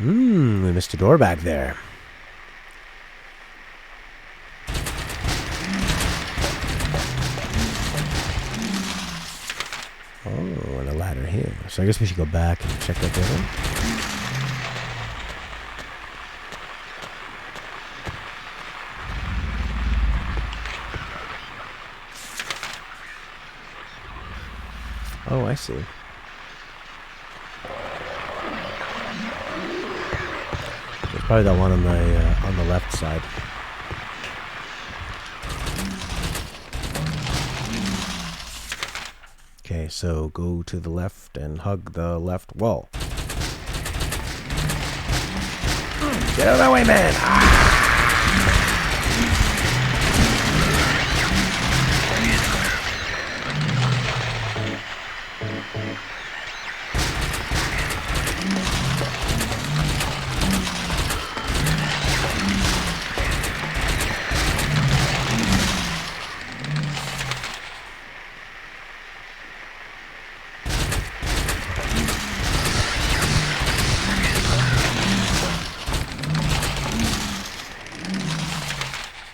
We missed a door back there. Oh, and a ladder here. So I guess we should go back and check that door. Oh, I see. There's probably that one on the left side. Okay, so go to the left and hug the left wall. Get out of that way, man!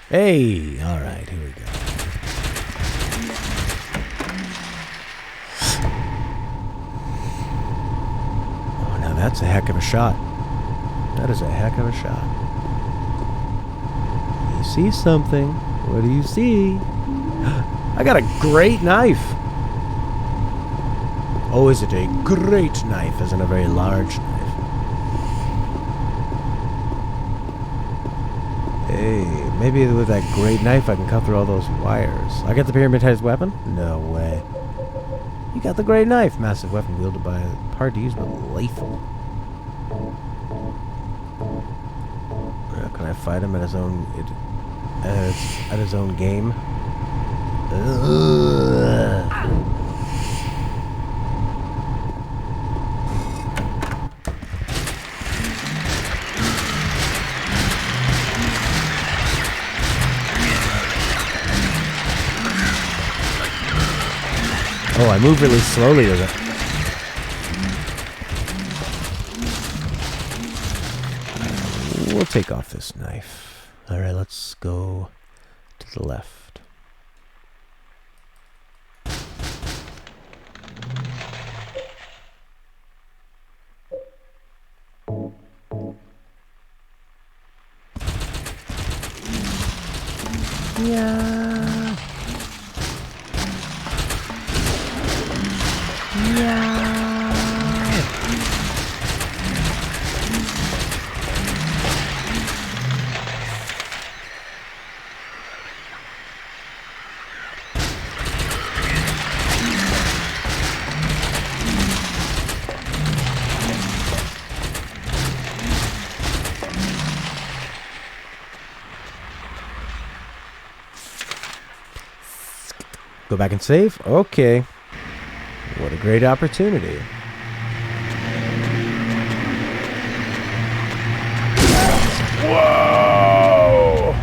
Hey! Alright, here we go. Oh, now that's a heck of a shot. That is a heck of a shot. You see something? What do you see? I got a great knife! Oh, is it a great knife, as in a very large knife? Hey, maybe with that great knife I can cut through all those wires. I got the pyramid-head's weapon? No way. You got the great knife. Massive weapon wielded by hard to use but lethal. Can I fight him at his own at his own game? Oh, I move really slowly with it. We'll take off this knife. Alright, let's go to the left. Yeah. Go back and save? Okay. What a great opportunity. Whoa!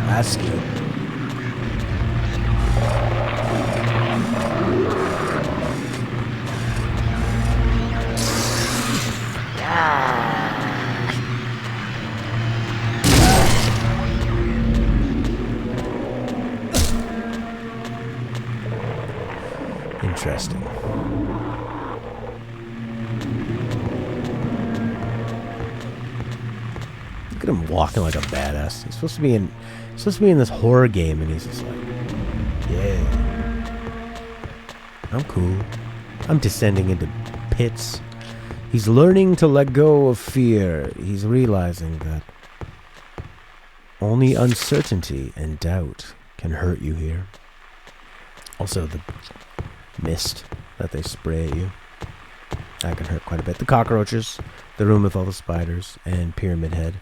That's good. Interesting. Look at him walking like a badass. He's supposed to be in this horror game, and he's just like, yeah, I'm cool. I'm descending into pits. He's learning to let go of fear. He's realizing that only uncertainty and doubt can hurt you here. Also, the mist that they spray at you, that can hurt quite a bit. The cockroaches, the room with all the spiders, and Pyramid Head.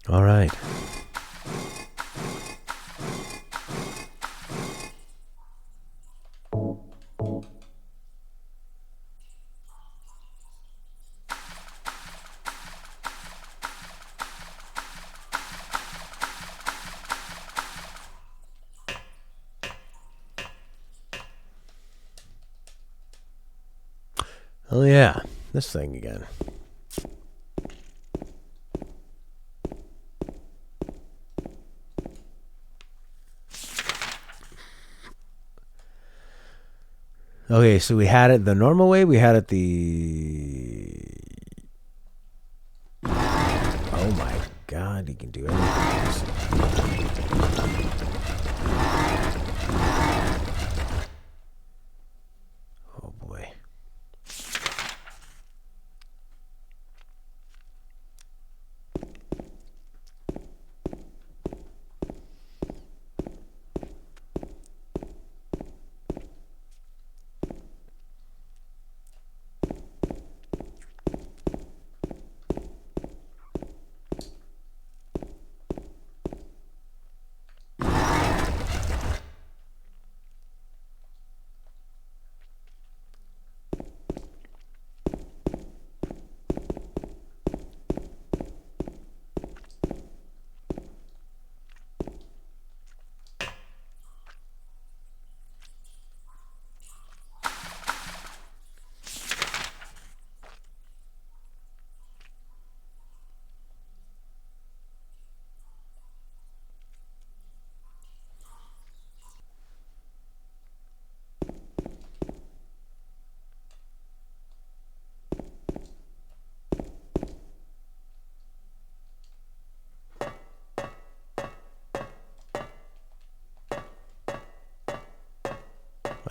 All right. Oh yeah, this thing again. Okay, so we had it the normal way, we had it the... Oh my God, he can do anything. Oh boy.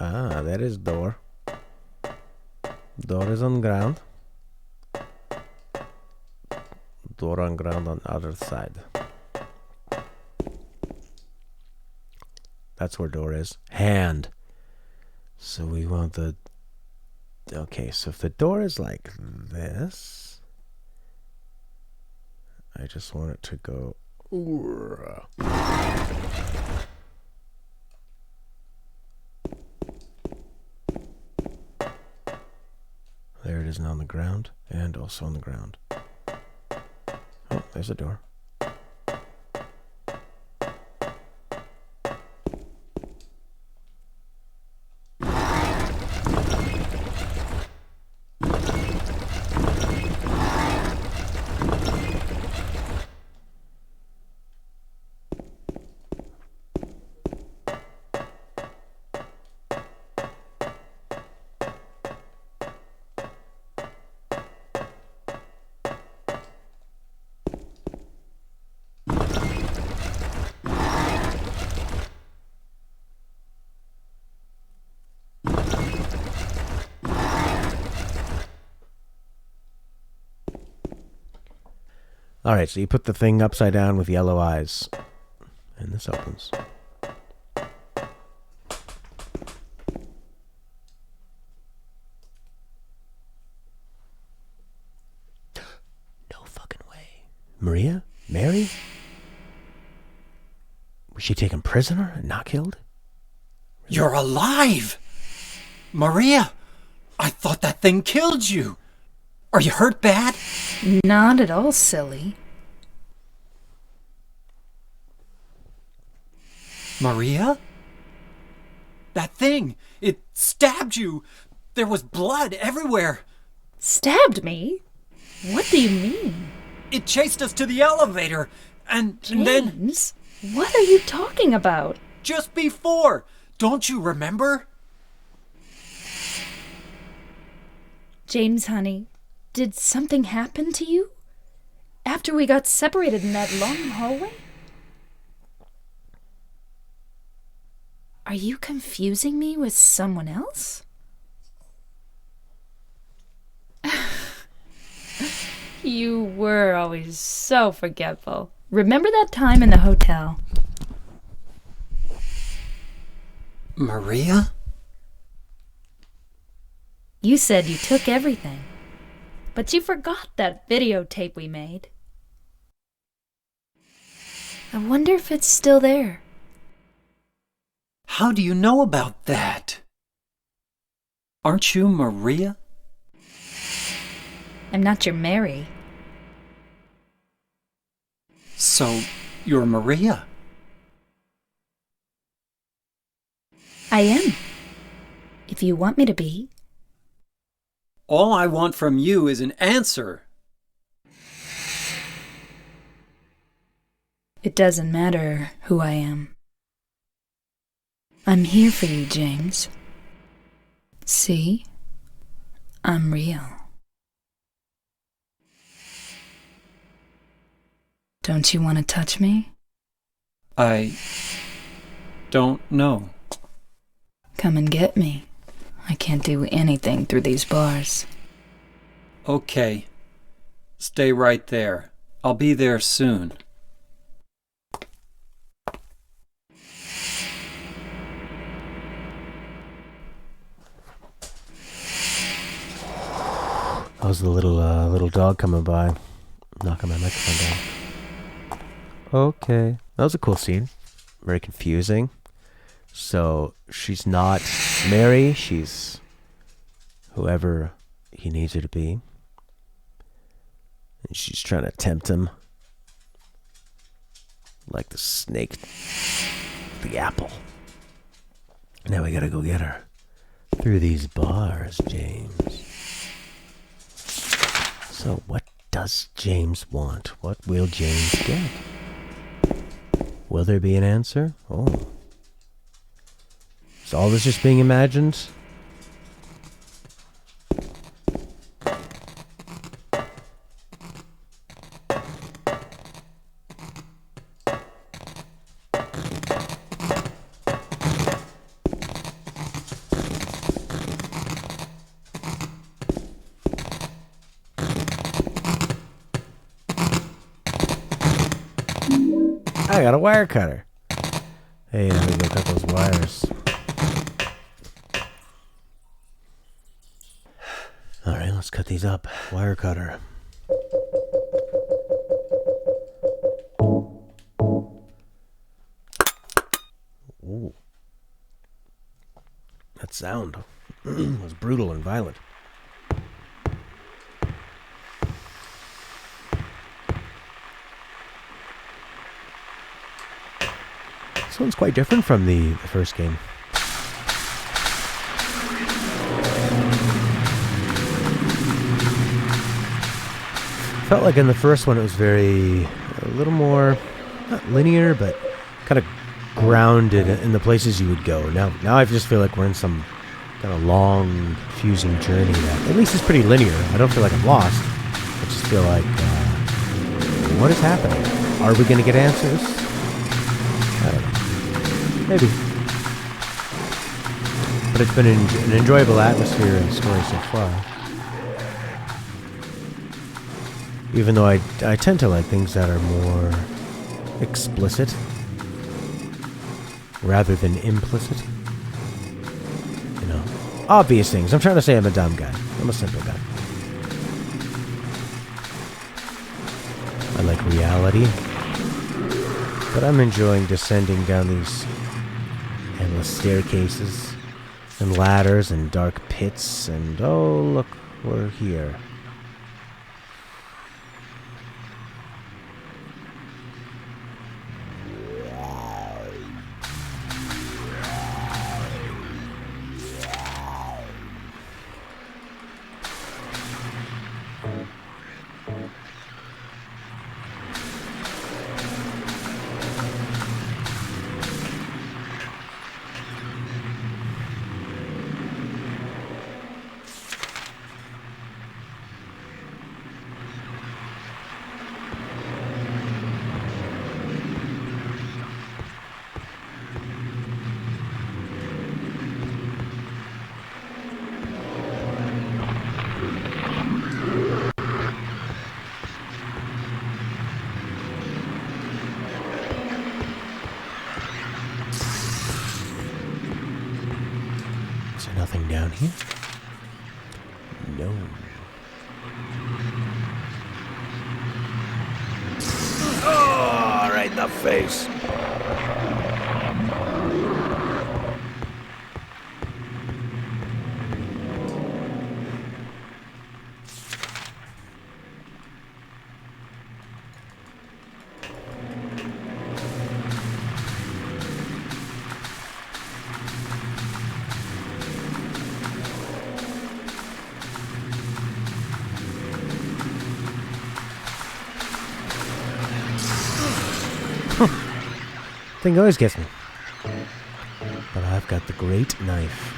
Ah, there is door. Door is on ground. Door on ground on other side. That's where door is. Hand. So we want the... Okay, so if the door is like this... I just want it to go... There it is now on the ground, and also on the ground. Oh, there's a door. Alright, so you put the thing upside down with yellow eyes. And this opens. No fucking way. Maria? Mary? Was she taken prisoner and not killed? You're alive! Maria! I thought that thing killed you! Are you hurt bad? Not at all, silly. Maria? That thing! It stabbed you! There was blood everywhere! Stabbed me? What do you mean? It chased us to the elevator! And then... James, what are you talking about? Just before! Don't you remember? James, honey, did something happen to you? After we got separated in that long hallway? Are you confusing me with someone else? You were always so forgetful. Remember that time in the hotel? Maria? You said you took everything, but you forgot that videotape we made. I wonder if it's still there. How do you know about that? Aren't you Maria? I'm not your Mary. So, you're Maria? I am. If you want me to be. All I want from you is an answer. It doesn't matter who I am. I'm here for you, James. See? I'm real. Don't you want to touch me? I don't know. Come and get me. I can't do anything through these bars. Okay. Stay right there. I'll be there soon. That was the little dog coming by, knocking my microphone down. Okay, that was a cool scene. Very confusing. So she's not Mary. She's whoever he needs her to be, and she's trying to tempt him, like the snake, the apple. Now we gotta go get her through these bars, James. So what does James want? What will James get? Will there be an answer? Oh. Is all this just being imagined? I got a wire cutter. Hey, let me go cut those wires. Alright, let's cut these up. Wire cutter. Ooh. That sound was brutal and violent. This one's quite different from the first game. Felt like in the first one it was a little more, not linear, but kind of grounded in the places you would go. Now I just feel like we're in some kind of long, confusing journey that at least is pretty linear. I don't feel like I'm lost. I just feel like, what is happening? Are we going to get answers? I don't know. Maybe. But it's been an enjoyable atmosphere and story so far. Even though I tend to like things that are more explicit rather than implicit. You know, obvious things. I'm trying to say I'm a dumb guy. I'm a simple guy. I like reality. But I'm enjoying descending down these endless staircases and ladders and dark pits and oh look, we're here. Is there nothing down here? No. Oh, right in the face. Thing always gets me. But I've got the great knife.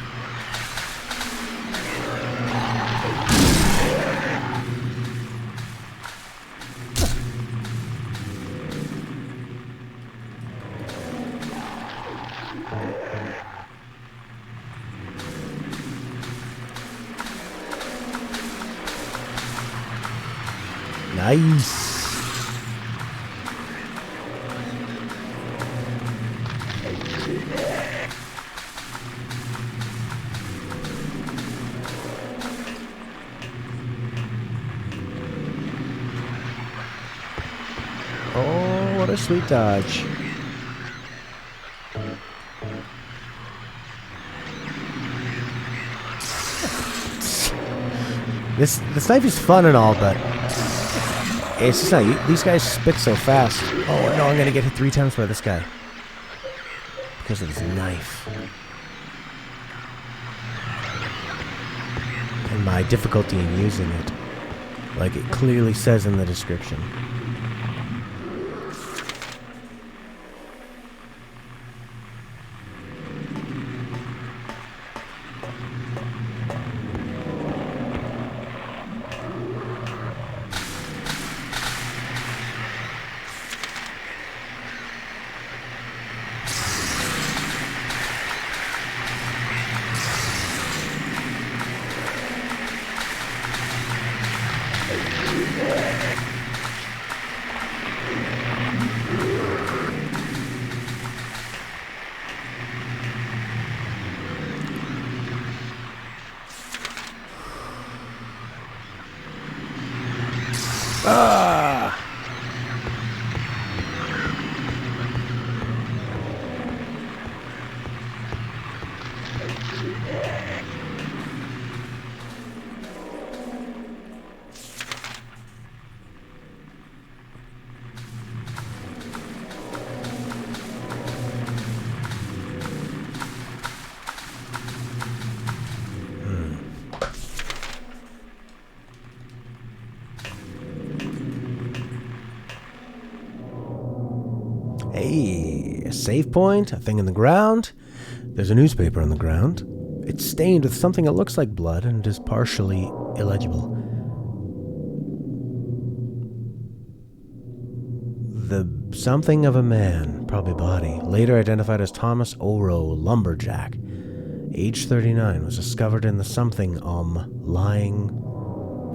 Nice. Oh, what a sweet dodge. This knife is fun and all, but it's just not. These guys spit so fast. Oh no, I'm gonna get hit 3 times by this guy because of his knife and my difficulty in using it, like it clearly says in the description. Ah! Hey, a save point, a thing in the ground. There's a newspaper on the ground. It's stained with something that looks like blood and is partially illegible. The something of a man, probably body, later identified as Thomas Oro, lumberjack, age 39, was discovered in the something lying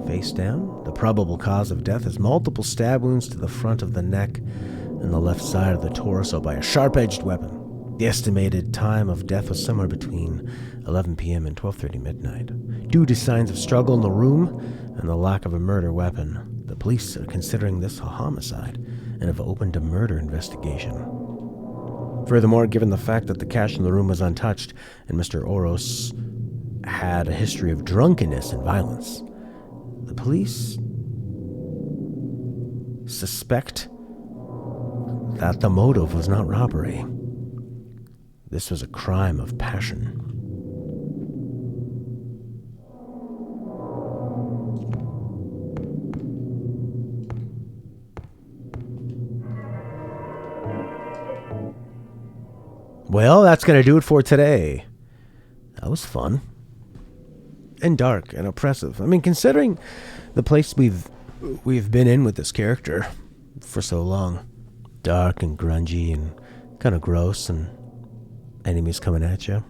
face down. The probable cause of death is multiple stab wounds to the front of the neck and the left side of the torso by a sharp-edged weapon. The estimated time of death was somewhere between 11 p.m. and 12:30 midnight. Due to signs of struggle in the room and the lack of a murder weapon, the police are considering this a homicide and have opened a murder investigation. Furthermore, given the fact that the cash in the room was untouched and Mr. Oros had a history of drunkenness and violence, the police suspect that the motive was not robbery. This was a crime of passion. Well, that's going to do it for today. That was fun. And dark and oppressive. I mean, considering the place we've been in with this character for so long. Dark and grungy and kind of gross and enemies coming at you.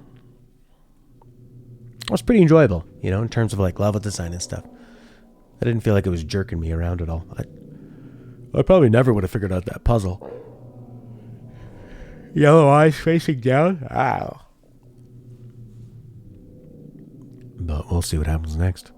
It was pretty enjoyable, you know, in terms of like level design and stuff. I didn't feel like it was jerking me around at all. I probably never would have figured out that puzzle. Yellow eyes facing down? Ow. But we'll see what happens next.